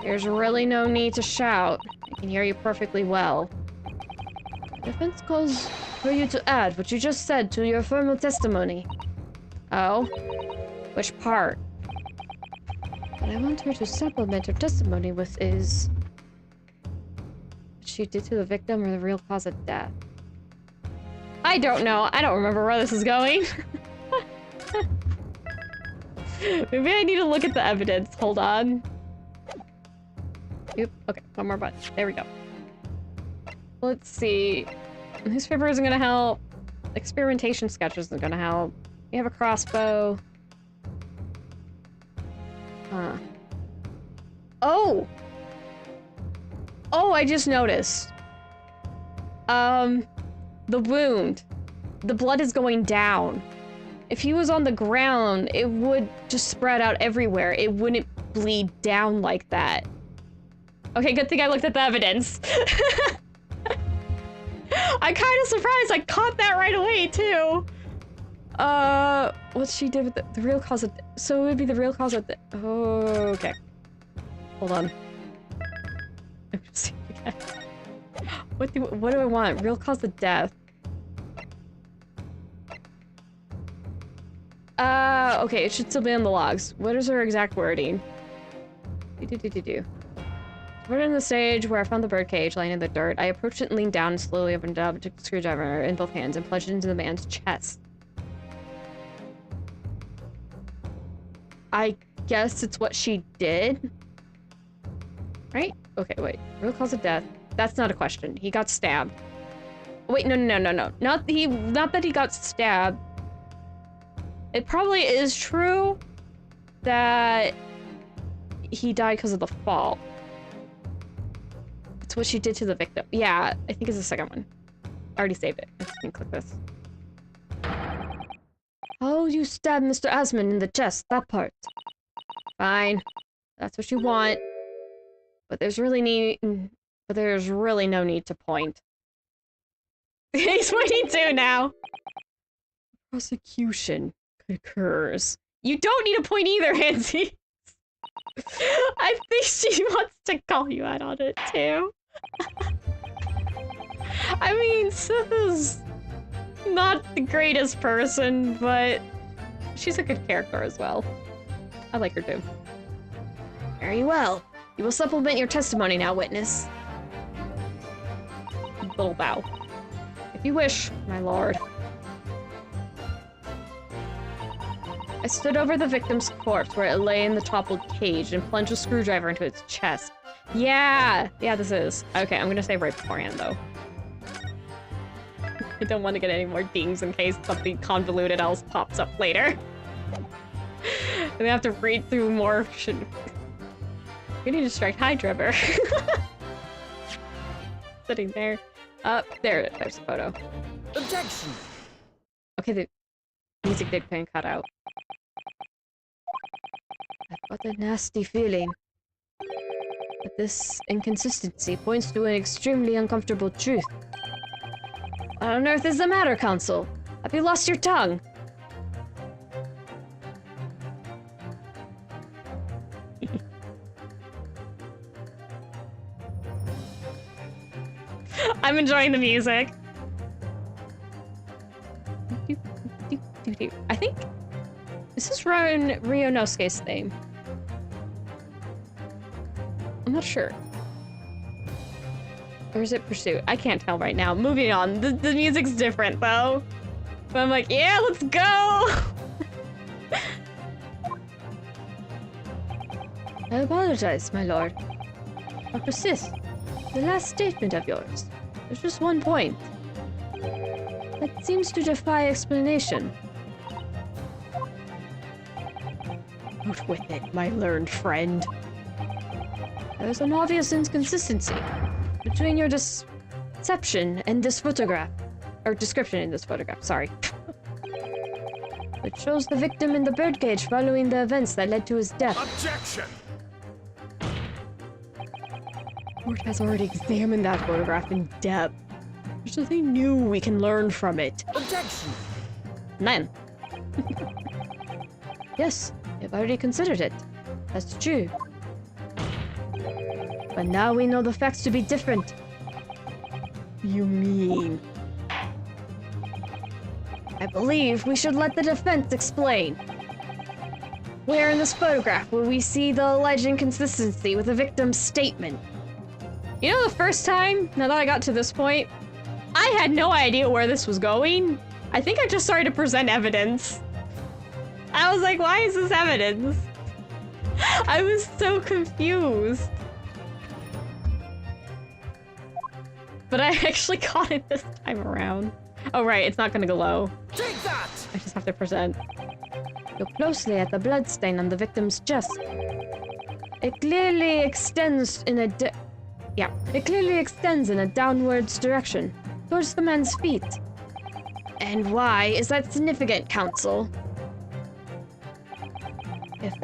There's really no need to shout. I can hear you perfectly well. Defense calls for you to add what you just said to your formal testimony. Oh? Which part? What I want her to supplement her testimony with is... what she did to the victim or the real cause of death. I don't know. I don't remember where this is going. Maybe I need to look at the evidence. Hold on. Oop. Okay, one more button. There we go. Let's see. Newspaper isn't gonna help. Experimentation sketch isn't gonna help. We have a crossbow. Huh. Oh! Oh, I just noticed. The wound. The blood is going down. If he was on the ground, it would just spread out everywhere. It wouldn't bleed down like that. Okay, good thing I looked at the evidence. I'm kind of surprised I caught that right away, too. What she did with the real cause of... so it would be the real cause of the... oh, okay. Hold on. I'm just seeing again. What do I want? Real cause of death. Okay, it should still be on the logs. What is her exact wording? We're in the stage where I found the birdcage lying in the dirt. I approached it and leaned down and slowly opened it up, took the screwdriver in both hands and plunged it into the man's chest. I guess it's what she did? Right? Okay, wait. Real cause of death. That's not a question. He got stabbed. Wait, no. Not that he got stabbed. It probably is true that he died because of the fall. It's what she did to the victim. Yeah, I think it's the second one. I already saved it. Let's click this. Oh, you stabbed Mr. Asman in the chest. That part. Fine. That's what you want. But there's really no need to point. He's pointing too now. Prosecution occurs. You don't need a point either, Hansi. I think she wants to call you out on it too. I mean, Sith is not the greatest person, but she's a good character as well. I like her too. Very well. You will supplement your testimony now, witness. Little bow. If you wish, my lord. I stood over the victim's corpse where it lay in the toppled cage and plunged a screwdriver into its chest. Yeah, this is. Okay, I'm gonna say right beforehand, though. I don't want to get any more dings in case something convoluted else pops up later. I'm gonna have to read through more. We need to strike Hydra. Sitting there. There's the photo. Objection! Okay, the music did kind of cut out. I've got a nasty feeling that this inconsistency points to an extremely uncomfortable truth. What on earth is the matter, Counsel? Have you lost your tongue? I'm enjoying the music. I think this is Ryunosuke's theme. I'm not sure. Or is it pursuit? I can't tell right now. Moving on. The music's different, though. But I'm like, yeah, let's go! I apologize, my lord. I'll persist. The last statement of yours. There's just one point. That seems to defy explanation. Out with it, my learned friend. There's an obvious inconsistency between your deception and this photograph. Or description in this photograph, sorry. It shows the victim in the birdcage following the events that led to his death. Objection! The court has already examined that photograph in depth. There's nothing new we can learn from it. Objection! None. Yes, I've already considered it. That's true. But now we know the facts to be different. You mean? I believe we should let the defense explain. Where in this photograph will we see the alleged inconsistency with the victim's statement? You know, the first time, now that I got to this point, I had no idea where this was going. I think I just started to present evidence. I was like, why is this evidence? I was so confused. But I actually got it this time around. Oh right, it's not gonna glow. Take that! I just have to present. Look closely at the blood stain on the victim's chest. It clearly extends in a downwards direction, towards the man's feet. And why is that significant, counsel? If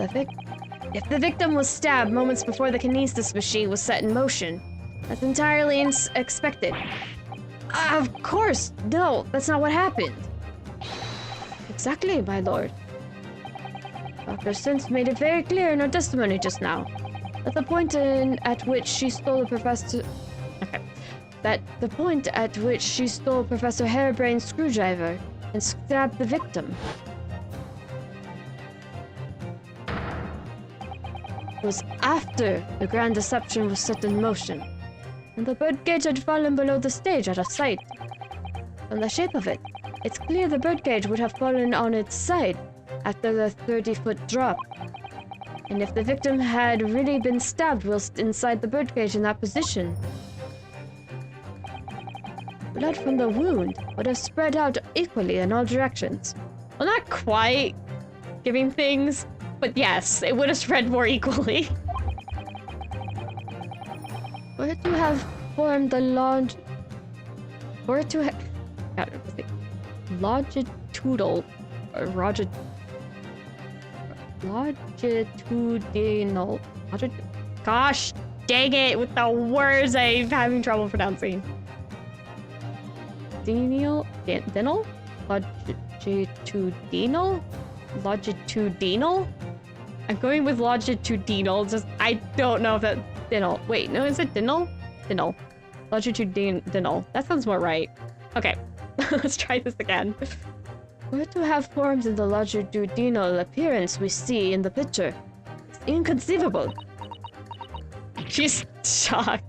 the victim was stabbed moments before the kinesis machine was set in motion, that's entirely expected. Of course, no, that's not what happened. Exactly, my lord. Dr. Sins made it very clear in her testimony just now that the point at which she stole Professor Harebrain's screwdriver and stabbed the victim was after the grand deception was set in motion, and the birdcage had fallen below the stage out of sight. From the shape of it, it's clear the birdcage would have fallen on its side after the 30-foot drop. And if the victim had really been stabbed whilst inside the birdcage in that position, blood from the wound would have spread out equally in all directions. Well, not quite giving things, but yes, it would have spread more equally. Were it to have formed the longitudinal, gosh dang it with the words I'm having trouble pronouncing. Longitudinal? I'm going with longitudinal, just, I don't know if that, dinal. Wait, no, is it dinal? Dinal. Longitudinal. That sounds more right. Okay, let's try this again. Were to have forms in the longitudinal appearance we see in the picture, it's inconceivable. She's shocked.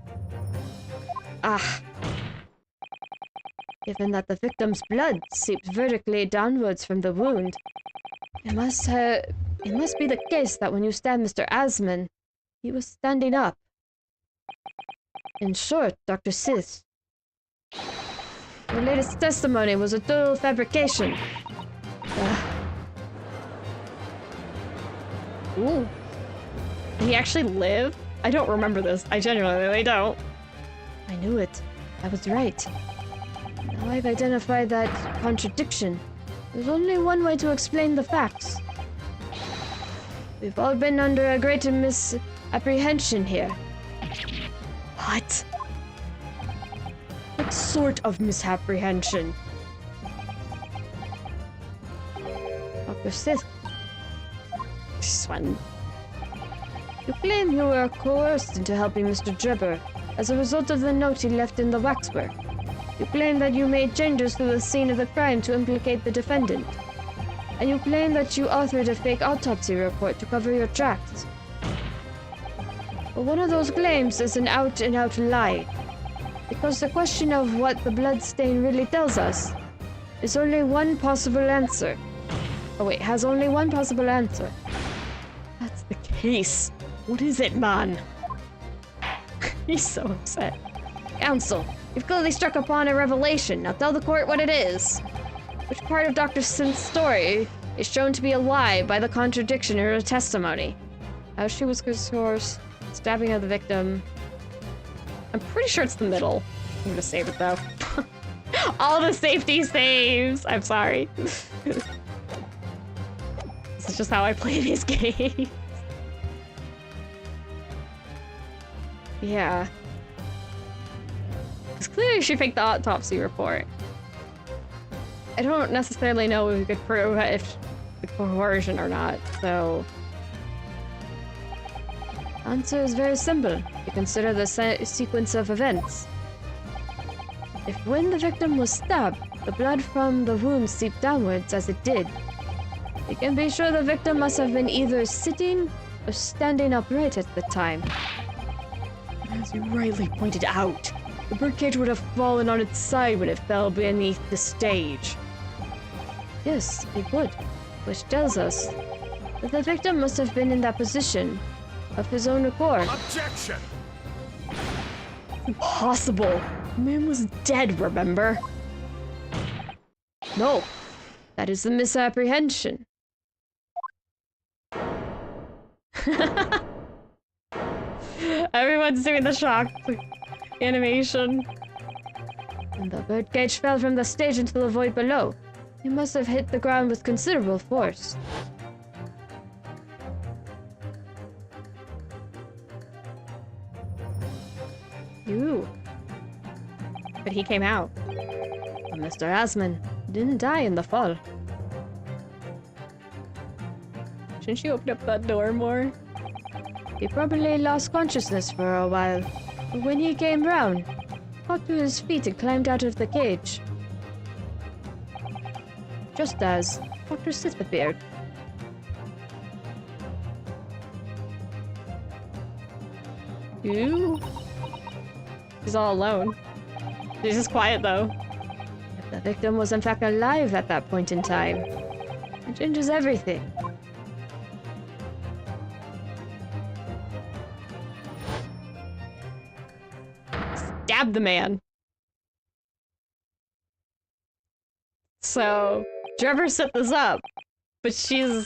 Given that the victim's blood seeped vertically downwards from the wound, it must be the case that when you stabbed Mr. Asman, he was standing up. In short, Dr. Sith, your latest testimony was a total fabrication. Ooh. Did he actually live? I don't remember this. I genuinely don't. I knew it. I was right. Now I've identified that contradiction. There's only one way to explain the facts. We've all been under a great misapprehension here. What? What sort of misapprehension? Dr. Sith. This one. You claim you were coerced into helping Mr. Drebber as a result of the note he left in the waxwork. You claim that you made changes to the scene of the crime to implicate the defendant. And you claim that you authored a fake autopsy report to cover your tracks. But one of those claims is an out-and-out lie. Because the question of what the bloodstain really tells us is only one possible answer. Oh wait, has only one possible answer. That's the case. What is it, man? He's so upset. Counsel, you've clearly struck upon a revelation. Now tell the court what it is. Which part of Dr. Synth's story is shown to be a lie by the contradiction in her testimony? How she was source, stabbing of the victim. I'm pretty sure it's the middle. I'm gonna save it though. All the safety saves! I'm sorry. This is just how I play these games. Yeah. Because clearly she faked the autopsy report. I don't necessarily know if we could prove if the coercion or not, so... Answer is very simple. You consider the sequence of events. If when the victim was stabbed, the blood from the wound seeped downwards as it did, you can be sure the victim must have been either sitting or standing upright at the time. As you rightly pointed out, the birdcage would have fallen on its side when it fell beneath the stage. Yes, it would, which tells us that the victim must have been in that position of his own accord. Objection! Impossible! The man was dead, remember? No, that is the misapprehension. Everyone's doing the shock animation. When the birdcage fell from the stage into the void below, it must have hit the ground with considerable force. Ooh. But he came out. But Mr. Asman didn't die in the fall. Shouldn't you open up that door more? He probably lost consciousness for a while, but when he came round, got to his feet and climbed out of the cage. Just as Dr. Sith appeared. Ooh. He's all alone. He's just quiet though. If the victim was in fact alive at that point in time, it changes everything. Stab the man. So, Trevor set this up, but she's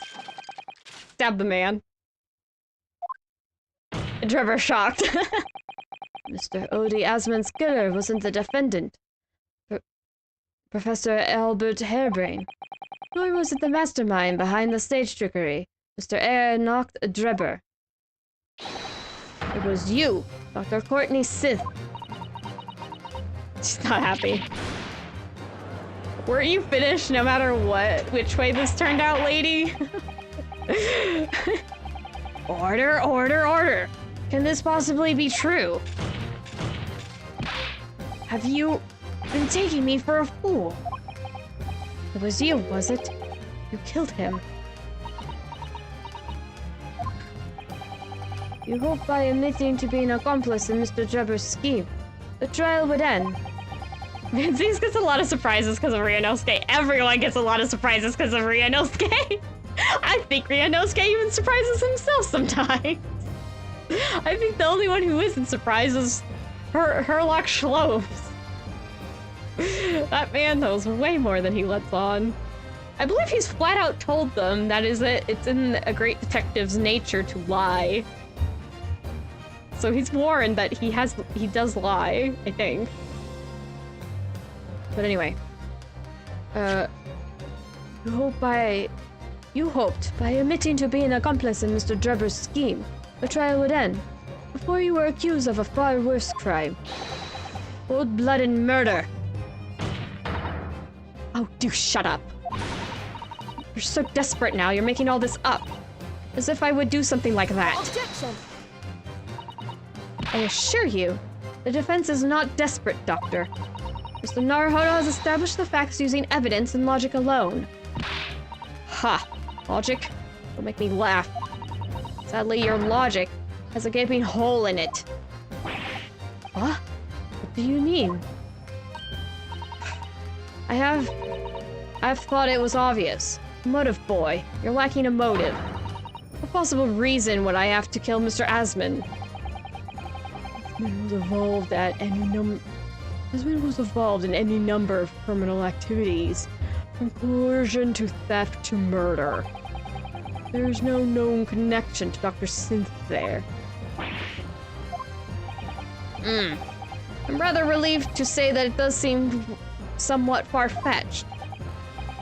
stabbed the man. And Trevor's shocked. Mr. Odie Asman's killer wasn't the defendant, Professor Albert Harebrain. Nor was it the mastermind behind the stage trickery, Mr. Enoch Drebber. It was you, Dr. Courtney Sith. She's not happy. Weren't you finished no matter what, which way this turned out, lady? Order, order, order. Can this possibly be true? Have you been taking me for a fool? It was you, was it? You killed him. You hoped by admitting to being an accomplice in Mr. Drebber's scheme, the trial would end. Vince's gets a lot of surprises because of Ryunosuke. Everyone gets a lot of surprises because of Ryunosuke. I think Ryunosuke even surprises himself sometimes. I think the only one who isn't surprised is Herlock Schloves. That man knows way more than he lets on. I believe he's flat out told them that it's in a great detective's nature to lie. So he's warned that he does lie, I think. But anyway. You hoped by admitting to being an accomplice in Mr. Drebber's scheme, the trial would end, before you were accused of a far worse crime. Cold-blooded murder. Oh, do shut up. You're so desperate now, you're making all this up. As if I would do something like that. Objection! I assure you, the defense is not desperate, Doctor. Mr. Naruhodo has established the facts using evidence and logic alone. Ha! Logic? Don't make me laugh. Sadly, your logic has a gaping hole in it. What? do you mean? I've thought it was obvious. Motive, boy. You're lacking a motive. What possible reason would I have to kill Mr. Asman? Asman was evolved in any number of criminal activities, from coercion to theft to murder. There's no known connection to Dr. Synth there. I'm rather relieved to say that it does seem somewhat far-fetched.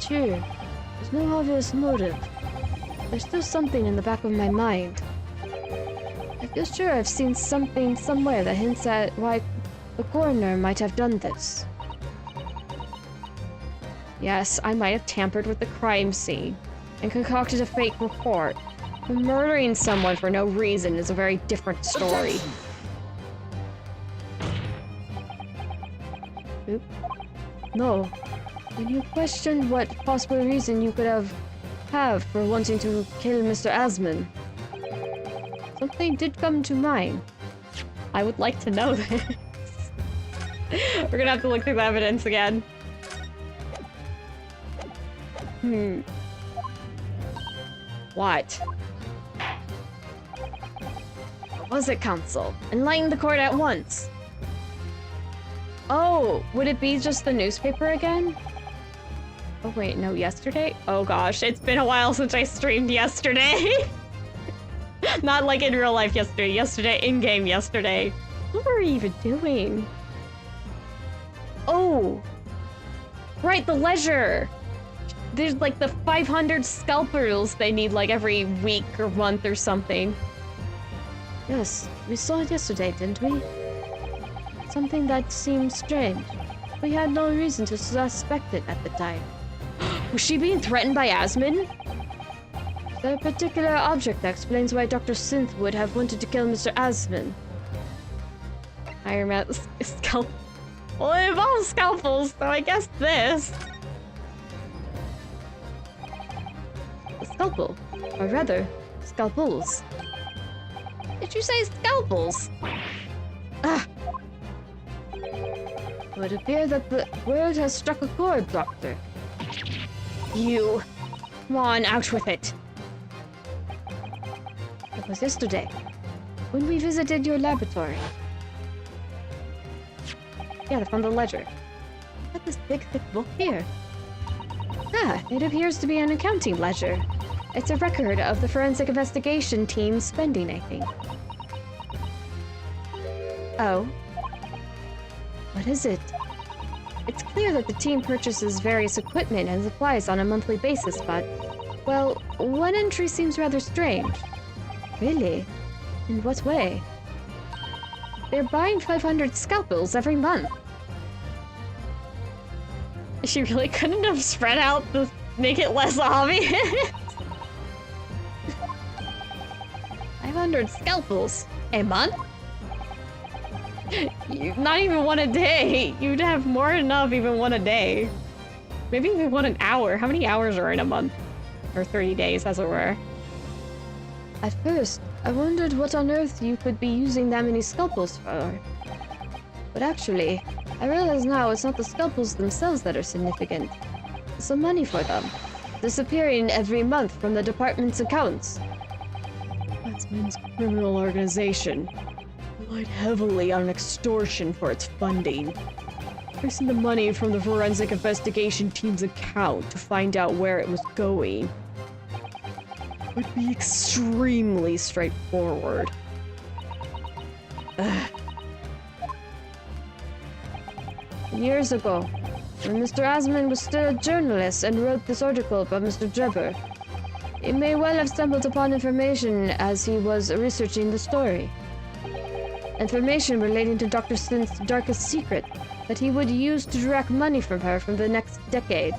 Sure, there's no obvious motive. There's still something in the back of my mind. I feel sure I've seen something somewhere that hints at why the coroner might have done this. Yes, I might have tampered with the crime scene and concocted a fake report. But murdering someone for no reason is a very different story. Oop. No. When you questioned what possible reason you could have for wanting to kill Mr. Asman, something did come to mind. I would like to know this. We're gonna have to look through the evidence again. What? What was it, Counsel? Enlighten the court at once. Oh, would it be just the newspaper again? Oh wait, no, yesterday? Oh gosh, it's been a while since I streamed yesterday. Not like in real life yesterday. Yesterday, in-game yesterday. What were we even doing? Oh! Right, the Ledger! There's like the 500 scalpels they need like every week or month or something. Yes, we saw it yesterday, didn't we? Something that seemed strange. We had no reason to suspect it at the time. Was she being threatened by Asman? The particular object that explains why Dr. Synth would have wanted to kill Mr. Asman. Iron Man scalpel. Well, it involves scalpels, so I guess this. A scalpel. Or rather, scalpels. Did you say scalpels? Ah! It would appear that the word has struck a chord, Doctor. You. Come on, out with it. It was yesterday, when we visited your laboratory. Yeah, I found the ledger. I got this big, thick book here. Ah, it appears to be an accounting ledger. It's a record of the forensic investigation team's spending, I think. Oh. What is it? It's clear that the team purchases various equipment and supplies on a monthly basis, but... well, one entry seems rather strange. Really? In what way? They're buying 500 scalpels every month. She really couldn't have spread out to make it less obvious. 500 scalpels a month? Not even one a day. You'd have more than enough even one a day. Maybe even one an hour. How many hours are in a month? Or 30 days, as it were. At first, I wondered what on earth you could be using that many scalpels for. But actually, I realize now it's not the scalpels themselves that are significant. It's the money for them, disappearing every month from the department's accounts. Asman's criminal organization relied heavily on extortion for its funding, tracing the money from the forensic investigation team's account to find out where it was going. Would be extremely straightforward. Years ago, when Mr. Asman was still a journalist and wrote this article about Mr. Drebber, he may well have stumbled upon information as he was researching the story. Information relating to Dr. Synth's darkest secret that he would use to direct money from her for the next decade.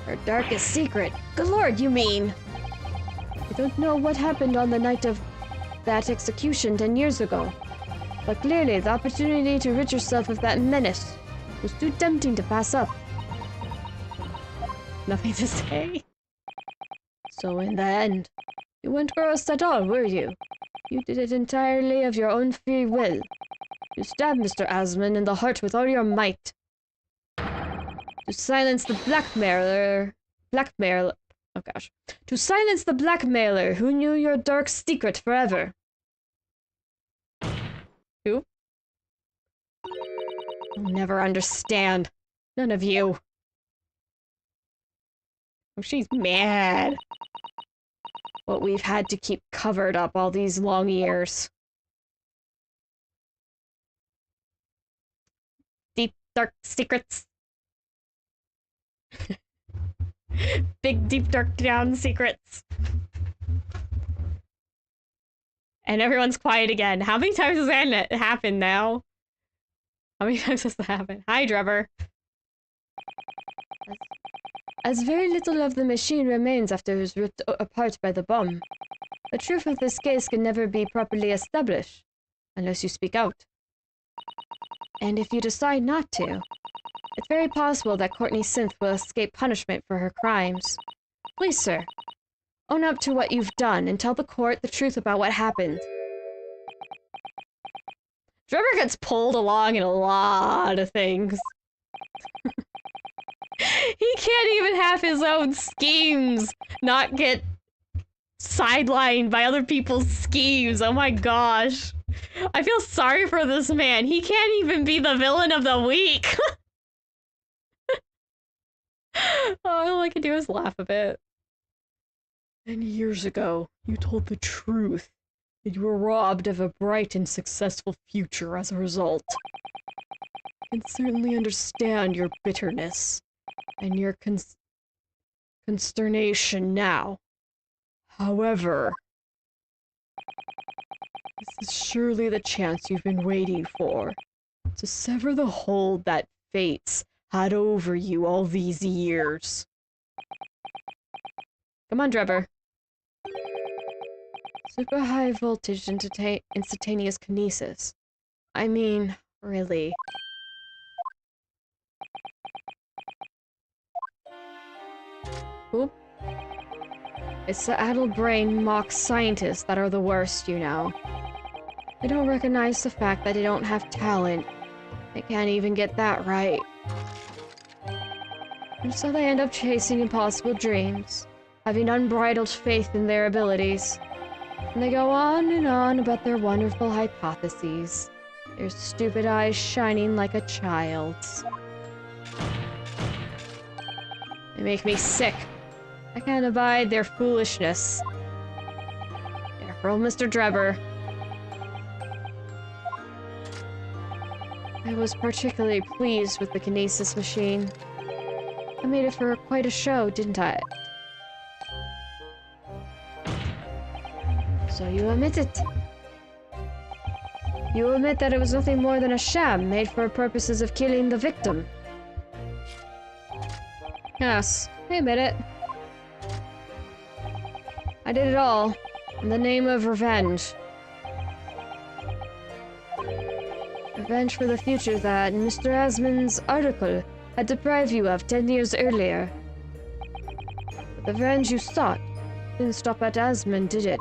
Her darkest secret? Good lord, you mean? I don't know what happened on the night of that execution 10 years ago, but clearly the opportunity to rid yourself of that menace was too tempting to pass up. Nothing to say. So in the end, You weren't coerced at all, were you? You did it entirely of your own free will. You stabbed Mr. Asman in the heart with all your might. To silence the blackmailer... Oh gosh. To silence the blackmailer who knew your dark secret forever. Who? I'll never understand. None of you. Oh, she's mad. What we've had to keep covered up all these long years. Deep, dark secrets. Big, deep, dark, down secrets. And everyone's quiet again. How many times has that happened now? How many times has that happened? Hi, Trevor. As very little of the machine remains after it was ripped apart by the bomb, the truth of this case can never be properly established, unless you speak out. And if you decide not to, it's very possible that Courtney Synth will escape punishment for her crimes. Please, sir, own up to what you've done and tell the court the truth about what happened. Trevor gets pulled along in a lot of things. He can't even have his own schemes not get sidelined by other people's schemes. Oh my gosh. I feel sorry for this man. He can't even be the villain of the week. All I can do is laugh a bit. And years ago, you told the truth. That you were robbed of a bright and successful future as a result. I can certainly understand your bitterness and your consternation now. However, this is surely the chance you've been waiting for, to sever the hold that fates had over you all these years. Come on, Trevor. Super high voltage instantaneous kinesis. I mean, really. Oop. It's the addle-brained mock scientists that are the worst, you know. They don't recognize the fact that they don't have talent. They can't even get that right. And so they end up chasing impossible dreams, having unbridled faith in their abilities. And they go on and on about their wonderful hypotheses, their stupid eyes shining like a child's. They make me sick. I can't abide their foolishness. Careful, Mr. Trevor. I was particularly pleased with the kinesis machine. I made it for quite a show, didn't I? So you admit it. You admit that it was nothing more than a sham made for purposes of killing the victim. Yes, I admit it. I did it all in the name of revenge. Revenge for the future that Mr. Asman's article had deprived you of 10 years earlier. But the revenge you sought didn't stop at Asman, did it?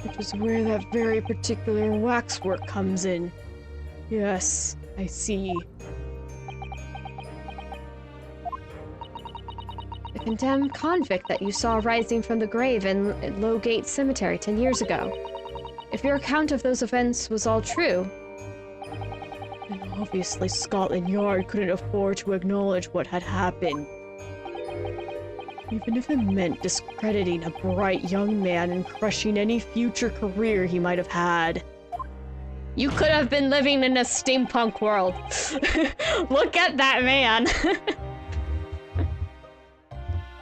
Which is where that very particular waxwork comes in. Yes, I see. The condemned convict that you saw rising from the grave in Lowgate Cemetery 10 years ago. If your account of those events was all true, then obviously Scotland Yard couldn't afford to acknowledge what had happened. Even if it meant discrediting a bright young man and crushing any future career he might have had. You could have been living in a steampunk world. Look at that man.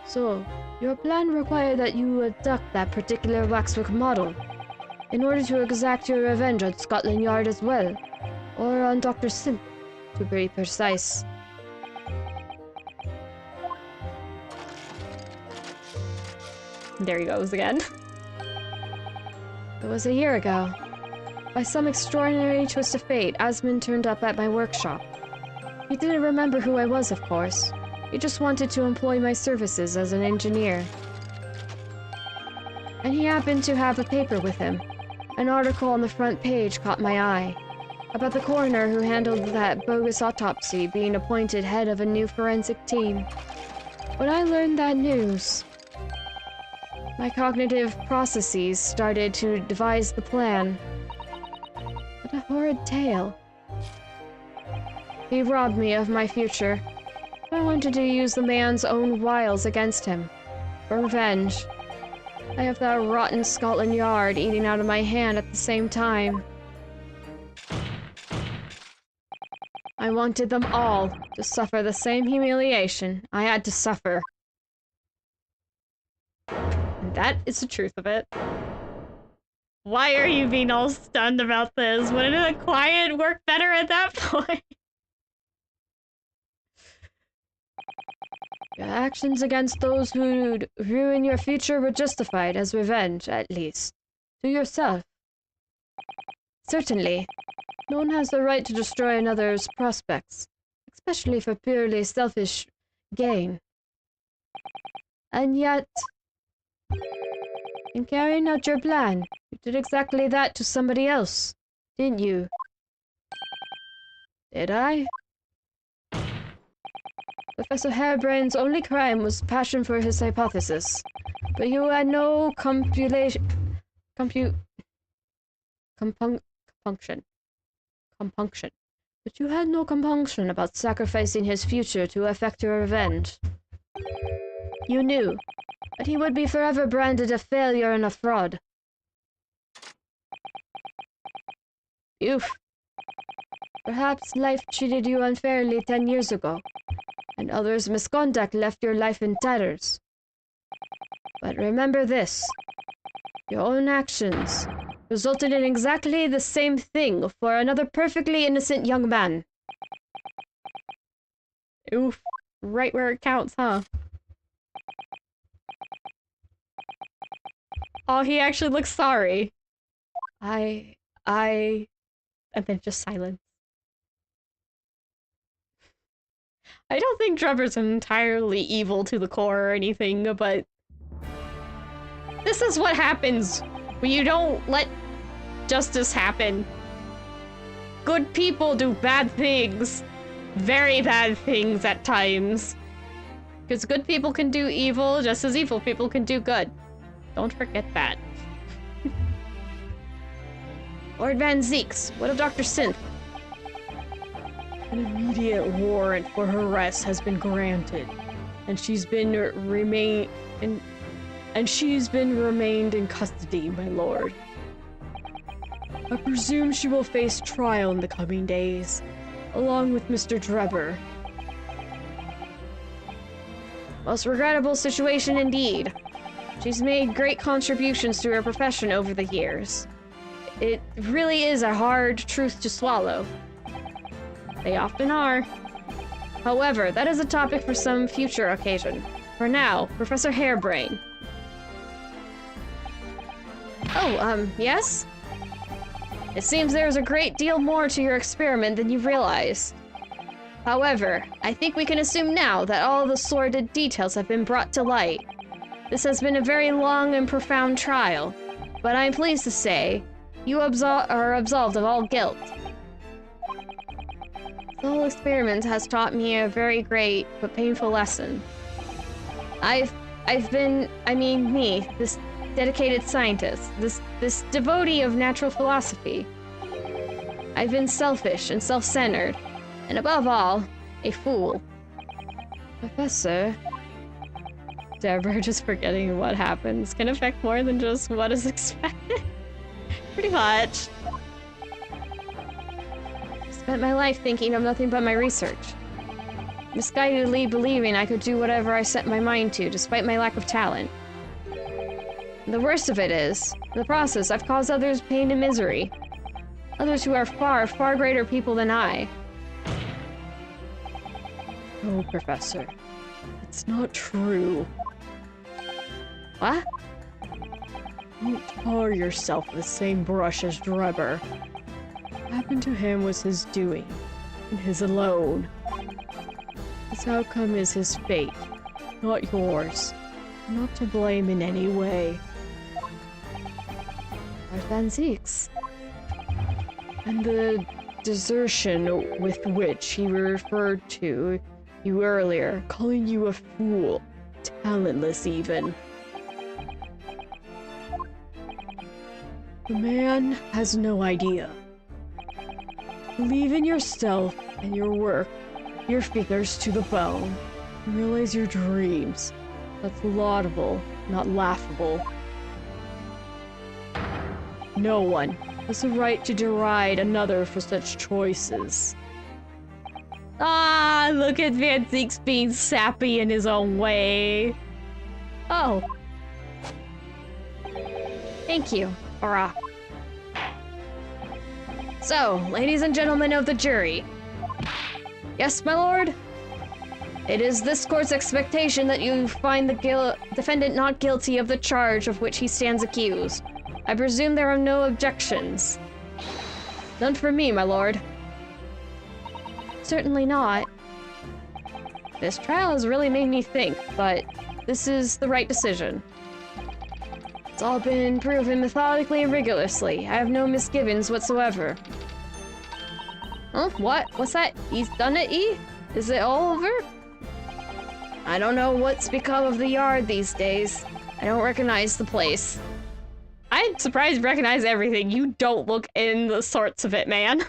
So, your plan required that you abduct that particular waxwork model in order to exact your revenge on Scotland Yard as well, or on Dr. Synth, to be precise. There he goes again. It was a year ago. By some extraordinary twist of fate, Asman turned up at my workshop. He didn't remember who I was, of course. He just wanted to employ my services as an engineer. and he happened to have a paper with him. An article on the front page caught my eye, about the coroner who handled that bogus autopsy being appointed head of a new forensic team. When I learned that news, my cognitive processes started to devise the plan. What a horrid tale. He robbed me of my future. I wanted to use the man's own wiles against him. For revenge. I have that rotten Scotland Yard eating out of my hand at the same time. I wanted them all to suffer the same humiliation I had to suffer. And that is the truth of it. Why are you being all stunned about this? Wouldn't a quiet work better at that point? Your actions against those who'd ruin your future were justified as revenge, at least. To yourself. Certainly. No one has the right to destroy another's prospects, especially for purely selfish gain. And yet, in carrying out your plan, you did exactly that to somebody else, didn't you? Did I? Professor Harebrain's only crime was passion for his hypothesis, but you had no compunction. But you had no compunction about sacrificing his future to effect your revenge. You knew that he would be forever branded a failure and a fraud. Perhaps life treated you unfairly 10 years ago, and others' misconduct left your life in tatters. But remember this. Your own actions resulted in exactly the same thing for another perfectly innocent young man. Oof. Right where it counts, huh? Oh, he actually looks sorry. And then just silence. I don't think Trevor's entirely evil to the core or anything, but this is what happens when you don't let justice happen. Good people do bad things. Very bad things at times. Because good people can do evil just as evil people can do good. Don't forget that. Lord Van Zeeks, what of Dr. Synth? An immediate warrant for her arrest has been granted, and she's been remained in custody, my lord. I presume she will face trial in the coming days, along with Mr. Drebber. Most regrettable situation indeed. She's made great contributions to her profession over the years. It really is a hard truth to swallow. They often are. However, that is a topic for some future occasion. For now, Professor Harebrain. Oh, yes? It seems there's a great deal more to your experiment than you realize. However, I think we can assume now that all the sordid details have been brought to light. This has been a very long and profound trial, but I'm pleased to say you are absolved of all guilt. The whole experiment has taught me a very great but painful lesson. I've been, this dedicated scientist, this devotee of natural philosophy. I've been selfish and self-centered, and above all, a fool. Professor, Deborah just forgetting what happens can affect more than just what is expected. Pretty much. Spent my life thinking of nothing but my research. Misguidedly believing I could do whatever I set my mind to, despite my lack of talent. And the worst of it is, in the process, I've caused others pain and misery. Others who are far, far greater people than I. Oh, Professor. It's not true. What? Don't tar yourself with the same brush as Drebber. What happened to him was his doing, and his alone. His outcome is his fate, not yours. Not to blame in any way. Lord Van Zeeks. And the desertion with which he referred to you earlier, calling you a fool, talentless even. The man has no idea. Believe in yourself and your work, your fingers to the bone. Realize your dreams. That's laudable, not laughable. No one has the right to deride another for such choices. Ah, look at Van Zeeks being sappy in his own way. Oh. Thank you, Aura. So, ladies and gentlemen of the jury. Yes, my lord? It is this court's expectation that you find the defendant not guilty of the charge of which he stands accused. I presume there are no objections. None for me, my lord. Certainly not. This trial has really made me think, but this is the right decision. It's all been proven methodically and rigorously. I have no misgivings whatsoever. Huh? What? What's that? He's done it, E? Is it all over? I don't know what's become of the yard these days. I don't recognize the place. I'm surprised you recognize everything. You don't look in the sorts of it, man.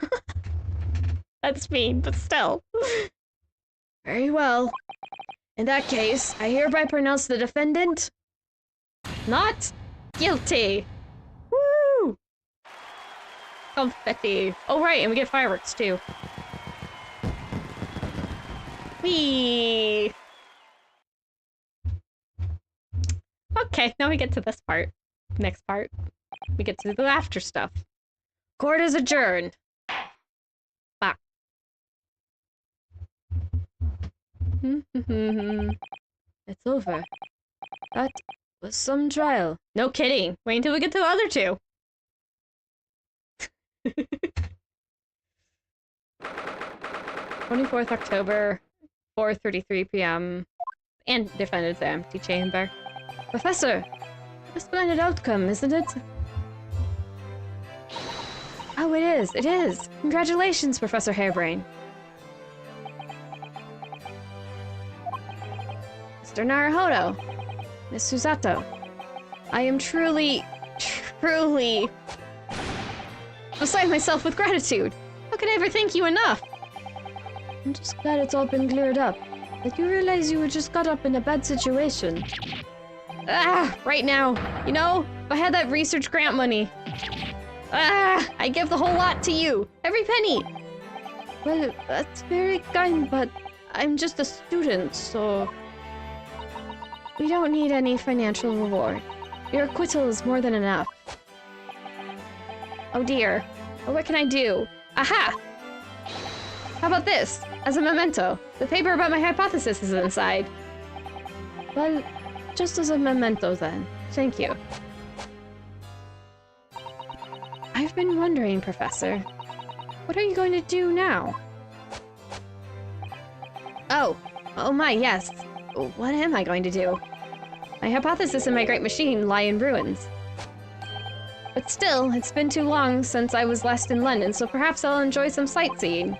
That's mean, but still. Very well. In that case, I hereby pronounce the defendant not guilty. Woo! Confetti. Oh, right, and we get fireworks, too. Whee! Okay, now we get to this part. Next part. We get to the laughter stuff. Court is adjourned. Fuck. It's over. That was some trial. No kidding. Wait until we get to the other two. 24th October, 4:33 p.m. And defendant's empty chamber. Professor! A splendid outcome, isn't it? Oh, it is. It is. Congratulations, Professor Hairbrain. Mr. Naruhodo. Miss Susato. I am truly beside myself with gratitude. How could I ever thank you enough? I'm just glad it's all been cleared up. Did you realize you were just got up in a bad situation? Right now. You know, if I had that research grant money. I'd give the whole lot to you. Every penny. Well, that's very kind, but I'm just a student, so... We don't need any financial reward. Your acquittal is more than enough. Oh dear. Well, what can I do? Aha! How about this? As a memento. The paper about my hypothesis is inside. Well, just as a memento then. Thank you. I've been wondering, Professor. What are you going to do now? Oh my, yes. What am I going to do? My hypothesis and my great machine lie in ruins. But still, it's been too long since I was last in London, so perhaps I'll enjoy some sightseeing.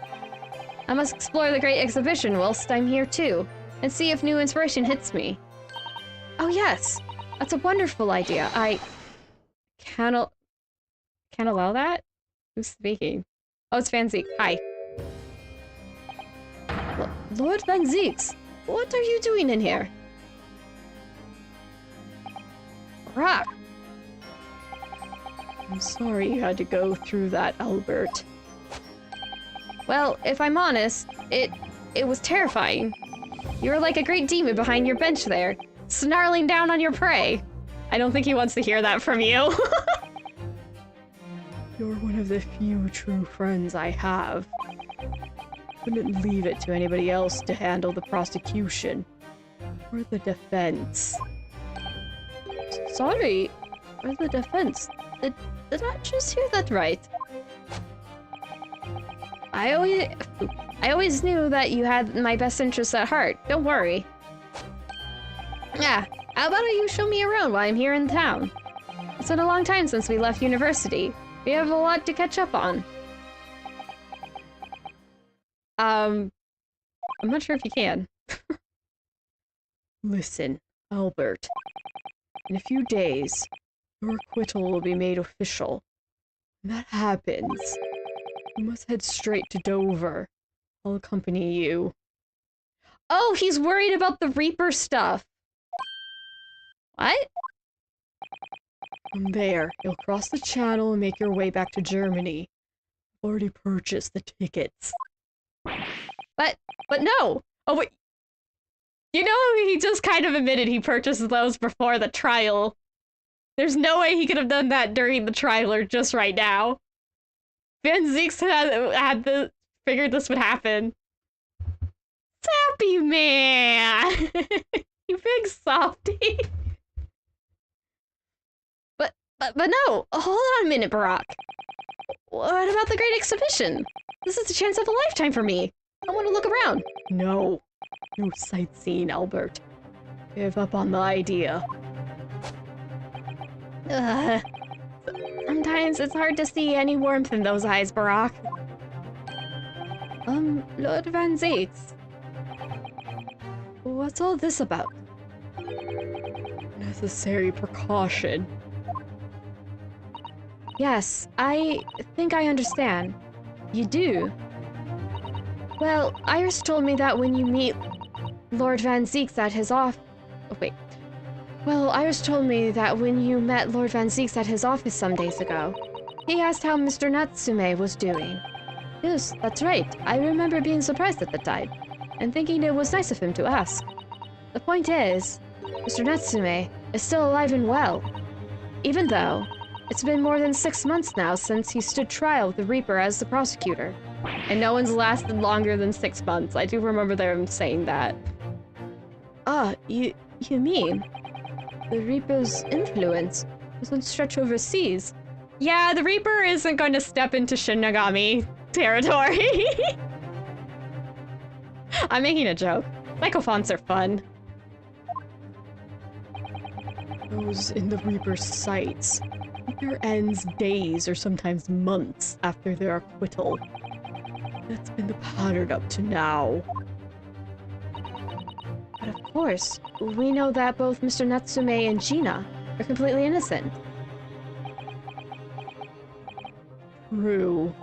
I must explore the great exhibition whilst I'm here too, and see if new inspiration hits me. Oh yes! That's a wonderful idea. I... Can't allow that? Who's speaking? Oh, it's Van Zeek. Hi. Lord Van Zeeks, what are you doing in here? Rock! I'm sorry you had to go through that, Albert. Well, if I'm honest, it was terrifying. You were like a great demon behind your bench there, snarling down on your prey. I don't think he wants to hear that from you. You're one of the few true friends I have. Couldn't leave it to anybody else to handle the prosecution. Or the defense. Sorry, or the defense. Did I just hear that right? I always knew that you had my best interests at heart. Don't worry. Yeah, how about you show me around while I'm here in town? It's been a long time since we left university. We have a lot to catch up on. I'm not sure if you can. Listen, Albert. In a few days, your acquittal will be made official. When that happens, you must head straight to Dover. I'll accompany you. Oh, he's worried about the Reaper stuff. What? From there, you'll cross the channel and make your way back to Germany. I've already purchased the tickets. But no! Oh, wait. You know, he just kind of admitted he purchased those before the trial. There's no way he could have done that during the trial or just right now. Van Zieks had figured this would happen. Sappy man! You big softy. But no, hold on a minute, Barack. What about the Great Exhibition? This is a chance of a lifetime for me. I want to look around. No sightseeing, Albert. Give up on the idea. Sometimes it's hard to see any warmth in those eyes, Barack. Lord Van Zieks. What's all this about? Necessary precaution. Yes, I think I understand. You do? Well, Iris told me that when you meet Lord Van Zieks at his Well, Iris told me that when you met Lord Van Zieks at his office some days ago, he asked how Mr. Natsume was doing. Yes, that's right. I remember being surprised at the time, and thinking it was nice of him to ask. The point is, Mr. Natsume is still alive and well, even though it's been more than 6 months now since he stood trial with the Reaper as the prosecutor. And no one's lasted longer than 6 months. I do remember them saying that. Ah, you mean the Reaper's influence doesn't stretch overseas? Yeah, the Reaper isn't going to step into Shinigami territory. I'm making a joke. Mycophons are fun. Those in the Reaper's sights. Their ends days or sometimes months after their acquittal. That's been the pattern up to now. But of course, we know that both Mr. Natsume and Gina are completely innocent. True.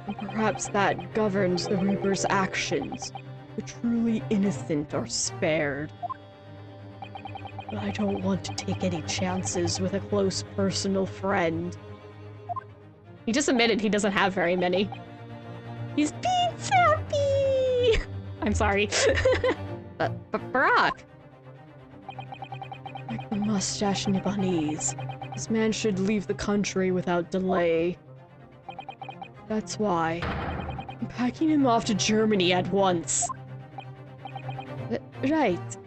And perhaps that governs the Reaper's actions. The truly innocent are spared. But I don't want to take any chances with a close personal friend. He just admitted he doesn't have very many. He's being sappy! I'm sorry. but Barack! Like the mustache Nibbanese, this man should leave the country without delay. That's why I'm packing him off to Germany at once. Right.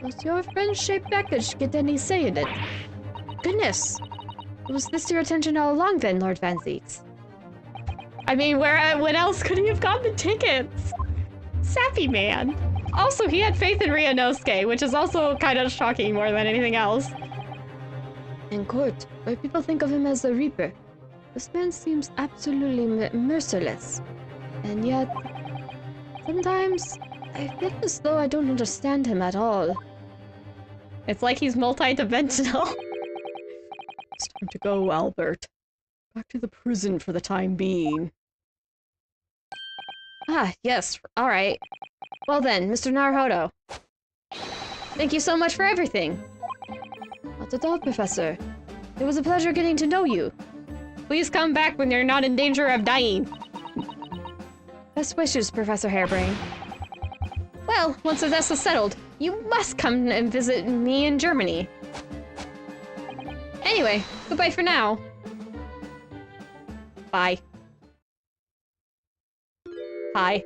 Does your friend-shaped package get any say in it? Goodness! Was this your intention all along then, Lord Van Zieks? I mean, when else could he have gotten the tickets? Sappy man. Also, he had faith in Ryunosuke, which is also kind of shocking more than anything else. In court, where people think of him as the Reaper, this man seems absolutely merciless. And yet, sometimes I feel as though I don't understand him at all. It's like he's multi-dimensional. It's time to go, Albert. Back to the prison for the time being. Ah, yes, alright. Well then, Mr. Naruhodo. Thank you so much for everything. Not at all, Professor. It was a pleasure getting to know you. Please come back when you're not in danger of dying. Best wishes, Professor Hairbrain. Well, once the dust is settled, you must come and visit me in Germany. Anyway, goodbye for now. Bye. Hi.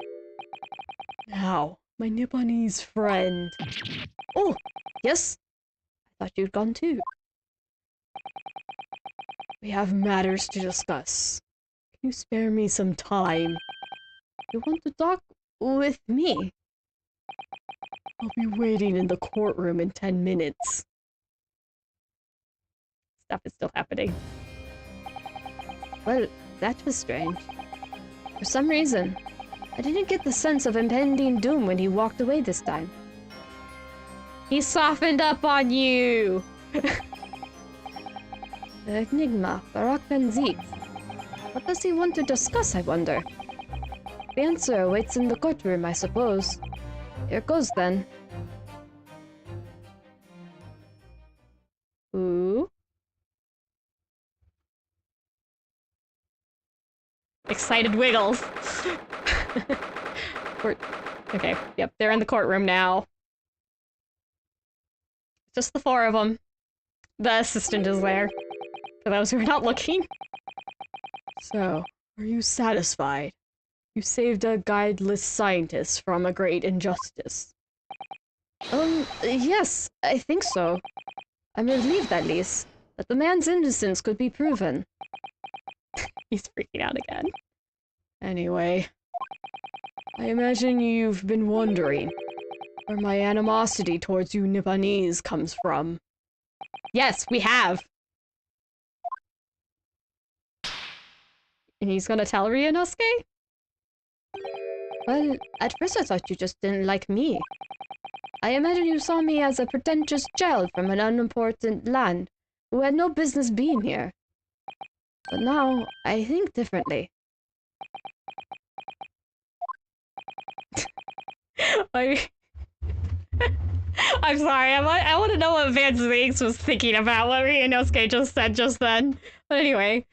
Now, my Nibbanese friend. Oh, yes? I thought you'd gone too. We have matters to discuss. Can you spare me some time? You want to talk with me? I'll be waiting in the courtroom in 10 minutes. stuff is still happening. Well, that was strange. For some reason, I didn't get the sense of impending doom when he walked away this time. He softened up on you! The enigma, Barak Ben Zeeks. What does he want to discuss, I wonder? The answer awaits in the courtroom, I suppose. Here goes, then. Ooh. Excited wiggles. Okay, yep, they're in the courtroom now. Just the four of them. The assistant is there. For those who are not looking. So, are you satisfied? You saved a guideless scientist from a great injustice. Yes, I think so. I'm relieved, at least, that the man's innocence could be proven. He's freaking out again. Anyway, I imagine you've been wondering where my animosity towards you Nipponese comes from. Yes, we have! And he's gonna tell Ryunosuke? Well, at first I thought you just didn't like me. I imagine you saw me as a pretentious child from an unimportant land who had no business being here. But now, I think differently. I'm sorry, I want to know what Van Zeeks was thinking about what Ryunosuke just said just then. But anyway.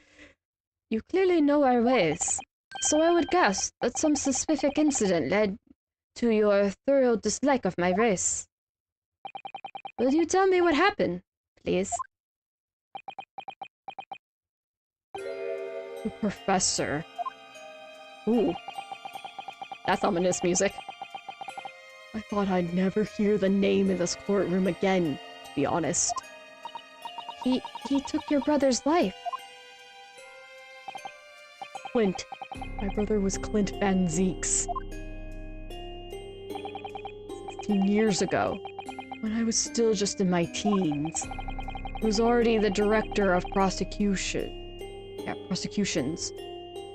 You clearly know our ways, so I would guess that some specific incident led to your thorough dislike of my race. Will you tell me what happened, please? The Professor. Ooh. That's ominous music. I thought I'd never hear the name in this courtroom again, to be honest. He took your brother's life. Clint. My brother was Clint Van Zeeks. 16 years ago, when I was still just in my teens, he was already the director of prosecutions,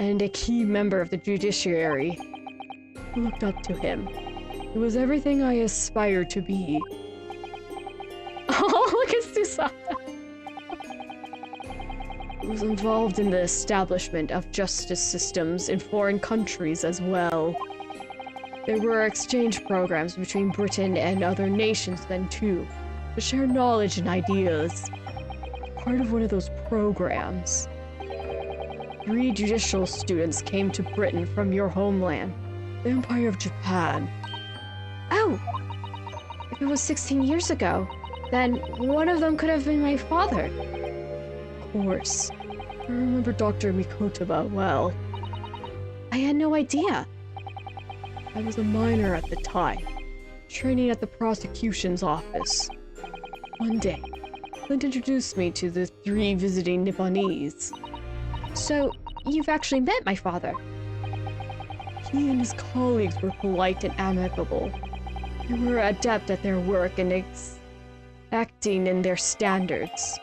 and a key member of the judiciary. I looked up to him. It was everything I aspired to be. Oh, look at Susata! He was involved in the establishment of justice systems in foreign countries as well. There were exchange programs between Britain and other nations then too, to share knowledge and ideas. Part of one of those programs, 3 judicial students came to Britain from your homeland, the Empire of Japan. Oh! If it was 16 years ago, then one of them could have been my father. Of course. I remember Dr. Mikotaba well. I had no idea. I was a minor at the time, training at the prosecution's office. One day, Clint introduced me to the 3 visiting Nipponese. So, you've actually met my father? He and his colleagues were polite and amicable. They were adept at their work and acting in their standards.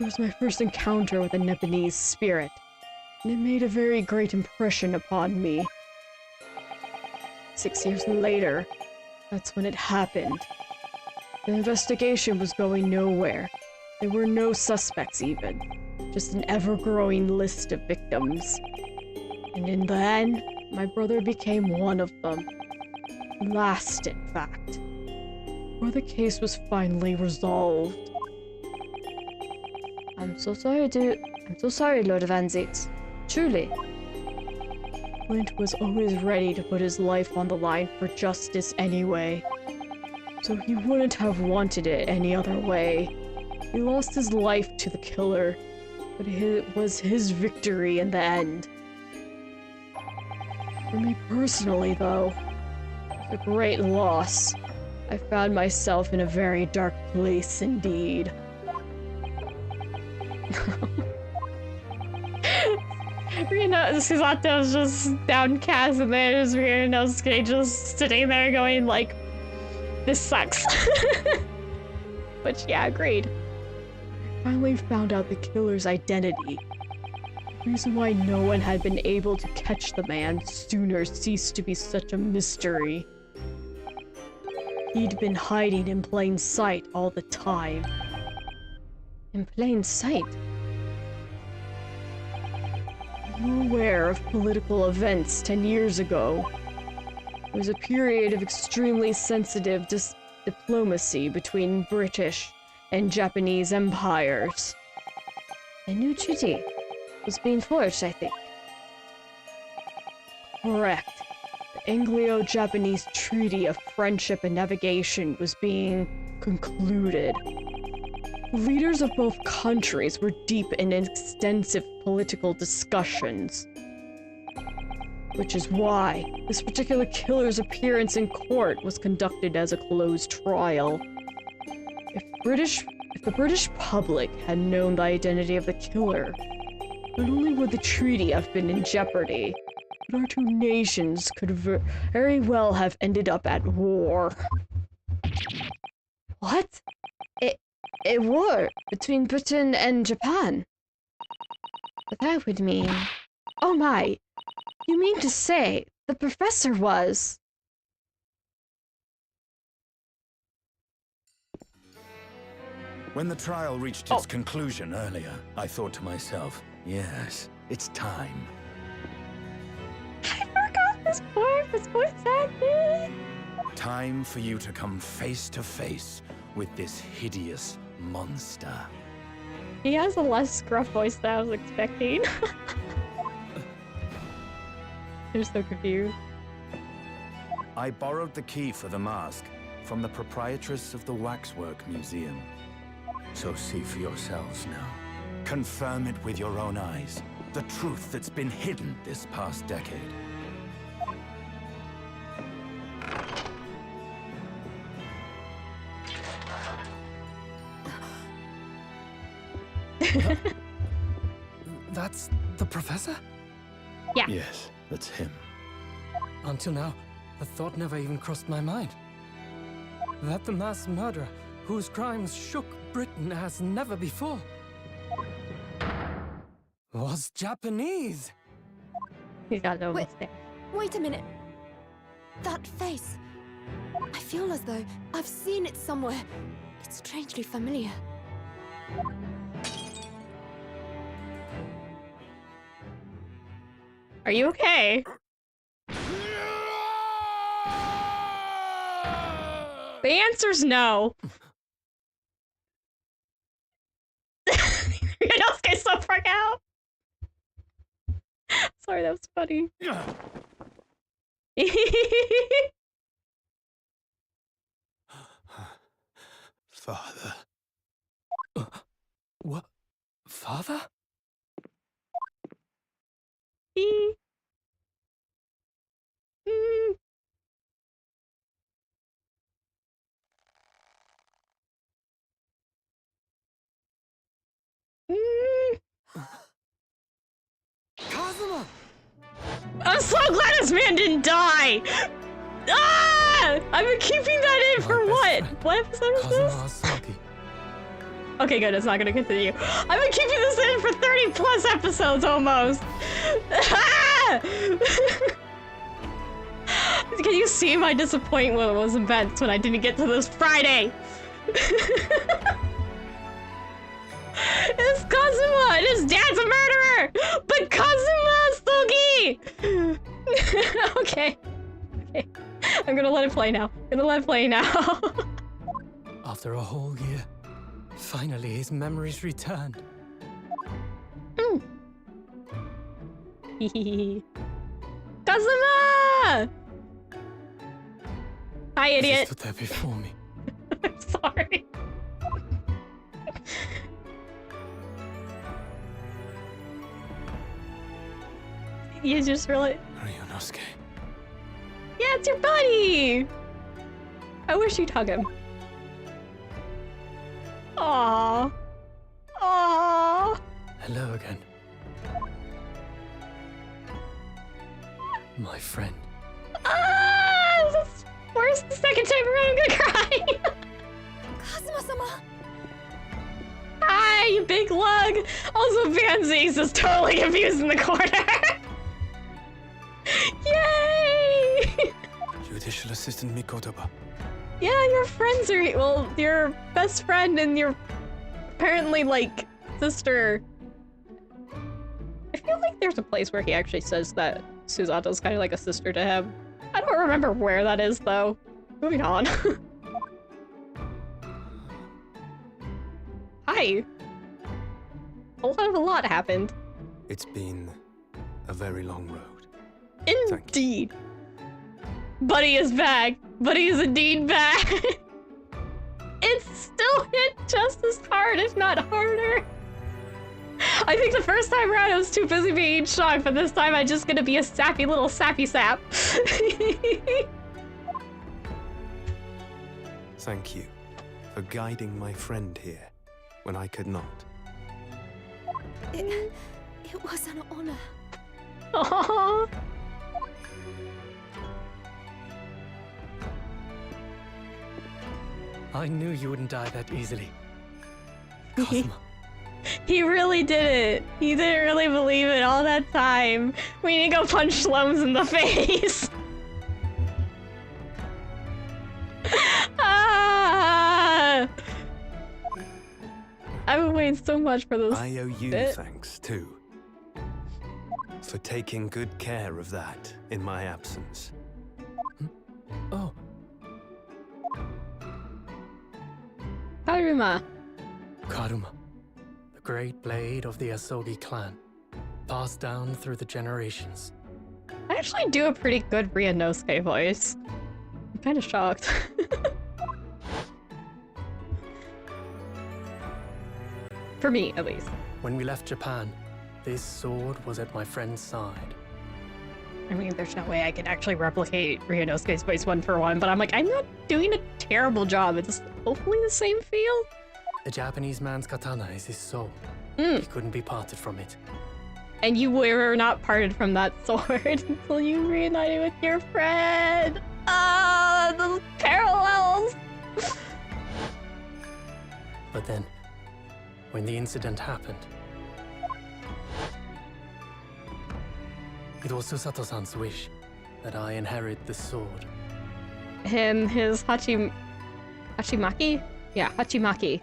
It was my first encounter with a Nipponese spirit, and it made a very great impression upon me. 6 years later, that's when it happened. The investigation was going nowhere. There were no suspects even, just an ever-growing list of victims. And in the end, my brother became one of them. Last, in fact. Where the case was finally resolved. I'm so sorry, Lord Van Zeeks. Truly. Clint was always ready to put his life on the line for justice anyway. So he wouldn't have wanted it any other way. He lost his life to the killer, but it was his victory in the end. For me personally, though, it's a great loss. I found myself in a very dark place indeed. Susato's just downcast, and there's Ryunosuke just sitting there going like, this sucks. Which, yeah, agreed. finally found out the killer's identity. The reason why no one had been able to catch the man sooner ceased to be such a mystery. He'd been hiding in plain sight all the time. In plain sight? Are you aware of political events 10 years ago? It was a period of extremely sensitive diplomacy between British and Japanese empires. A new treaty was being forged, I think. Correct. The Anglo-Japanese Treaty of Friendship and Navigation was being concluded. The leaders of both countries were deep in extensive political discussions. Which is why this particular killer's appearance in court was conducted as a closed trial. If the British public had known the identity of the killer, not only would the treaty have been in jeopardy, but our two nations could very well have ended up at war. What? A war between Britain and Japan? But that would mean... Oh my! You mean to say the Professor was... When the trial reached its conclusion earlier, I thought to myself, yes, it's time. I forgot this part. This voice acting. Time for you to come face to face with this hideous monster. He has a less gruff voice than I was expecting. I'm so confused. I borrowed the key for the mask from the proprietress of the Waxwork Museum. So see for yourselves now. Confirm it with your own eyes. The truth that's been hidden this past decade. That's the Professor? Yeah. Yes, that's him. Until now, the thought never even crossed my mind. That the mass murderer, whose crimes shook Britain as never before, was Japanese. He's got it almost there. Wait a minute. That face. I feel as though I've seen it somewhere. It's strangely familiar. Are you okay? The answer's no. Ryunosuke so freaked out. Sorry, that was funny. Father. What? Father? Kazuma! I'm so glad this man didn't die! Ah! I've been keeping that in for what? What episode is this? Ryunosuke. Okay, good, it's not gonna continue. I've been keeping this in for 30 plus episodes almost! Ah! Can you see my disappointment was immense when I didn't get to this Friday? It's Kazuma! And his dad's a murderer! But Kazuma's Sugi! Okay. Okay. I'm gonna let it play now. After a whole year, finally his memories returned. Kazuma! Hi, He idiot. stood there before me. I'm sorry. You just really... Ryunosuke. Yeah, it's your buddy! I wish you'd hug him. Aww. Aww. Hello again. My friend. Ah! This is worse the second time around. I'm gonna cry. Kazuma-sama! Hi! Yeah, you big lug! Also, Banzix is totally confused in the corner. Yay! Judicial Assistant Mikotoba. Yeah, your friends are, well, your best friend and your apparently, like, sister. I feel like there's a place where he actually says that Suzato's kind of like a sister to him. I don't remember where that is, though. Moving on. Hi. A lot happened. It's been a very long road. Indeed. Buddy is back. Buddy is indeed back. It still hit just as hard, if not harder. I think the first time around I was too busy being shocked, but this time I'm just gonna be a sappy little sappy sap. Thank you for guiding my friend here when I could not. It was an honor. Aww. I knew you wouldn't die that easily. Cosmo. He really did it. He didn't really believe it all that time. We need to go punch Shlomes in the face. Ah! I've been waiting so much for this. I owe you thanks, too. For taking good care of that in my absence. Oh. Karuma. Karuma. The great blade of the Asogi clan. Passed down through the generations. I actually do a pretty good Ryunosuke voice. I'm kind of shocked. For me, at least. When we left Japan, this sword was at my friend's side. I mean, there's no way I can actually replicate Ryunosuke's voice one for one, but I'm like, I'm not doing a terrible job. It's hopefully the same feel. The Japanese man's katana is his soul. Mm. He couldn't be parted from it. And you were not parted from that sword until you reunited with your friend. Ah, those parallels. But then, when the incident happened, it was Susato-san's wish that I inherit the sword. His Hachimaki? Yeah, Hachimaki.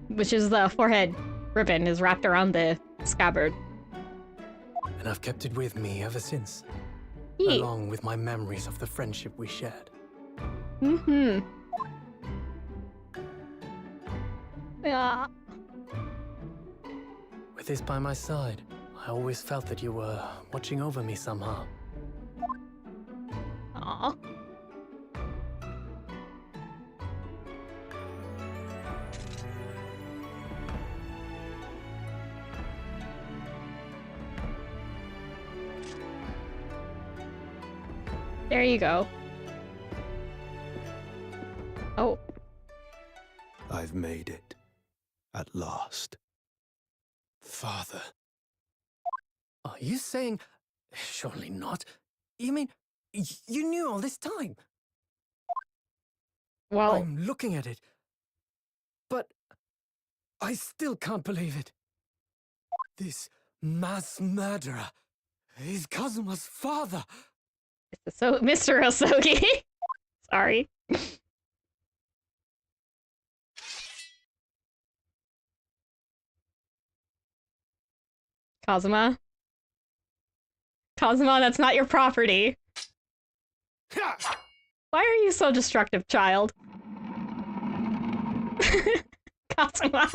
Which is the forehead ribbon is wrapped around the scabbard. And I've kept it with me ever since. Yeet. Along with my memories of the friendship we shared. Mm-hmm. Yeah. With this by my side, I always felt that you were watching over me somehow. Aw. There you go. Oh. I've made it. At last. Father. Are you saying... Surely not. You mean, you knew all this time? Well, I'm looking at it. But I still can't believe it. This mass murderer is Kazuma's father. so Mr. Osogi. Sorry. Kazuma? Kazuma, that's not your property. Why are you so destructive, child? Kazuma.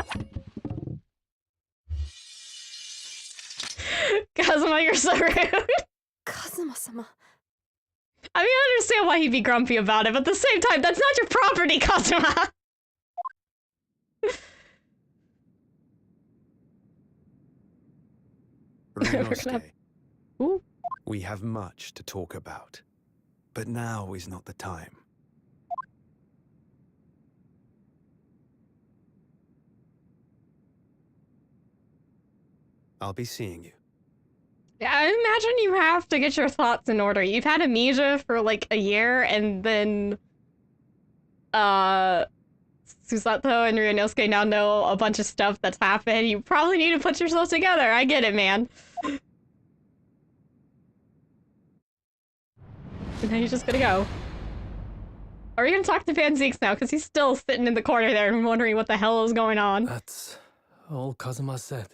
Kazuma, you're so rude. Kazuma-sama. I mean, I understand why he'd be grumpy about it, but at the same time, that's not your property, Kazuma! Ryunosuke, Ooh. we have much to talk about, but now is not the time. I'll be seeing you. Yeah, I imagine you have to get your thoughts in order. You've had amnesia for like a year, and then Susato and Ryunosuke now know a bunch of stuff that's happened. You probably need to put yourself together. I get it, man. And now you're just gonna go. Are we gonna talk to Van Zeeks now? Because he's still sitting in the corner there and wondering what the hell is going on. That's all Kazuma said.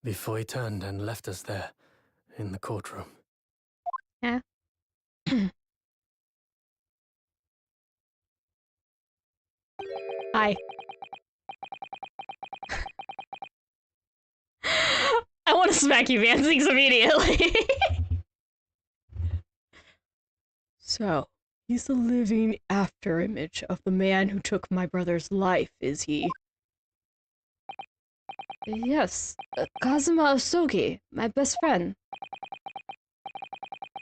Before he turned and left us there, in the courtroom. Yeah. Hi. I want to smack you, Van Zeeks, immediately. So, he's the living afterimage of the man who took my brother's life, is he? Yes, Kazuma Osogi, my best friend.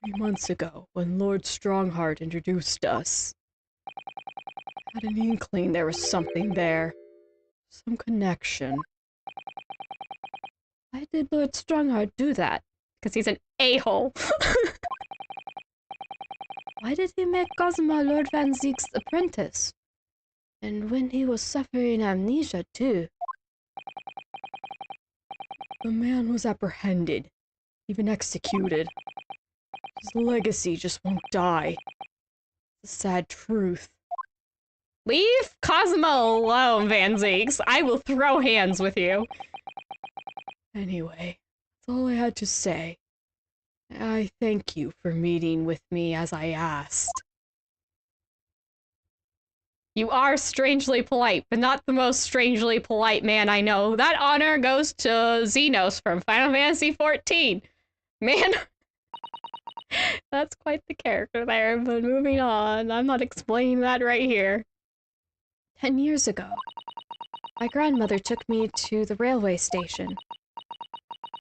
3 months ago, when Lord Strongheart introduced us, I had an inkling there was something there. Some connection. Why did Lord Strongheart do that? Because he's an a-hole. Why did he make Kazuma Lord Van Zeek's apprentice? And when he was suffering amnesia, too. The man was apprehended, even executed. His legacy just won't die. It's a sad truth. Leave Kazuma alone, Van Zeeks. I will throw hands with you. Anyway, that's all I had to say. I thank you for meeting with me as I asked. You are strangely polite, but not the most strangely polite man I know. That honor goes to Xenos from Final Fantasy XIV. Man, that's quite the character there, but moving on. I'm not explaining that right here. 10 years ago, my grandmother took me to the railway station.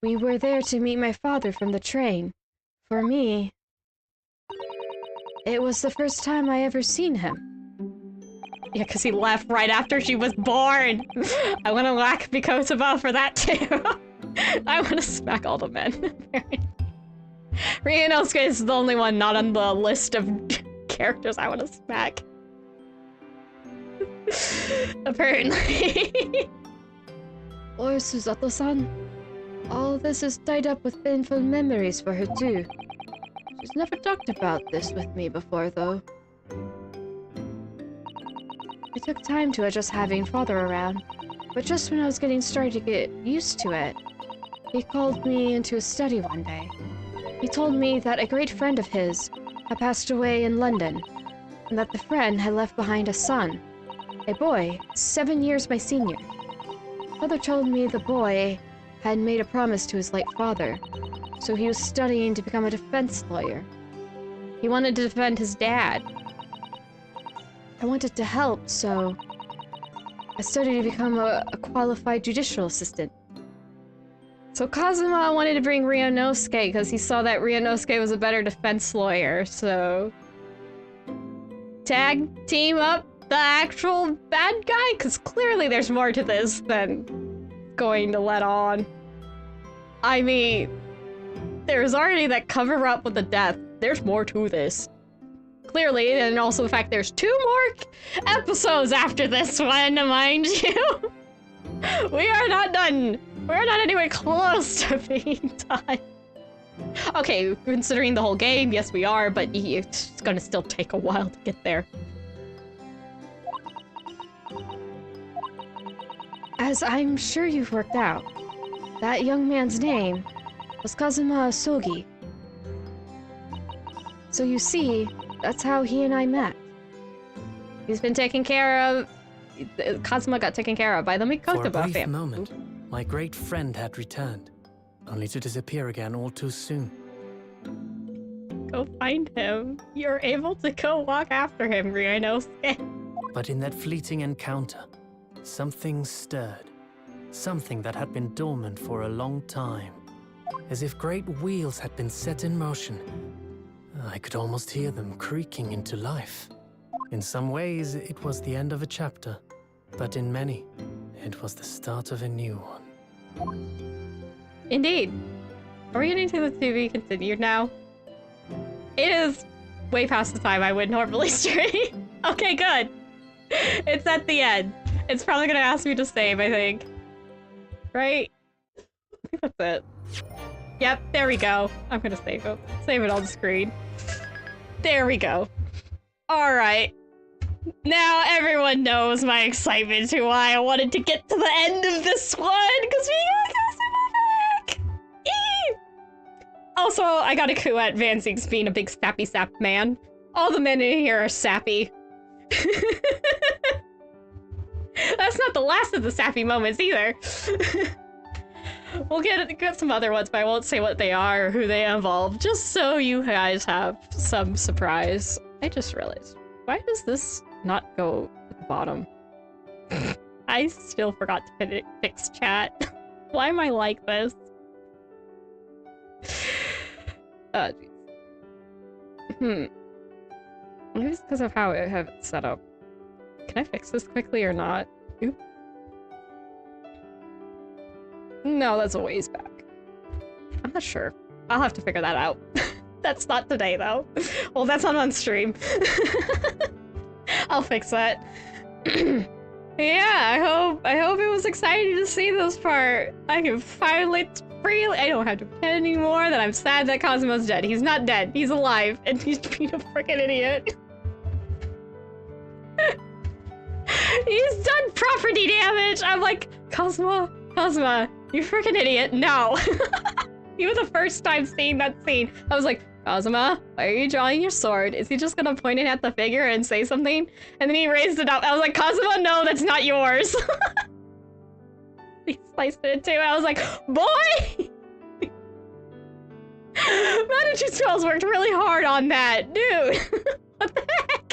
We were there to meet my father from the train. For me, it was the first time I ever seen him. Yeah, because he left right after she was born. I want to whack Mikotaba for that too. I want to smack all the men. Ryunosuke is the only one not on the list of characters I want to smack. Apparently. Or Susato-san. All this is tied up with painful memories for her too. She's never talked about this with me before, though. It took time to adjust having father around, but just when I was getting started to get used to it, he called me into his study one day. He told me that a great friend of his had passed away in London, and that the friend had left behind a son, a boy 7 years my senior. Father told me the boy had made a promise to his late father, so he was studying to become a defense lawyer. He wanted to defend his dad. I wanted to help, so I studied to become a qualified judicial assistant. So Kazuma wanted to bring Ryunosuke because he saw that Ryunosuke was a better defense lawyer, so... Tag team up the actual bad guy? Because clearly there's more to this than going to let on. I mean, there's already that cover-up with the death. There's more to this. Clearly, and also the fact there's 2 more episodes after this one, mind you. We are not done. We're not anywhere close to being done. Okay, considering the whole game, yes we are, but it's gonna still take a while to get there. As I'm sure you've worked out, that young man's name was Kazuma Osogi. So you see, that's how he and I met. He's been taken care of. Kazuma got taken care of by the Mikotaba For a brief family. moment, my great friend had returned, only to disappear again all too soon. Go find him. You're able to go walk after him, Ryunosuke. But in that fleeting encounter, something stirred. Something that had been dormant for a long time. As if great wheels had been set in motion. I could almost hear them creaking into life. In some ways, it was the end of a chapter. But in many, it was the start of a new one. Indeed. Are we getting to the to be continued now? It is way past the time I would normally stream. Okay, good. It's at the end. It's probably gonna ask me to save, I think. Right? I think that's it. Yep, there we go. I'm gonna save it. Save it on the screen. There we go. Alright. Now everyone knows my excitement to why I wanted to get to the end of this one, because we got Cosmo back! Eee! Also, I got a coup at Vansing's being a big sappy sap man. All the men in here are sappy. That's not the last of the sappy moments either. We'll get some other ones, but I won't say what they are or who they involve, just so you guys have some surprise. I just realized, why does this not go at the bottom? I still forgot to fix chat. Why am I like this? Oh, jeez. Maybe it's because of how I have it set up. Can I fix this quickly or not? Oop. No, that's a ways back. I'm not sure. I'll have to figure that out. That's not today, though. Well, that's not on stream. I'll fix that. Yeah, I hope it was exciting to see this part. I can finally freely. I don't have to pretend anymore that I'm sad that Cosmo's dead. He's not dead. He's alive, and he's being a freaking idiot. He's done property damage. I'm like, Cosmo, you freaking idiot. No. Even the first time seeing that scene, I was like, Cosmo, why are you drawing your sword? Is he just gonna point it at the figure and say something? And then he raised it up. I was like, Cosmo, no, that's not yours. He sliced it in two. I was like, boy! Managing spells worked really hard on that. Dude, what the heck?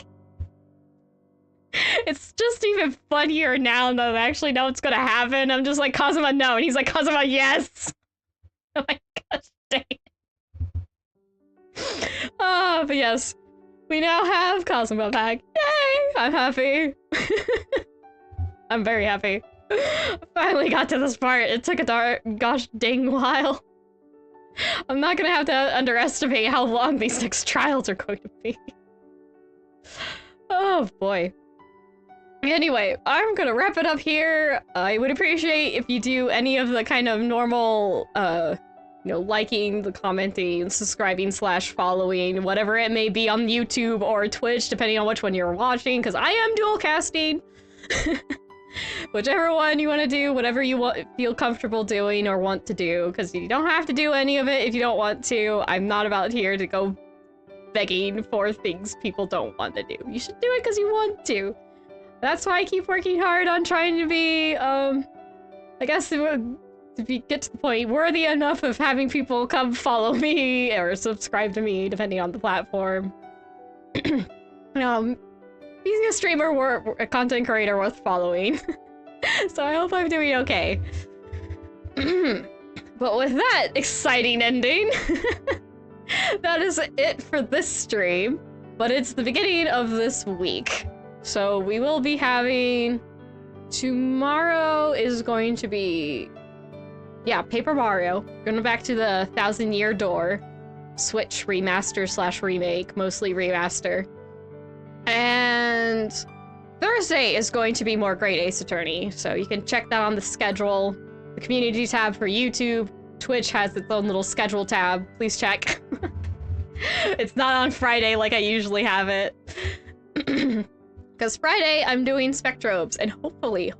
It's just even funnier now that I actually know what's gonna happen. I'm just like, Cosmo, no. And he's like, Cosmo, yes! Oh my gosh, dang it. Oh, but yes. We now have Cosmo back. Yay! I'm happy. I'm very happy. Finally got to this part. It took a gosh dang while. I'm not gonna have to underestimate how long these next trials are going to be. Oh boy. Anyway, I'm gonna wrap it up here. I would appreciate if you do any of the kind of normal, you know, liking, the commenting, subscribing / following, whatever it may be on YouTube or Twitch, depending on which one you're watching, because I am dual casting. Whichever one you want to do, whatever you feel comfortable doing or want to do, because you don't have to do any of it if you don't want to. I'm not about here to go begging for things people don't want to do. You should do it because you want to. That's why I keep working hard on trying to be, I guess to get to the point worthy enough of having people come follow me or subscribe to me, depending on the platform. Being a streamer or a content creator worth following. So I hope I'm doing okay. But with that exciting ending, that is it for this stream. But it's the beginning of this week. So we will be having... Tomorrow is going to be... Yeah, Paper Mario. Going back to the 1,000-Year Door. Switch remaster / remake, mostly remaster. And Thursday is going to be more Great Ace Attorney, so you can check that on the schedule. The community tab for YouTube. Twitch has its own little schedule tab. Please check. It's not on Friday like I usually have it. Because Friday, I'm doing Spectrobes, and hopefully,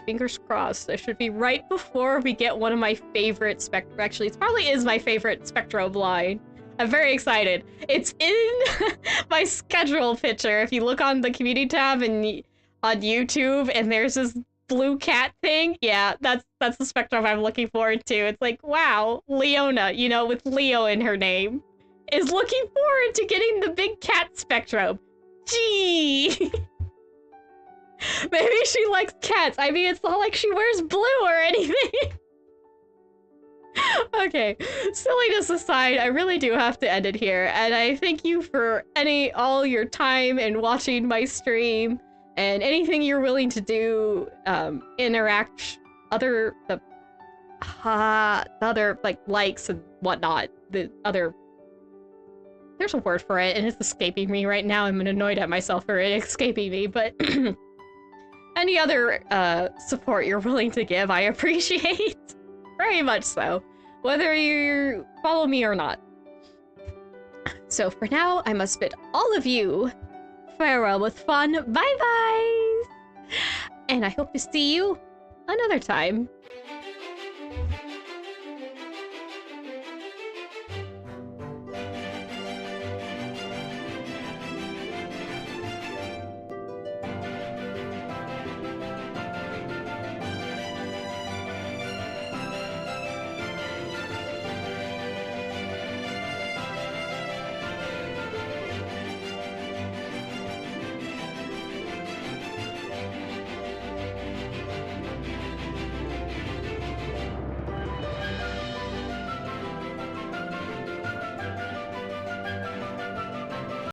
fingers crossed, it should be right before we get one of my favorite actually, it probably is my favorite Spectrobe line. I'm very excited. It's in my schedule picture. If you look on the community tab and on YouTube, and there's this blue cat thing, yeah, that's the Spectrobe I'm looking forward to. It's like, wow, Leona, you know, with Leo in her name, is looking forward to getting the big cat Spectrobe. Gee! Maybe she likes cats. I mean, it's not like she wears blue or anything. Okay, silliness aside, I really do have to end it here, and I thank you for all your time and watching my stream, and anything you're willing to do, interact, other like likes and whatnot, the other There's a word for it, and it's escaping me right now. I'm annoyed at myself for it escaping me, but any other support you're willing to give, I appreciate. Very much so. Whether you follow me or not. So for now, I must bid all of you farewell with fun. Bye-bye! And I hope to see you another time.